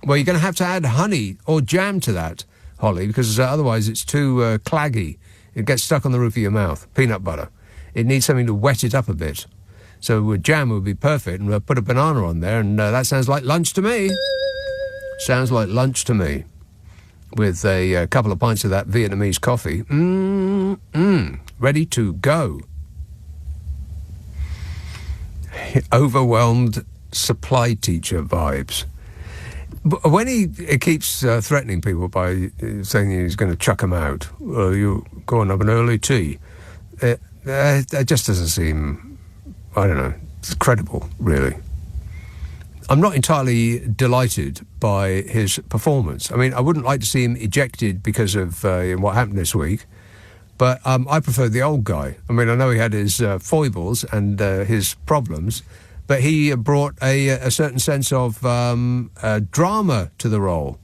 Well, you're going to have add honey or jam to that, Holly, because otherwise it's too claggy. It gets stuck on the roof of your mouth. Peanut butter. It needs something to wet it up a bit. So jam would be perfect, and we'll put a banana on there, and that sounds like lunch to me. Sounds like lunch to me. With a couple of pints of that Vietnamese coffee. Ready to go. Overwhelmed supply teacher vibes. But when he keeps threatening people by saying he's going to chuck them out, you go and have an early tea, that just doesn't seem, I don't know, it's credible, really. I'm not entirely delighted by his performance. I mean, I wouldn't like to see him ejected because of what happened this week, but I prefer the old guy. I mean, I know he had his foibles and his problems, but he brought a certain sense of drama to the role.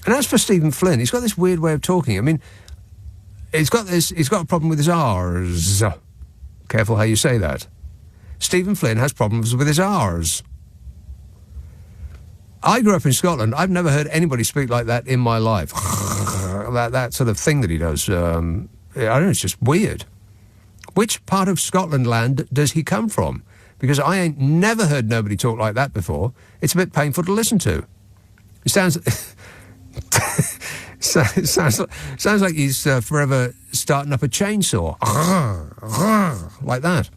And as for Stephen Flynn, he's got this weird way of talking. I mean, he's got a problem with his R's. Careful how you say that. Stephen Flynn has problems with his R's. I grew up in Scotland. I've never heard anybody speak like that in my life. that sort of thing that he does. I don't know, it's just weird. Which part of Scotland land does he come from? because I ain't never heard nobody talk like that before. It's a bit painful to listen to. It sounds... sounds like he's forever starting up a chainsaw. Like that.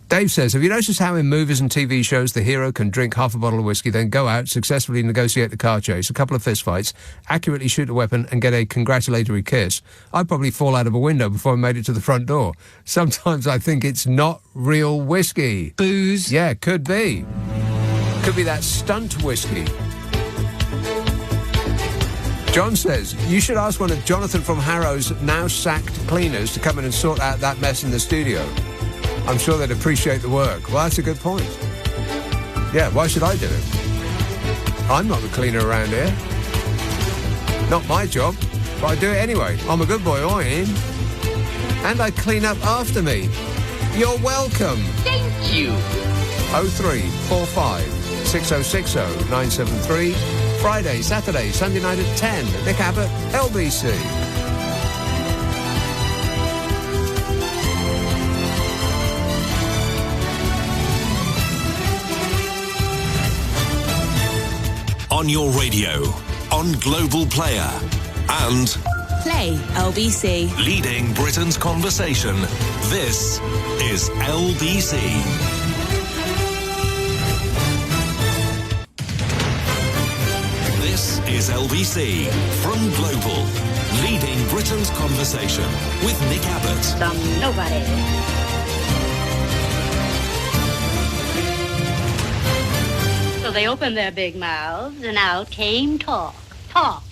Dave says, have you noticed how in movies and TV shows the hero can drink half a bottle of whiskey, then go out, successfully negotiate the car chase, a couple of fistfights, accurately shoot a weapon and get a congratulatory kiss? I'd probably fall out of a window before I made it to the front door. Sometimes I think it's not real whiskey. Booze. Yeah, could be. Could be that stunt whiskey. John says, you should ask one of Jonathan from Harrow's now sacked cleaners to come in and sort out that mess in the studio. I'm sure they'd appreciate the work. Well, that's a good point. Yeah, why should I do it? I'm not the cleaner around here. Not my job, but I do it anyway. I'm a good boy, I am. And I clean up after me. You're welcome. Thank you. 0345 6060 973. Friday, Saturday, Sunday night at 10. Nick Abbot, LBC. On your radio, on Global Player, and Play LBC. leading Britain's conversation. This is LBC. This is LBC from Global, leading Britain's conversation with Nick Abbot. Nobody. So they opened their big mouths, and out came talk. Talk.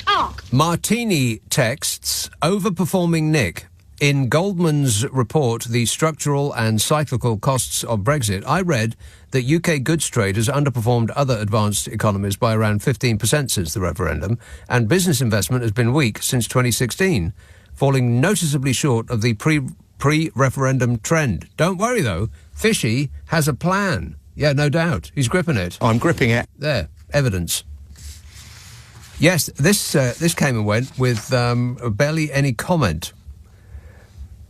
Martini texts, overperforming Nick. In Goldman's report, The Structural and Cyclical Costs of Brexit, I read that UK goods trade has underperformed other advanced economies by around 15% since the referendum, and business investment has been weak since 2016, falling noticeably short of the pre-referendum trend. Don't worry, though. Fishy has a plan. Yeah, no doubt. He's gripping it. I'm gripping it. There, evidence. Yes, this came and went with barely any comment.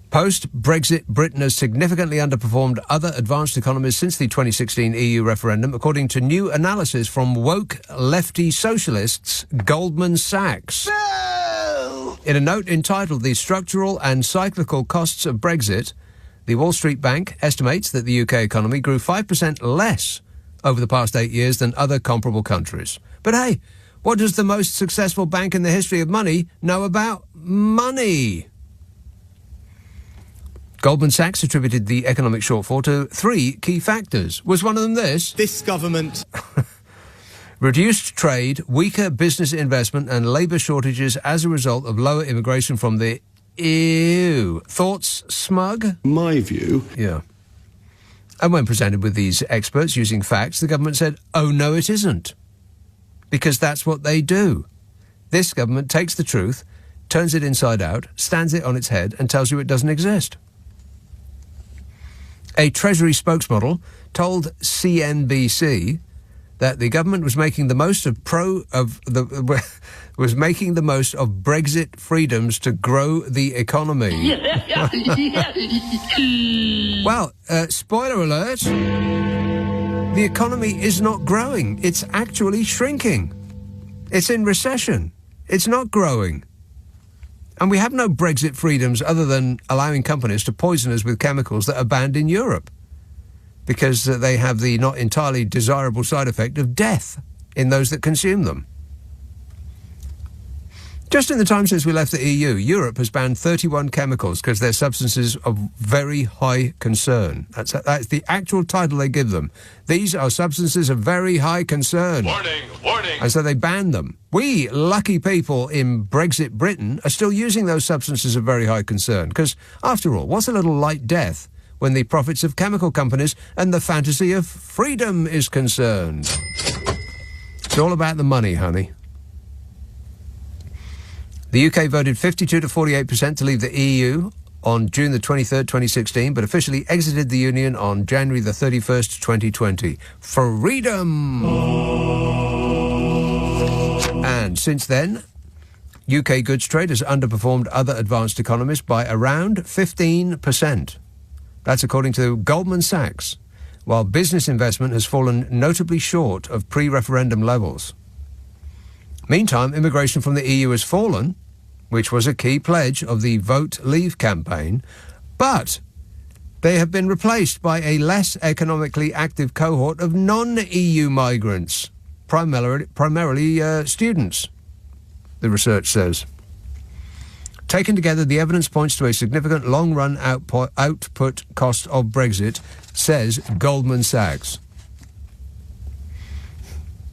Post-Brexit, Britain has significantly underperformed other advanced economies since the 2016 EU referendum, according to new analysis from woke lefty socialists Goldman Sachs. No! In a note entitled The Structural and Cyclical Costs of Brexit, the Wall Street Bank estimates that the UK economy grew 5% less over the past 8 years than other comparable countries. But hey, what does the most successful bank in the history of money know about money? Goldman Sachs attributed the economic shortfall to 3 key factors. Was one of them this? This government... Reduced trade, weaker business investment and labour shortages as a result of lower immigration from the EU. Thoughts, Smug? My view... Yeah. And when presented with these experts using facts, the government said, oh, no, it isn't. Because that's what they do. This government takes the truth, turns it inside out, stands it on its head and tells you it doesn't exist. A Treasury spokesmodel told CNBC that the government was making the most of Brexit freedoms to grow the economy. Well, spoiler alert, the economy is not growing. It's actually shrinking. It's in recession. It's not growing. And we have no Brexit freedoms other than allowing companies to poison us with chemicals that are banned in Europe, because they have the not entirely desirable side effect of death in those that consume them. Just in the time since we left the EU, Europe has banned 31 chemicals because they're substances of very high concern. That's the actual title they give them. These are substances of very high concern. Warning. And so they banned them. We, lucky people in Brexit Britain, are still using those substances of very high concern because, after all, what's a little light death when the profits of chemical companies and the fantasy of freedom is concerned? It's all about the money, honey. The UK voted 52 to 48% to leave the EU on June the 23rd, 2016, but officially exited the Union on January the 31st, 2020. Freedom! And since then, UK goods trade has underperformed other advanced economies by around 15%. That's according to Goldman Sachs, while business investment has fallen notably short of pre-referendum levels. Meantime, immigration from the EU has fallen, which was a key pledge of the Vote Leave campaign, but they have been replaced by a less economically active cohort of non-EU migrants, primarily students, the research says. Taken together, the evidence points to a significant long-run output cost of Brexit, says Goldman Sachs.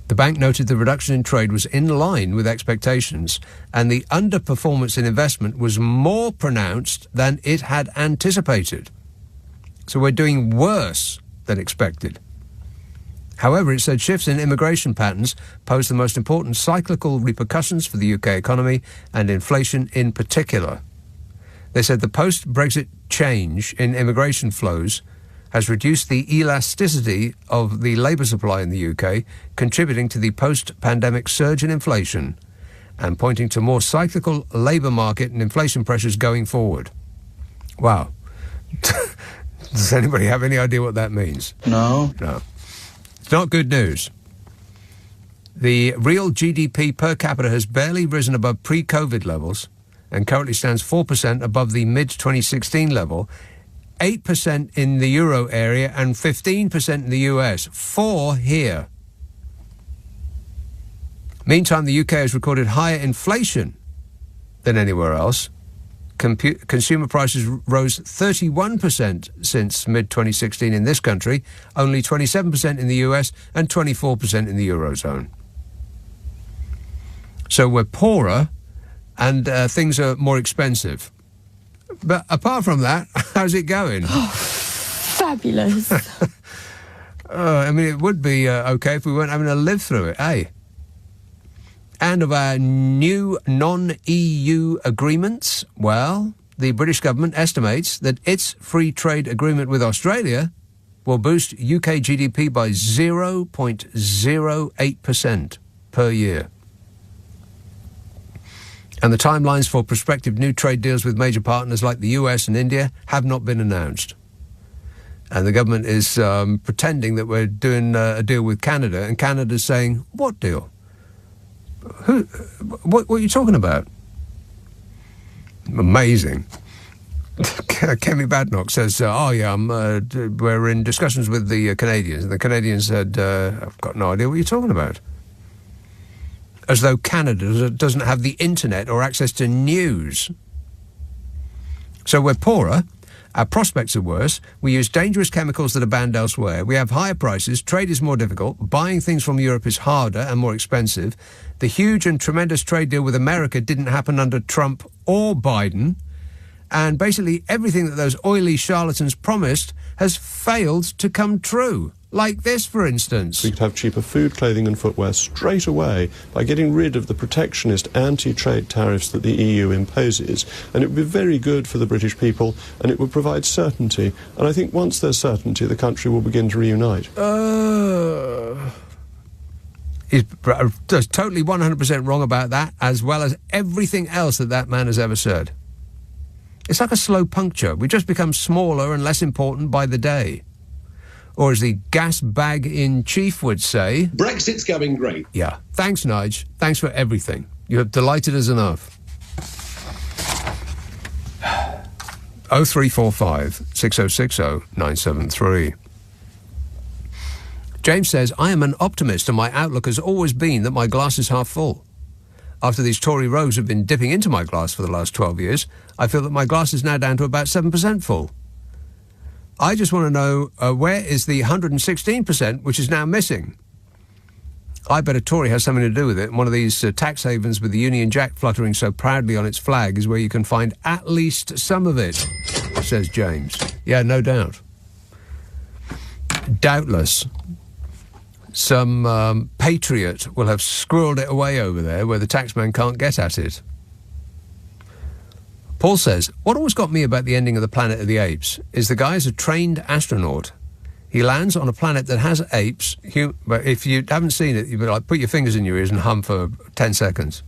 The bank noted the reduction in trade was in line with expectations, and the underperformance in investment was more pronounced than it had anticipated. So we're doing worse than expected. However, it said shifts in immigration patterns pose the most important cyclical repercussions for the UK economy and inflation in particular. They said the post-Brexit change in immigration flows has reduced the elasticity of the labour supply in the UK, contributing to the post-pandemic surge in inflation and pointing to more cyclical labour market and inflation pressures going forward. Wow. Does anybody have any idea what that means? No. No. It's not good news. The real GDP per capita has barely risen above pre-COVID levels and currently stands 4% above the mid-2016 level, 8% in the euro area and 15% in the US. 4 here. Meantime, the UK has recorded higher inflation than anywhere else. Consumer prices rose 31% since mid-2016 in this country, only 27% in the US and 24% in the Eurozone. So we're poorer and things are more expensive. But apart from that, how's it going? Oh, fabulous. I mean, it would be okay if we weren't having to live through it, eh? And of our new non-EU agreements, well, the British government estimates that its free trade agreement with Australia will boost UK GDP by 0.08% per year. And the timelines for prospective new trade deals with major partners like the US and India have not been announced. And the government is pretending that we're doing a deal with Canada, and Canada's saying, what deal? What are you talking about? Amazing. Kemi Badnock says, we're in discussions with the Canadians. And the Canadians said, I've got no idea what you're talking about. As though Canada doesn't have the internet or access to news. So we're poorer. Our prospects are worse. We use dangerous chemicals that are banned elsewhere. We have higher prices. Trade is more difficult. Buying things from Europe is harder and more expensive. The huge and tremendous trade deal with America didn't happen under Trump or Biden. And basically everything that those oily charlatans promised has failed to come true. Like this, for instance. We could have cheaper food, clothing and footwear straight away by getting rid of the protectionist anti-trade tariffs that the EU imposes. And it would be very good for the British people, and it would provide certainty. And I think once there's certainty, the country will begin to reunite. He's totally 100% wrong about that, as well as everything else that man has ever said. It's like a slow puncture. We just become smaller and less important by the day. Or as the gas bag in chief would say... Brexit's going great. Yeah. Thanks, Nige. Thanks for everything. You have delighted us enough. 0345 6060 973. James says, I am an optimist and my outlook has always been that my glass is half full. After these Tory rogues have been dipping into my glass for the last 12 years, I feel that my glass is now down to about 7% full. I just want to know where is the 116% which is now missing? I bet a Tory has something to do with it. One of these tax havens with the Union Jack fluttering so proudly on its flag is where you can find at least some of it, says James. Yeah, no doubt. Doubtless. Some patriot will have squirreled it away over there where the taxman can't get at it. Paul says, what always got me about the ending of the Planet of the Apes is the guy is a trained astronaut. He lands on a planet that has apes. But if you haven't seen it, you like put your fingers in your ears and hum for 10 seconds.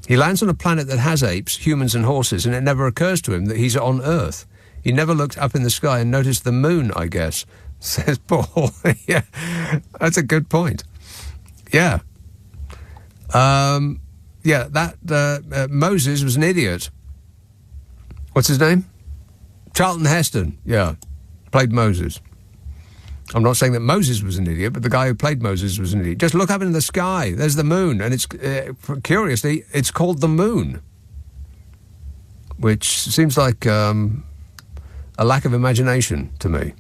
He lands on a planet that has apes, humans and horses, and it never occurs to him that he's on Earth. He never looked up in the sky and noticed the moon, I guess, says Paul. Yeah, that's a good point. Yeah. Moses was an idiot. What's his name? Charlton Heston, yeah, played Moses. I'm not saying that Moses was an idiot, but the guy who played Moses was an idiot. Just look up in the sky. There's the moon, and it's curiously, it's called the moon, which seems like a lack of imagination to me.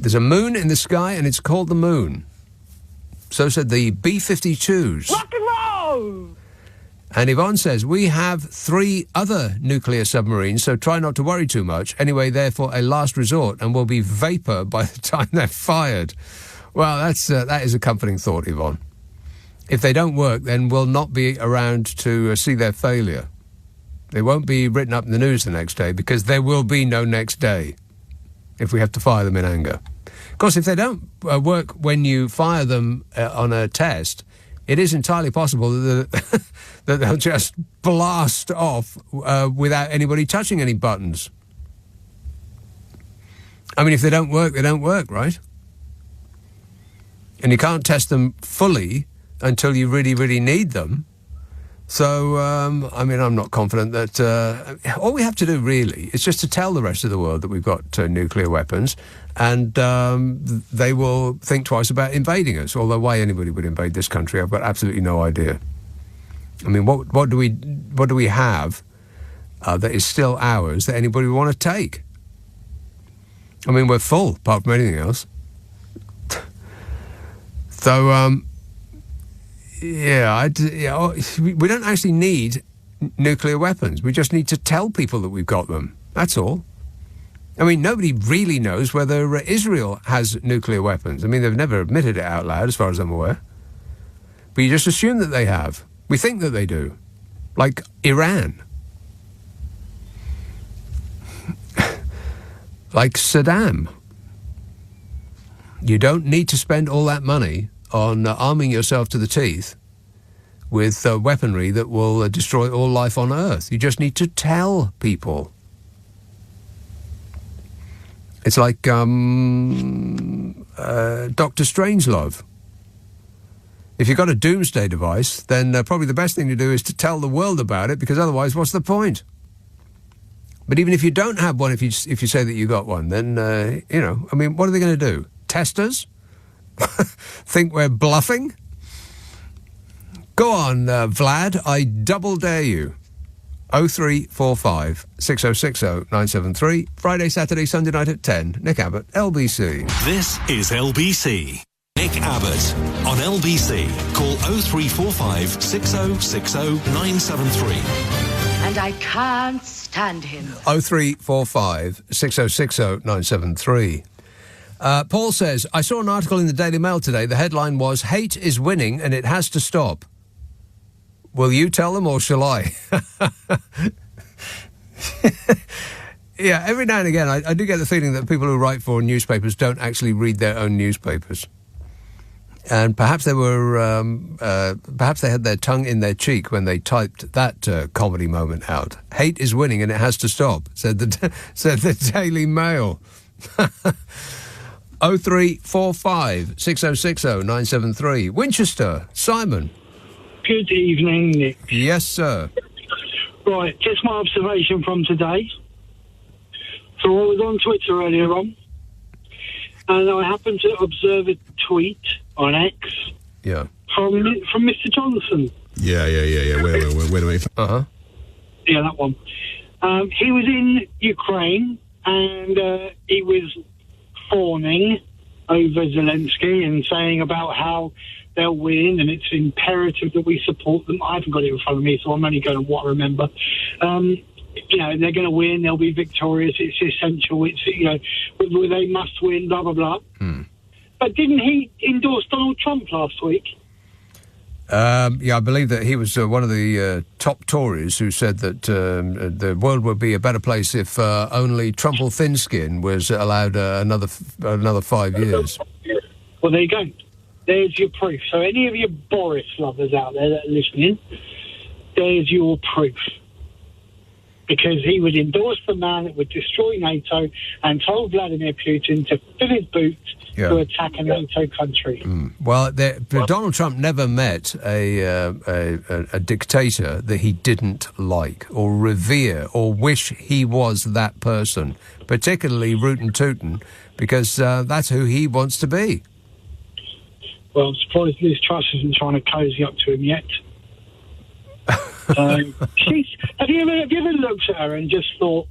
There's a moon in the sky, and it's called the moon. So said the B-52s. Rock and roll! And Yvonne says, we have 3 other nuclear submarines, so try not to worry too much. Anyway, therefore, a last resort, and will be vapour by the time they're fired. Well, that is a comforting thought, Yvonne. If they don't work, then we'll not be around to see their failure. They won't be written up in the news the next day, because there will be no next day if we have to fire them in anger. Of course, if they don't work when you fire them on a test, it is entirely possible that they'll just blast off without anybody touching any buttons. I mean, if they don't work, right? And you can't test them fully until you really, really need them. So, I'm not confident that... all we have to do, really, is just to tell the rest of the world that we've got nuclear weapons, and they will think twice about invading us. Although why anybody would invade this country, I've got absolutely no idea. I mean, what do we have that is still ours that anybody would want to take? I mean, we're full, apart from anything else. So, we don't actually need nuclear weapons. We just need to tell people that we've got them. That's all. I mean, nobody really knows whether Israel has nuclear weapons. I mean, they've never admitted it out loud, as far as I'm aware. But you just assume that they have. We think that they do. Like Iran. Like Saddam. You don't need to spend all that money on arming yourself to the teeth with weaponry that will destroy all life on Earth. You just need to tell people. It's like Dr. Strangelove. If you've got a doomsday device, then probably the best thing to do is to tell the world about it, because otherwise, what's the point? But even if you don't have one, if you say that you got one, then, what are they going to do? Test us? Think we're bluffing? Go on, Vlad, I double dare you. 0345 6060 973. Friday, Saturday, Sunday night at 10. Nick Abbott, LBC. This is LBC. Nick Abbott on LBC. Call 0345 6060 973. And I can't stand him. 0345 6060 973. Paul says, I saw an article in the Daily Mail today. The headline was, hate is winning and it has to stop. Will you tell them or shall I? Yeah, every now and again I do get the feeling that people who write for newspapers don't actually read their own newspapers. And perhaps they were, perhaps they had their tongue in their cheek when they typed that comedy moment out. Hate is winning and it has to stop, said the Daily Mail. 0345 6060 973. Winchester, Simon. Good evening, Nick. Yes, sir. Right, just my observation from today. So I was on Twitter earlier on, and I happened to observe a tweet on X. Yeah. From Mr. Johnson. Yeah. Wait a minute. Uh-huh. Yeah, that one. He was in Ukraine, and he was fawning over Zelensky and saying about how they'll win and it's imperative that we support them. I haven't got it in front of me, so I'm only going on what I remember. They're going to win, they'll be victorious, it's essential, they must win, blah, blah, blah. But didn't he endorse Donald Trump last week? I believe that he was one of the top Tories who said that the world would be a better place if only Trumpel Thinskin was allowed another 5 years. Well, there you go. There's your proof. So any of you Boris lovers out there that are listening, there's your proof. because he would endorse the man that would destroy NATO and told Vladimir Putin to fill his boots to attack a NATO country. Well, Donald Trump never met a dictator that he didn't like or revere or wish he was that person, particularly rootin' tootin', because that's who he wants to be. Well, I'm surprised Liz Truss isn't trying to cozy up to him yet. Have you ever looked at her and just thought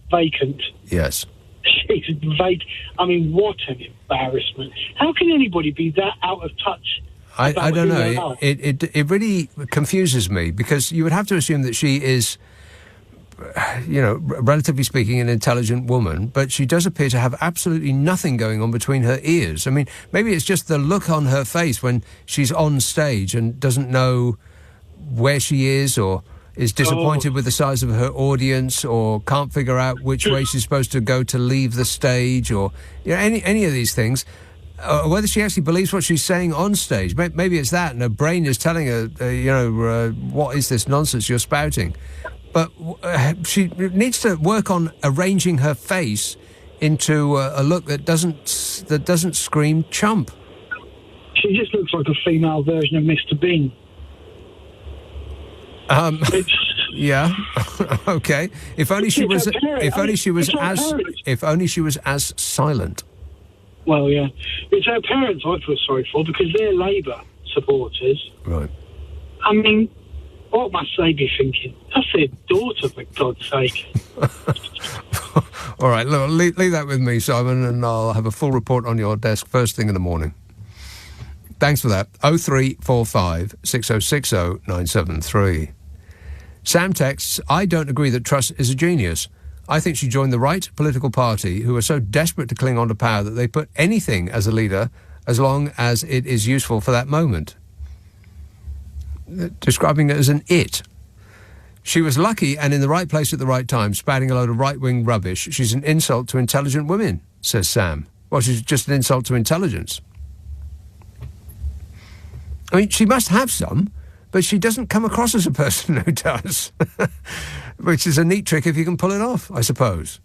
vacant? Yes. She's vacant. I mean, what an embarrassment! How can anybody be that out of touch? I don't know. It really confuses me, because you would have to assume that she is, relatively speaking, an intelligent woman, but she does appear to have absolutely nothing going on between her ears. I mean, maybe it's just the look on her face when she's on stage and doesn't know where she is, or is disappointed with the size of her audience, or can't figure out which way she's supposed to go to leave the stage, or any of these things. Whether she actually believes what she's saying on stage. Maybe it's that, and her brain is telling her, what is this nonsense you're spouting? But she needs to work on arranging her face into a look that doesn't scream chump. She just looks like a female version of Mr. Bean. Yeah. Okay. If only she was as silent. Well, yeah. It's her parents I feel sorry for, because they're Labour supporters. Right. I mean, what must they be thinking? That's their daughter, for God's sake. All right, look, leave that with me, Simon, and I'll have a full report on your desk first thing in the morning. Thanks for that. 0345 6060 973. Sam texts, I don't agree that Truss is a genius. I think she joined the right political party, who are so desperate to cling on to power that they put anything as a leader as long as it is useful for that moment. Describing it as an it. She was lucky and in the right place at the right time, spouting a load of right-wing rubbish. She's an insult to intelligent women, says Sam. Well, she's just an insult to intelligence. I mean, she must have some, but she doesn't come across as a person who does, which is a neat trick if you can pull it off, I suppose.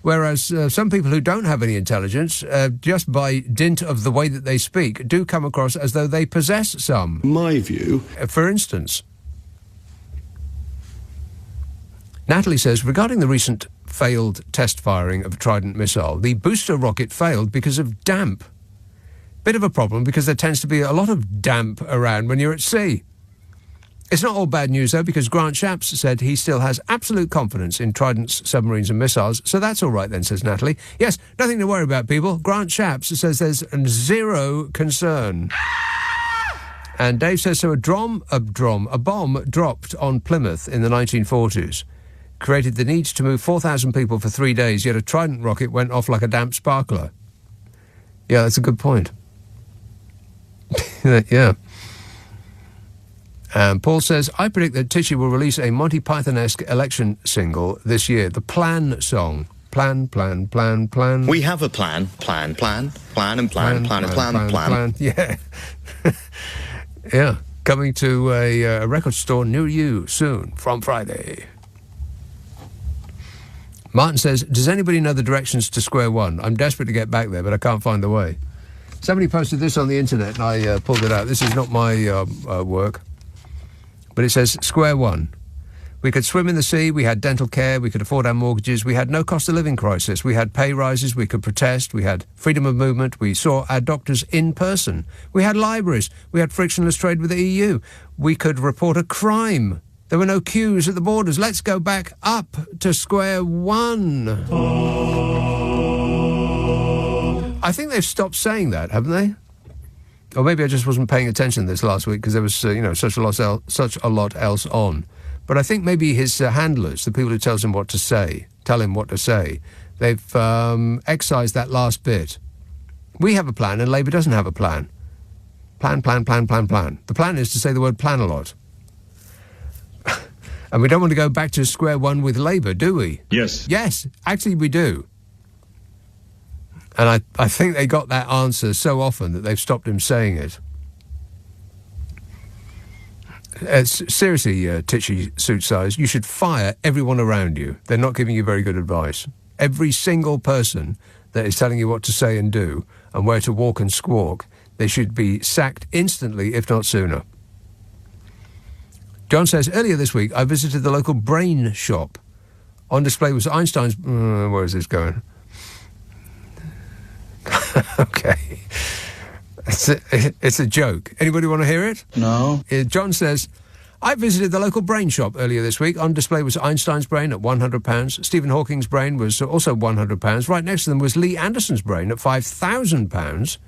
Whereas some people who don't have any intelligence, just by dint of the way that they speak, do come across as though they possess some. My view. For instance, Natalie says, regarding the recent failed test firing of a Trident missile, the booster rocket failed because of damp. Bit of a problem, because there tends to be a lot of damp around when you're at sea. It's not all bad news, though, because Grant Shapps said he still has absolute confidence in Trident's submarines and missiles, so that's all right then, says Natalie. Yes, nothing to worry about, people. Grant Shapps says there's zero concern. And Dave says, so a bomb dropped on Plymouth in the 1940s, created the need to move 4,000 people for 3 days, yet a Trident rocket went off like a damp sparkler. Yeah, that's a good point. Yeah. Paul says, I predict that Tishy will release a Monty Python-esque election single this year, the Plan song. Plan. We have a plan. Yeah. Yeah. Coming to a record store near you soon, from Friday. Martin says, does anybody know the directions to Square One? I'm desperate to get back there, but I can't find the way. Somebody posted this on the internet, and I pulled it out. This is not my work. But it says, Square One. We could swim in the sea, we had dental care, we could afford our mortgages, we had no cost of living crisis, we had pay rises, we could protest, we had freedom of movement, we saw our doctors in person, we had libraries, we had frictionless trade with the EU, we could report a crime, there were no queues at the borders. Let's go back up to Square One. I think they've stopped saying that, haven't they? Or maybe I just wasn't paying attention to this last week because there was, such a lot else on. But I think maybe his handlers, the people who tell him what to say, they've excised that last bit. We have a plan and Labour doesn't have a plan. Plan. The plan is to say the word plan a lot. And we don't want to go back to Square One with Labour, do we? Yes. Yes, actually we do. And I think they got that answer so often that they've stopped him saying it. Seriously, Titchy Suit Size, you should fire everyone around you. They're not giving you very good advice. Every single person that is telling you what to say and do and where to walk and squawk, they should be sacked instantly, if not sooner. John says, earlier this week, I visited the local brain shop. On display was Einstein's... where is this going? Okay. It's a joke. Anybody want to hear it? No. John says, I visited the local brain shop earlier this week. On display was Einstein's brain at £100. Stephen Hawking's brain was also £100. Right next to them was Lee Anderson's brain at £5,000.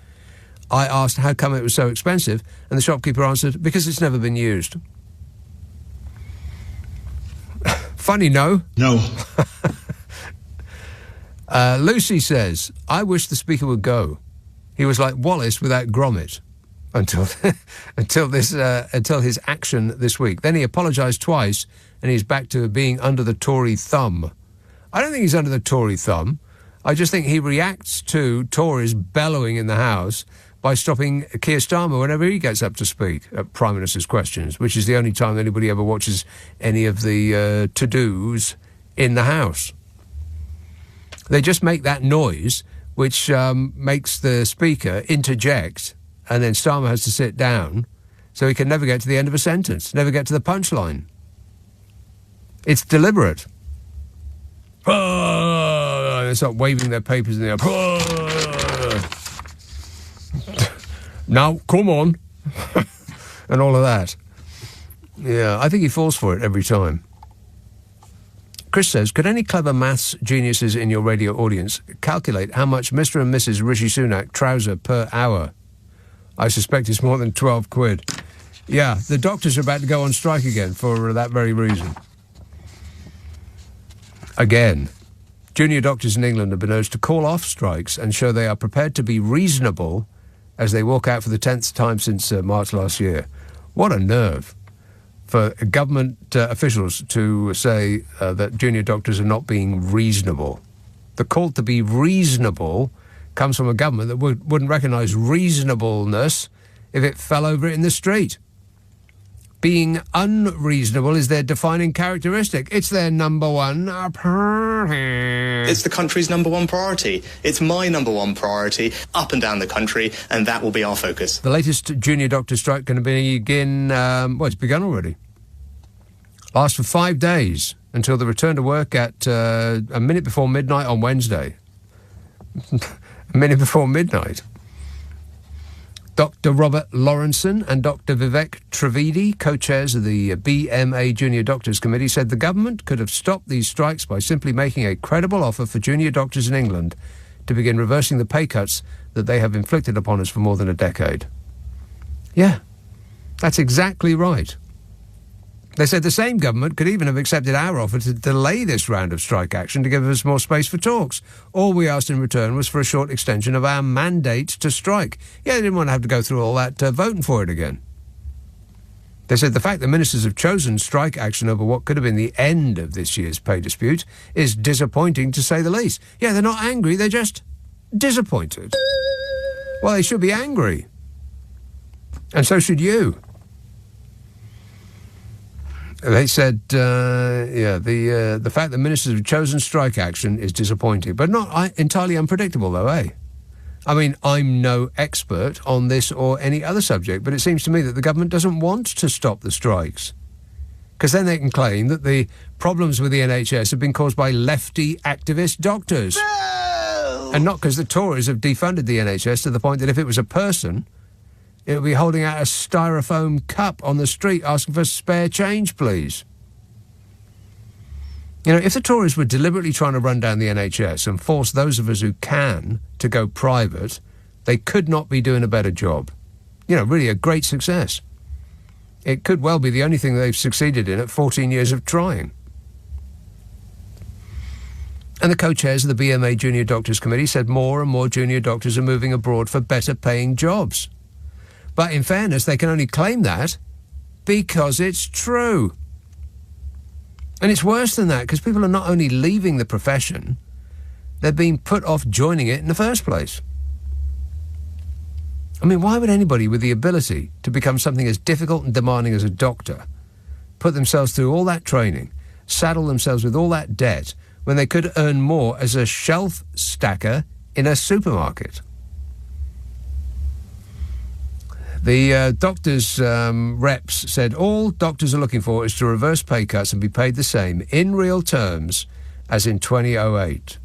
I asked how come it was so expensive, and the shopkeeper answered, because it's never been used. Funny, no? No. Lucy says, I wish the Speaker would go. He was like Wallace without Gromit until his action this week. Then he apologised twice, and he's back to being under the Tory thumb. I don't think he's under the Tory thumb. I just think he reacts to Tories bellowing in the House by stopping Keir Starmer whenever he gets up to speak at Prime Minister's questions, which is the only time anybody ever watches any of the to-dos in the House. They just make that noise, which makes the Speaker interject, and then Starmer has to sit down, so he can never get to the end of a sentence, never get to the punchline. It's deliberate. They start waving their papers in the air. Now, come on. And all of that. Yeah, I think he falls for it every time. Chris says, could any clever maths geniuses in your radio audience calculate how much Mr. and Mrs. Rishi Sunak trouser per hour? I suspect it's more than 12 quid. Yeah, the doctors are about to go on strike again for that very reason. Again, junior doctors in England have been urged to call off strikes and show they are prepared to be reasonable as they walk out for the 10th time since March last year. What a nerve for government officials to say that junior doctors are not being reasonable. The call to be reasonable comes from a government that wouldn't recognise reasonableness if it fell over in the street. Being unreasonable is their defining characteristic. It's their number one priority. It's the country's number one priority. It's my number one priority up and down the country, and that will be our focus. The latest junior doctor strike going to begin, it's begun already. Lasts for 5 days until the return to work at a minute before midnight on Wednesday. A minute before midnight. Dr. Robert Lawrenson and Dr. Vivek Trivedi, co-chairs of the BMA Junior Doctors Committee, said the government could have stopped these strikes by simply making a credible offer for junior doctors in England to begin reversing the pay cuts that they have inflicted upon us for more than a decade. Yeah, that's exactly right. They said the same government could even have accepted our offer to delay this round of strike action to give us more space for talks. All we asked in return was for a short extension of our mandate to strike. Yeah, they didn't want to have to go through all that voting for it again. They said the fact that ministers have chosen strike action over what could have been the end of this year's pay dispute is disappointing, to say the least. Yeah, they're not angry, they're just disappointed. Well, they should be angry. And so should you. They said, the fact that ministers have chosen strike action is disappointing, but not entirely unpredictable, though, eh? I mean, I'm no expert on this or any other subject, but it seems to me that the government doesn't want to stop the strikes, because then they can claim that the problems with the NHS have been caused by lefty activist doctors. No! And not because the Tories have defunded the NHS to the point that if it was a person, it would be holding out a styrofoam cup on the street asking for spare change, please. You know, if the Tories were deliberately trying to run down the NHS and force those of us who can to go private, they could not be doing a better job. You know, really a great success. It could well be the only thing they've succeeded in at 14 years of trying. And the co-chairs of the BMA Junior Doctors Committee said more and more junior doctors are moving abroad for better paying jobs. But in fairness, they can only claim that because it's true. And it's worse than that, because people are not only leaving the profession, they're being put off joining it in the first place. I mean, why would anybody with the ability to become something as difficult and demanding as a doctor put themselves through all that training, saddle themselves with all that debt, when they could earn more as a shelf stacker in a supermarket? The doctors' reps said all doctors are looking for is to reverse pay cuts and be paid the same in real terms as in 2008,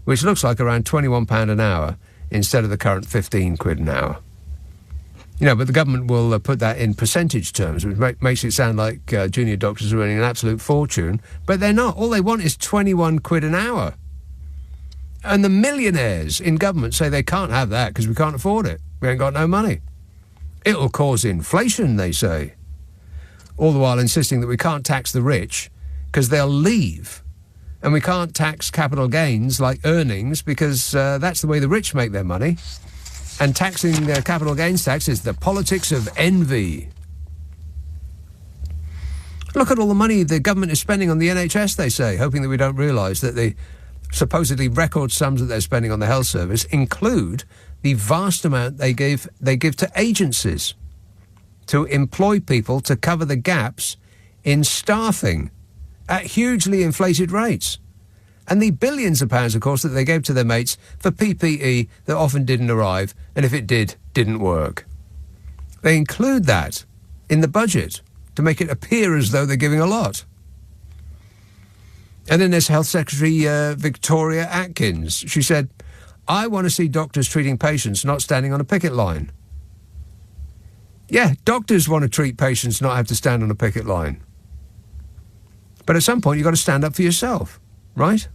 which looks like around £21 an hour instead of the current 15 quid an hour. You know, but the government will put that in percentage terms, which makes it sound like junior doctors are earning an absolute fortune, but they're not. All they want is 21 quid an hour. And the millionaires in government say they can't have that because we can't afford it. We ain't got no money. It'll cause inflation, they say. All the while insisting that we can't tax the rich because they'll leave. And we can't tax capital gains like earnings because that's the way the rich make their money. And taxing capital gains tax is the politics of envy. Look at all the money the government is spending on the NHS, they say, hoping that we don't realise that the supposedly record sums that they're spending on the health service include the vast amount they give to agencies to employ people to cover the gaps in staffing at hugely inflated rates. And the billions of pounds, of course, that they gave to their mates for PPE that often didn't arrive, and if it did, didn't work. They include that in the budget to make it appear as though they're giving a lot. And then there's Health Secretary Victoria Atkins. She said, I want to see doctors treating patients, not standing on a picket line. Yeah, doctors want to treat patients, not have to stand on a picket line. But at some point, you've got to stand up for yourself, right?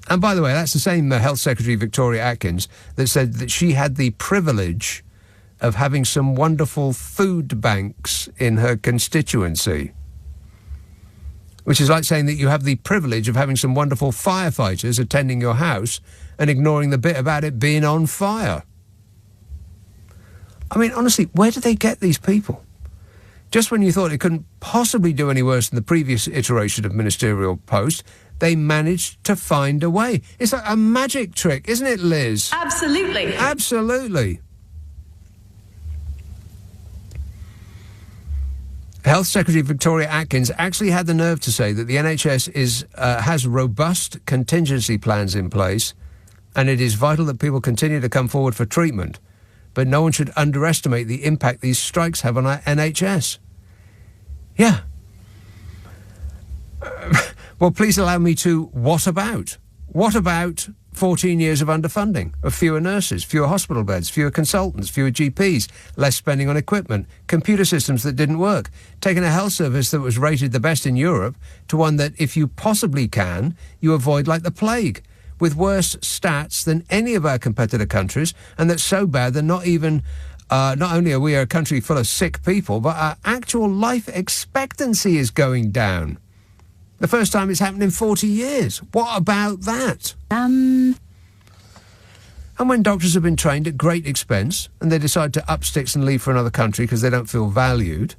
And by the way, that's the same Health Secretary Victoria Atkins that said that she had the privilege of having some wonderful food banks in her constituency. Which is like saying that you have the privilege of having some wonderful firefighters attending your house and ignoring the bit about it being on fire. I mean, honestly, where do they get these people? Just when you thought it couldn't possibly do any worse than the previous iteration of ministerial post, they managed to find a way. It's like a magic trick, isn't it, Liz? Absolutely. Absolutely. Health Secretary Victoria Atkins actually had the nerve to say that the NHS has robust contingency plans in place and it is vital that people continue to come forward for treatment, but no one should underestimate the impact these strikes have on our NHS. Yeah. Well, please allow me to what about? What about 14 years of underfunding, of fewer nurses, fewer hospital beds, fewer consultants, fewer GPs, less spending on equipment, computer systems that didn't work, taking a health service that was rated the best in Europe to one that, if you possibly can, you avoid like the plague, with worse stats than any of our competitor countries, and that's so bad that not only are we a country full of sick people, but our actual life expectancy is going down. The first time it's happened in 40 years. What about that? And when doctors have been trained at great expense and they decide to up sticks and leave for another country because they don't feel valued,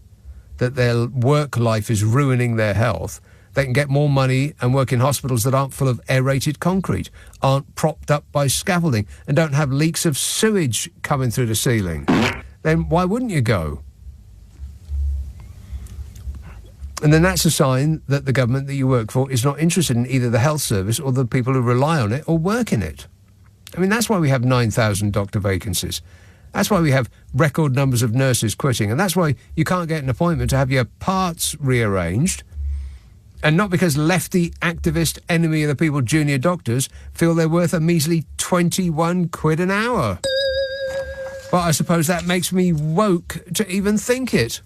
that their work life is ruining their health, they can get more money and work in hospitals that aren't full of aerated concrete, aren't propped up by scaffolding, and don't have leaks of sewage coming through the ceiling. Then why wouldn't you go? And then that's a sign that the government that you work for is not interested in either the health service or the people who rely on it or work in it. I mean, that's why we have 9,000 doctor vacancies. That's why we have record numbers of nurses quitting. And that's why you can't get an appointment to have your parts rearranged. And not because lefty activist enemy of the people junior doctors feel they're worth a measly 21 quid an hour. But I suppose that makes me woke to even think it.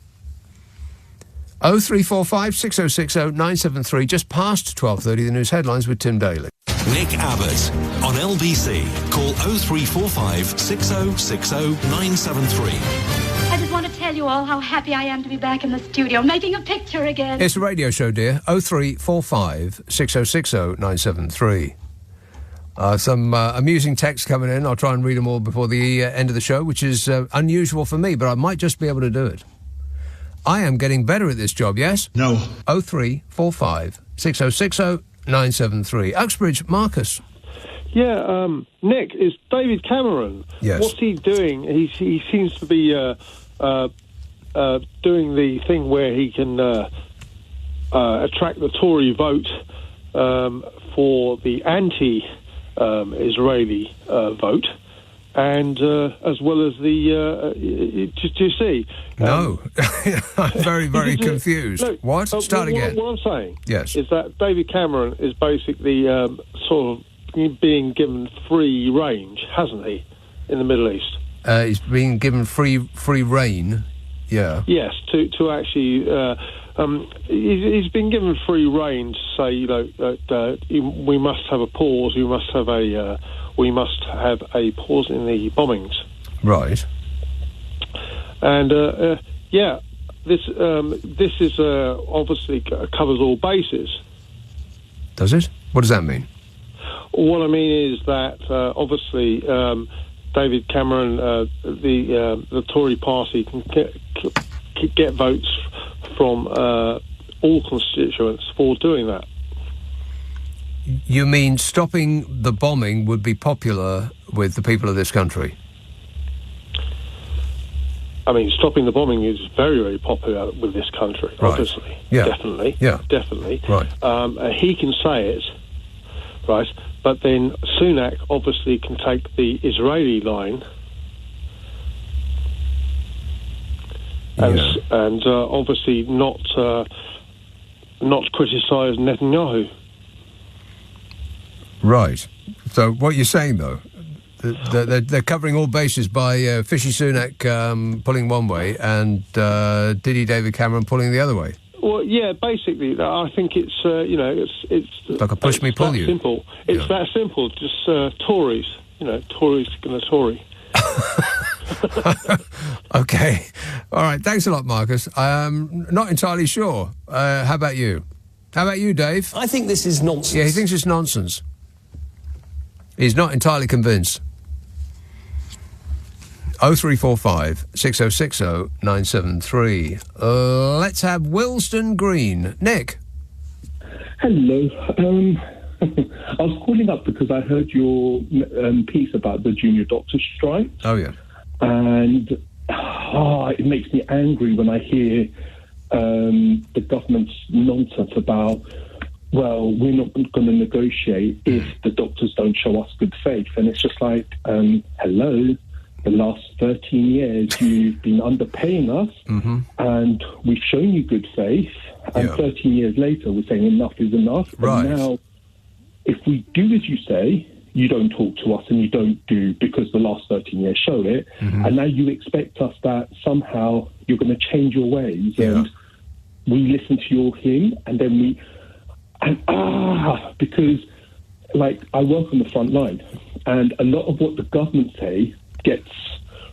0345 6060 973, just past 12:30, the news headlines with Tim Daly. Nick Abbot on LBC. Call 0345 6060 973. I just want to tell you all how happy I am to be back in the studio, making a picture again. It's a radio show, dear. 0345 6060 973. Some amusing texts coming in. I'll try and read them all before the end of the show, which is unusual for me, but I might just be able to do it. I am getting better at this job, yes? No. 0345 6060 973. Uxbridge, Marcus. Nick, is David Cameron. Yes. What's he doing? He seems to be doing the thing where he can attract the Tory vote for the anti-Israeli vote, and as well as the... do you see? No. I'm very, very confused. No, what? Start again. What I'm saying yes. is that David Cameron is basically sort of being given free range, hasn't he, in the Middle East? He's being given free rein. Yeah. Yes, to actually, he's been given free rein to say, we must have a pause. We must have a pause in the bombings. Right. And this is obviously covers all bases. Does it? What does that mean? What I mean is that obviously David Cameron, the Tory party, can get votes from all constituents for doing that. You mean stopping the bombing would be popular with the people of this country? I mean, stopping the bombing is very, very popular with this country, right. Obviously. Yeah. Definitely. Yeah. Definitely. Right. He can say it, right? But then Sunak obviously can take the Israeli line and obviously not criticise Netanyahu. Right. So what you're saying, though, they're covering all bases by Fishy Sunak pulling one way and Diddy David Cameron pulling the other way. Well, yeah, basically, I think it's it's like a push me pull you. Simple. It's that simple. Just Tories, Tories going to Tory. Okay, all right. Thanks a lot, Marcus. I'm not entirely sure. How about you? How about you, Dave? I think this is nonsense. Yeah, he thinks it's nonsense. He's not entirely convinced. 0345 6060 973. Let's have Wilston Green. Nick. Hello. I was calling up because I heard your piece about the junior doctor strike. Oh, yeah. And it makes me angry when I hear the government's nonsense about, well, we're not going to negotiate if the doctors don't show us good faith. And it's just like, hello, the last 13 years you've been underpaying us, and we've shown you good faith, and 13 years later we're saying enough is enough. Right. And now, if we do as you say, you don't talk to us and you don't do, because the last 13 years show it, and now you expect us that somehow you're going to change your ways, and we listen to your hymn, and then we... because, like, I work on the front line, and a lot of what the government say gets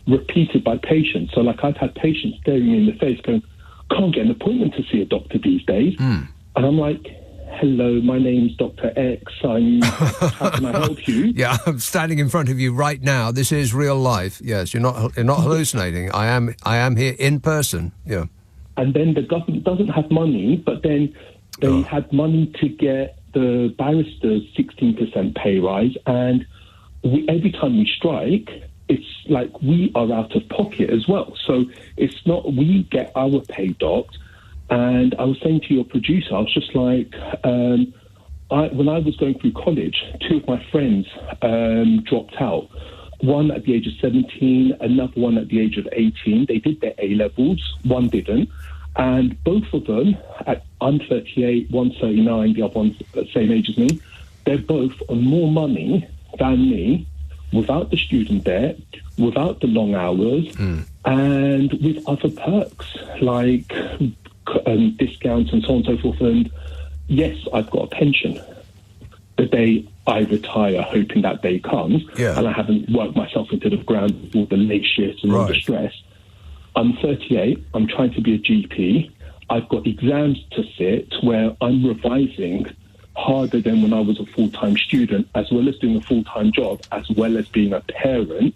repeated by patients. So, like, I've had patients staring me in the face going, can't get an appointment to see a doctor these days. And I'm like, hello, my name's Dr. X. How can I help you? Yeah, I'm standing in front of you right now. This is real life. Yes, you're not hallucinating. I am here in person. Yeah. And then the government doesn't have money, but then they had money to get the barristers 16% pay rise, and every time we strike, it's like we are out of pocket as well. So it's not, we get our pay docked. And I was saying to your producer, I was just like, when I was going through college, two of my friends dropped out. One at the age of 17, another one at the age of 18. They did their A-levels, one didn't. And both of them, I'm 38, one's 39, the other one's the same age as me, they're both on more money than me, without the student debt, without the long hours, and with other perks, like discounts and so on and so forth. And yes, I've got a pension. The day I retire, hoping that day comes, and I haven't worked myself into the ground with all the late shifts and all the stress. I'm 38, I'm trying to be a GP. I've got exams to sit where I'm revising harder than when I was a full-time student, as well as doing a full-time job, as well as being a parent.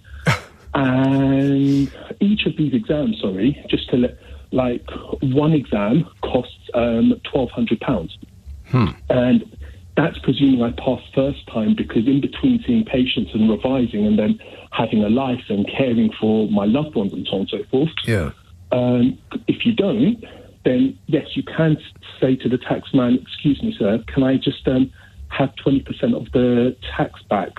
And each of these exams, just to one exam costs £1,200. And that's presuming I pass first time, because in between seeing patients and revising and then having a life and caring for my loved ones and so on and so forth. Yeah. If you don't, then yes, you can say to the taxman, excuse me, sir, can I just have 20% of the tax back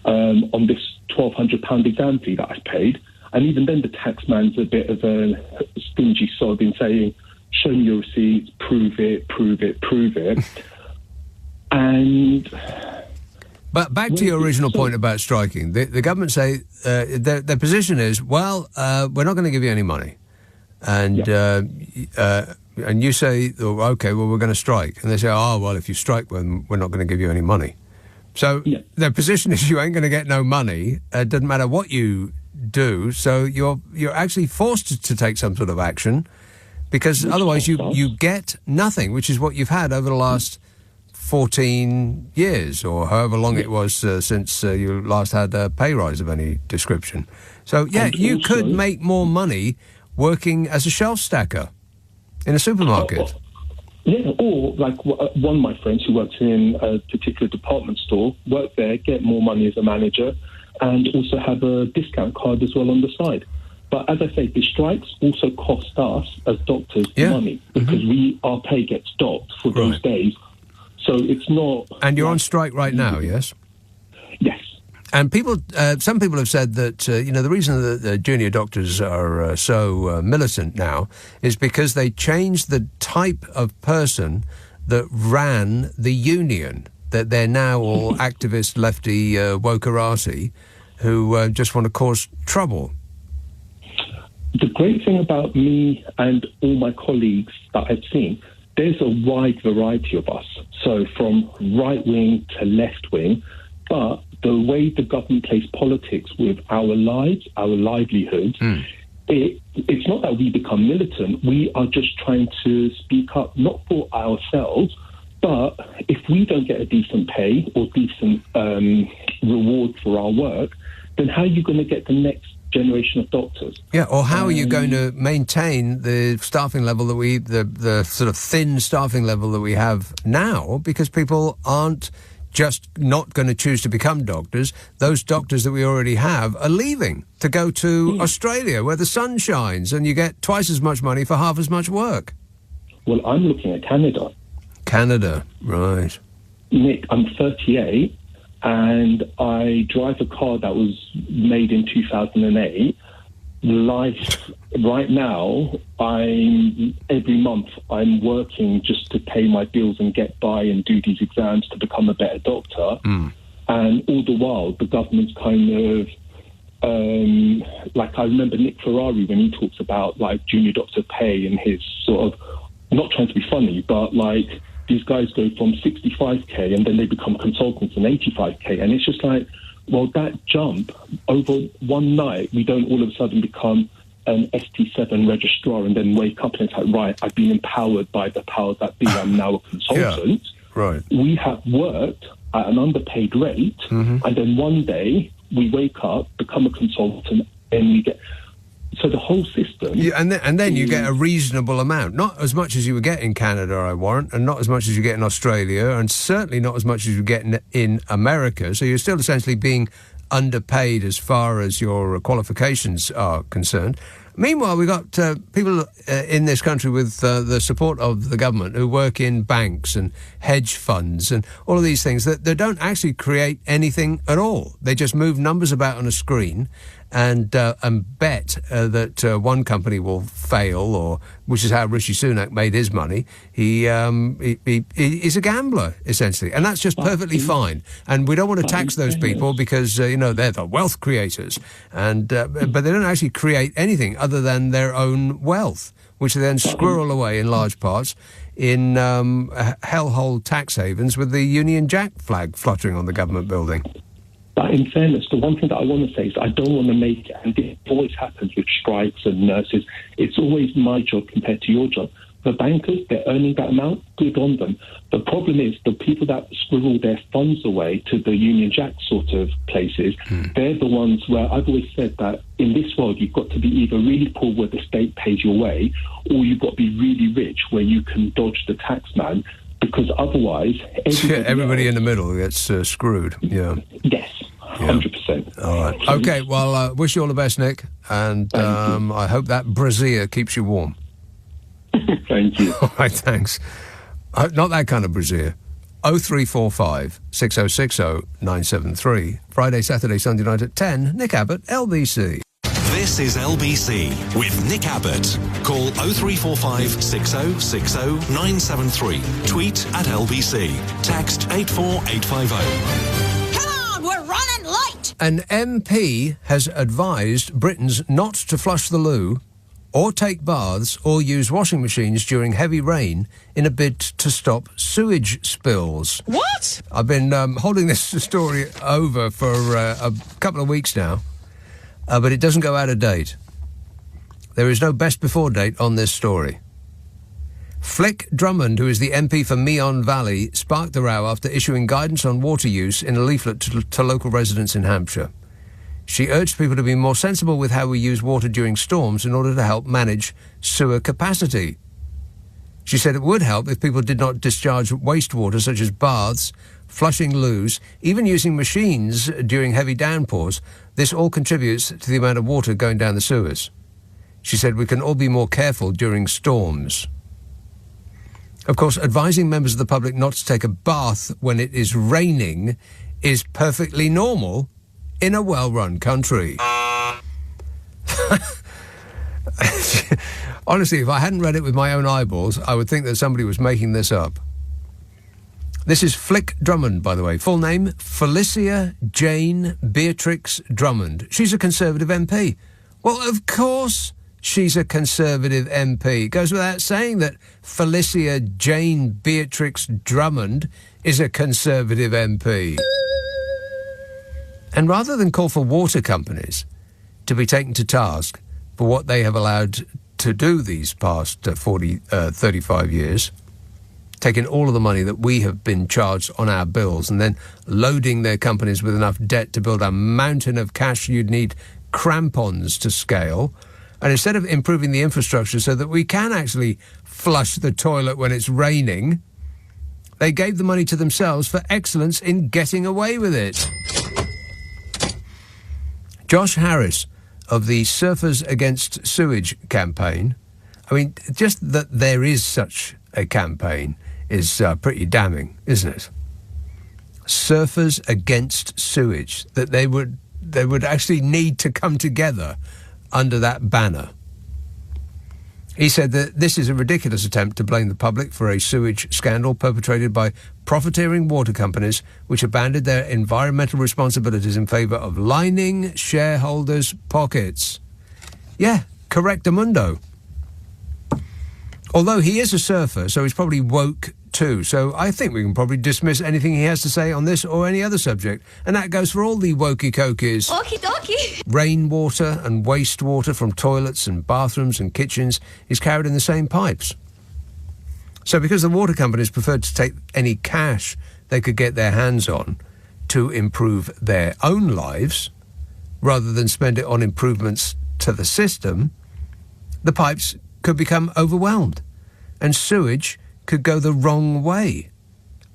on this £1,200 exam fee that I've paid? And even then the taxman's a bit of a stingy sod in saying, show me your receipts, prove it. But back to your original point about striking, the government say their position is, well, we're not going to give you any money, and you say, oh, okay, well, we're going to strike, and they say, oh, well, if you strike, then we're not going to give you any money. So their position is you ain't going to get no money. It doesn't matter what you do. So you're actually forced to take some sort of action, because otherwise you get nothing, which is what you've had over the last 14 years or however long it was since you last had a pay rise of any description. So, yeah, you could make more money working as a shelf stacker in a supermarket. Yeah, or like one of my friends who works in a particular department store, work there, get more money as a manager, and also have a discount card as well on the side. But as I say, the strikes also cost us as doctors money, because our pay gets docked for those days. So it's not... And you're on strike right now, yes? Yes. And some people have said that, the reason that the junior doctors are so militant now is because they changed the type of person that ran the union, that they're now all activist, lefty, wokerati, who just want to cause trouble. The great thing about me and all my colleagues that I've seen, there's a wide variety of us. So from right-wing to left-wing, but the way the government plays politics with our lives, our livelihoods, it's not that we become militant. We are just trying to speak up, not for ourselves, but if we don't get a decent pay or decent reward for our work, then how are you going to get the next generation of doctors? Yeah, or how are you going to maintain the staffing level that the sort of thin staffing level that we have now, because people aren't just not going to choose to become doctors. Those doctors that we already have are leaving to go to Australia, where the sun shines and you get twice as much money for half as much work. Well, I'm looking at Canada. Canada, right. Nick, I'm 38 and I drive a car that was made in 2008. Right now, every month I'm working just to pay my bills and get by and do these exams to become a better doctor. And all the while, the government's kind of, like I remember Nick Ferrari when he talks about like junior doctor pay and his sort of, not trying to be funny, but like these guys go from 65k and then they become consultants and 85k. And it's just like, well, that jump over one night, we don't all of a sudden become an ST7 registrar and then wake up and it's like, right, I've been empowered by the powers that be. I'm now a consultant. Right. We have worked at an underpaid rate, and then one day we wake up, become a consultant, and we get... So the whole system... Yeah, and then you get a reasonable amount. Not as much as you would get in Canada, I warrant, and not as much as you get in Australia, and certainly not as much as you get in America. So you're still essentially being underpaid as far as your qualifications are concerned. Meanwhile, we've got people in this country with the support of the government who work in banks and hedge funds and all of these things that don't actually create anything at all. They just move numbers about on a screen and bet that one company will fail, or which is how Rishi Sunak made his money. He's a gambler, essentially, and that's just perfectly fine. And we don't want to tax those people because they're the wealth creators, and but they don't actually create anything other than their own wealth, which they then squirrel away in large parts in hellhole tax havens with the Union Jack flag fluttering on the government building. But in fairness, the one thing that I want to say is I don't want to make it, and it always happens with strikes and nurses, it's always my job compared to your job. The bankers, they're earning that amount, good on them. The problem is the people that squirrel their funds away to the Union Jack sort of places, they're the ones where I've always said that in this world you've got to be either really poor where the state pays your way, or you've got to be really rich where you can dodge the tax man because otherwise everybody in the middle gets screwed. Yeah. Yes. 100%. All right. Okay, well, wish you all the best, Nick, and I hope that brassiere keeps you warm. Thank you. All right, thanks. Not that kind of brassiere. 0345 6060 973. Friday, Saturday, Sunday night at 10. Nick Abbott, LBC. This is LBC with Nick Abbott. Call 0345 6060 973. Tweet at LBC. Text 84850. An MP has advised Britons not to flush the loo or take baths or use washing machines during heavy rain in a bid to stop sewage spills. What? I've been holding this story over for a couple of weeks now, but it doesn't go out of date. There is no best before date on this story. Flick Drummond, who is the MP for Meon Valley, sparked the row after issuing guidance on water use in a leaflet to local residents in Hampshire. She urged people to be more sensible with how we use water during storms in order to help manage sewer capacity. She said it would help if people did not discharge wastewater such as baths, flushing loos, even using machines during heavy downpours. This all contributes to the amount of water going down the sewers. She said we can all be more careful during storms. Of course, advising members of the public not to take a bath when it is raining is perfectly normal in a well-run country. Honestly, if I hadn't read it with my own eyeballs, I would think that somebody was making this up. This is Flick Drummond, by the way. Full name, Felicia Jane Beatrix Drummond. She's a Conservative MP. Well, of course she's a Conservative MP. It goes without saying that Felicia Jane Beatrix Drummond is a Conservative MP. And rather than call for water companies to be taken to task for what they have allowed to do these past 35 years, taking all of the money that we have been charged on our bills and then loading their companies with enough debt to build a mountain of cash you'd need crampons to scale, and instead of improving the infrastructure so that we can actually flush the toilet when it's raining, they gave the money to themselves for excellence in getting away with it. Josh Harris of the Surfers Against Sewage campaign, I mean, just that there is such a campaign is pretty damning, isn't it? Surfers Against Sewage, that they would actually need to come together under that banner. He said that this is a ridiculous attempt to blame the public for a sewage scandal perpetrated by profiteering water companies which abandoned their environmental responsibilities in favour of lining shareholders' pockets. Yeah, correctamundo. Although he is a surfer, so he's probably woke too, so I think we can probably dismiss anything he has to say on this or any other subject, and that goes for all the wokey-cokies. Okie dokie. Rainwater and wastewater from toilets and bathrooms and kitchens is carried in the same pipes. So because the water companies preferred to take any cash they could get their hands on to improve their own lives, rather than spend it on improvements to the system, the pipes could become overwhelmed, and sewage could go the wrong way,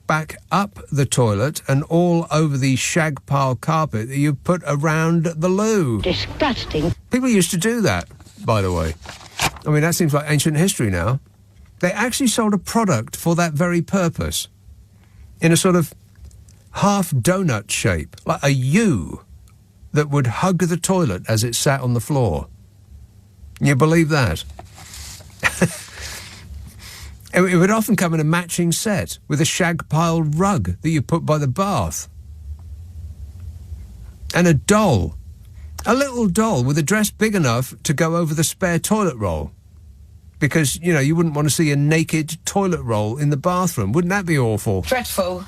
back up the toilet and all over the shag pile carpet that you put around the loo. Disgusting. People used to do that, by the way. I mean, that seems like ancient history now. They actually sold a product for that very purpose, in a sort of half donut shape, like a U that would hug the toilet as it sat on the floor. Can you believe that? It would often come in a matching set with a shag pile rug that you put by the bath. And a doll. A little doll with a dress big enough to go over the spare toilet roll. Because, you know, you wouldn't want to see a naked toilet roll in the bathroom. Wouldn't that be awful? Dreadful.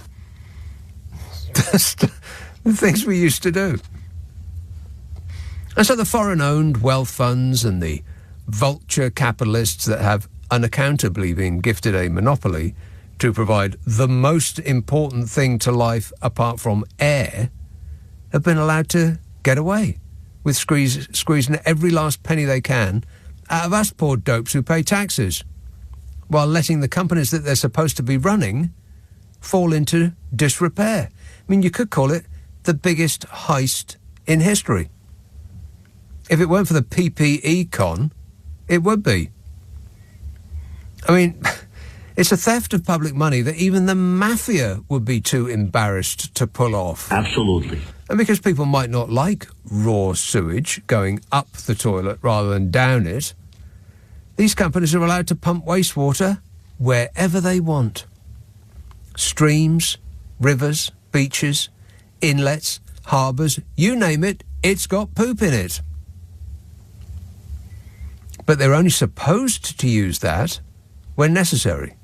That's the things we used to do. And so the foreign-owned wealth funds and the vulture capitalists that have unaccountably been gifted a monopoly to provide the most important thing to life apart from air have been allowed to get away with squeezing every last penny they can out of us poor dopes who pay taxes. while letting the companies that they're supposed to be running fall into disrepair. I mean, you could call it the biggest heist in history. If it weren't for the PPE con, it would be. I mean, it's a theft of public money that even the mafia would be too embarrassed to pull off. Absolutely. And because people might not like raw sewage going up the toilet rather than down it, these companies are allowed to pump wastewater wherever they want. Streams, rivers, beaches, inlets, harbours, you name it, it's got poop in it. But they're only supposed to use that when necessary.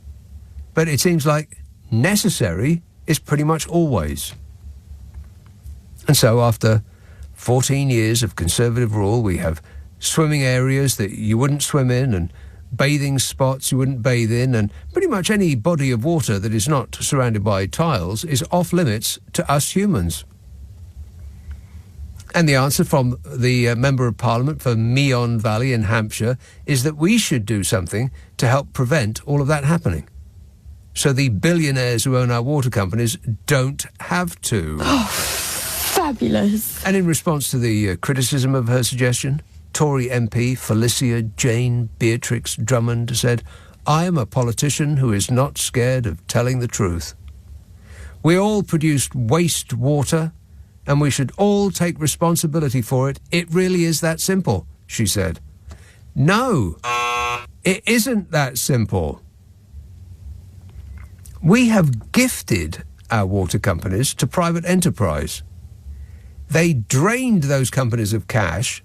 But it seems like necessary is pretty much always. And so after 14 years of Conservative rule, we have swimming areas that you wouldn't swim in and bathing spots you wouldn't bathe in, and pretty much any body of water that is not surrounded by tiles is off limits to us humans. And the answer from the Member of Parliament for Meon Valley in Hampshire is that we should do something to help prevent all of that happening, so the billionaires who own our water companies don't have to. Oh, fabulous. And in response to the criticism of her suggestion, Tory MP Felicia Jane Beatrix Drummond said, "I am a politician who is not scared of telling the truth. We all produced waste water, and we should all take responsibility for it. It really is that simple," she said. No, it isn't that simple. We have gifted our water companies to private enterprise. They drained those companies of cash,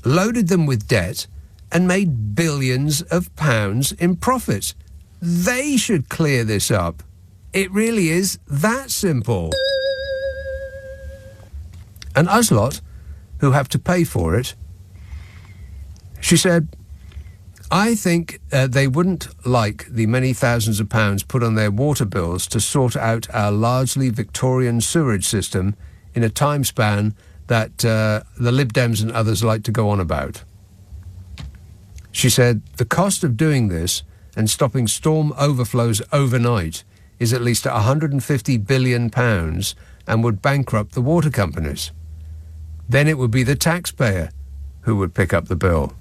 loaded them with debt, and made billions of pounds in profits. They should clear this up. It really is that simple. And us lot, who have to pay for it, she said, "I think they wouldn't like the many thousands of pounds put on their water bills to sort out our largely Victorian sewerage system in a time span that the Lib Dems and others like to go on about." She said, "The cost of doing this and stopping storm overflows overnight is at least £150 billion and would bankrupt the water companies. Then it would be the taxpayer who would pick up the bill.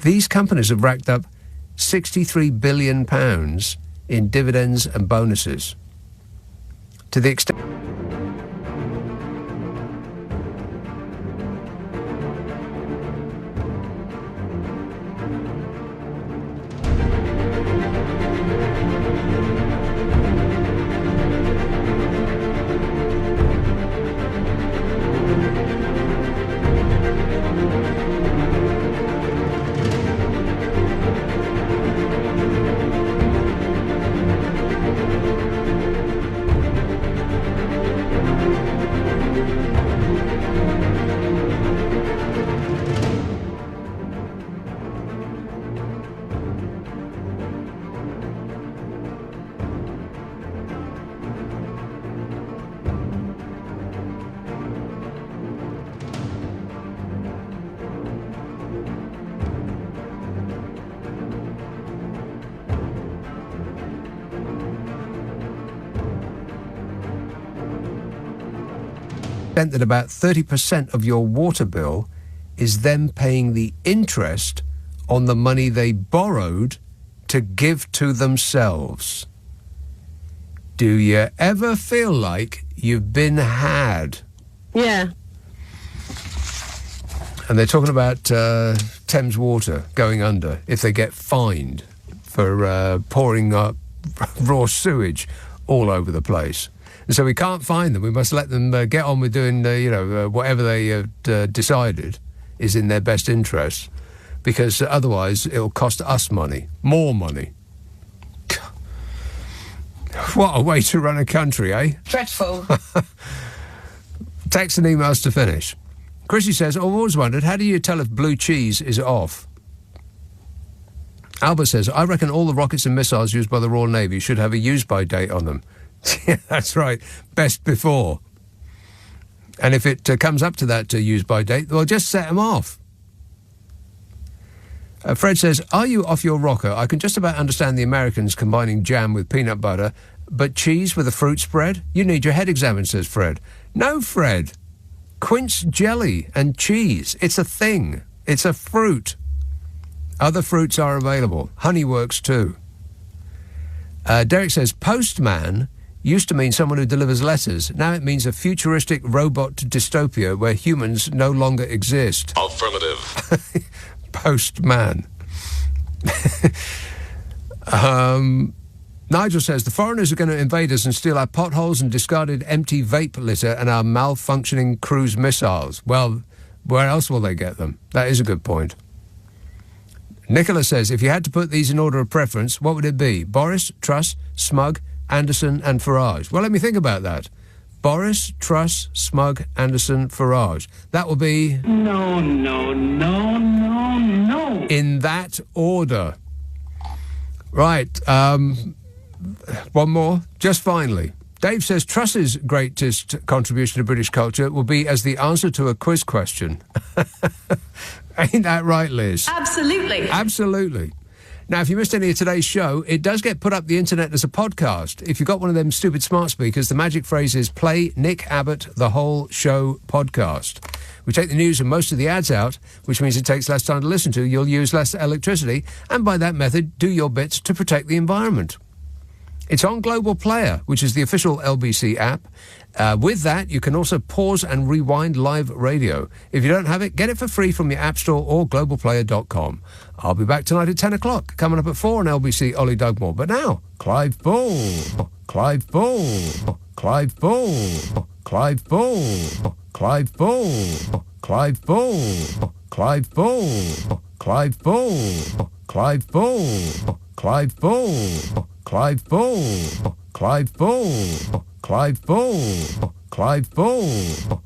These companies have racked up £63 billion in dividends and bonuses. To the extent..." That about 30% of your water bill is them paying the interest on the money they borrowed to give to themselves. Do you ever feel like you've been had? Yeah. And they're talking about Thames Water going under if they get fined for pouring up raw sewage all over the place. And so we can't fine them. We must let them get on with doing, whatever they decided is in their best interest, because otherwise it'll cost us money, more money. What a way to run a country, eh? Dreadful. Texts and emails to finish. Chrissy says, "I've always wondered, how do you tell if blue cheese is off?" Albert says, "I reckon all the rockets and missiles used by the Royal Navy should have a use-by date on them." Yeah, that's right. Best before. And if it comes up to that use-by date, they'll just set them off. Fred says, are you off your rocker? I can just about understand the Americans combining jam with peanut butter, but cheese with a fruit spread? You need your head examined, says Fred. No, Fred. Quince jelly and cheese. It's a thing. It's a fruit. Other fruits are available. Honey works too. Derek says, postman used to mean someone who delivers letters. Now it means a futuristic robot dystopia where humans no longer exist. Affirmative. Postman. Nigel says, the foreigners are going to invade us and steal our potholes and discarded empty vape litter and our malfunctioning cruise missiles. Well, where else will they get them? That is a good point. Nicola says, if you had to put these in order of preference, what would it be? Boris, Truss, Smug, Anderson and Farage. Well, let me think about that. Boris, Truss, Smug, Anderson, Farage. That will be... No. In that order. Right. One more. Just finally. Dave says Truss's greatest contribution to British culture will be as the answer to a quiz question. Ain't that right, Liz? Absolutely. Absolutely. Now, if you missed any of today's show, it does get put up the internet as a podcast. If you've got one of them stupid smart speakers, the magic phrase is play Nick Abbott, the whole show podcast. We take the news and most of the ads out, which means it takes less time to listen to. You'll use less electricity, and by that method, do your bits to protect the environment. It's on Global Player, which is the official LBC app. With that, you can also pause and rewind live radio. If you don't have it, get it for free from your App Store or globalplayer.com. I'll be back tonight at 10 o'clock. Coming up at 4 on LBC, Ollie Dugmore. But now, Clive Ball. Clive Ball. Clive Ball. Clive Ball. Clive Ball. Clive Ball. Clive Ball. Clive Ball. Clive Ball. Clive Ball. Clive Ball. Clive Ball. Clive Ball. Clive Ball.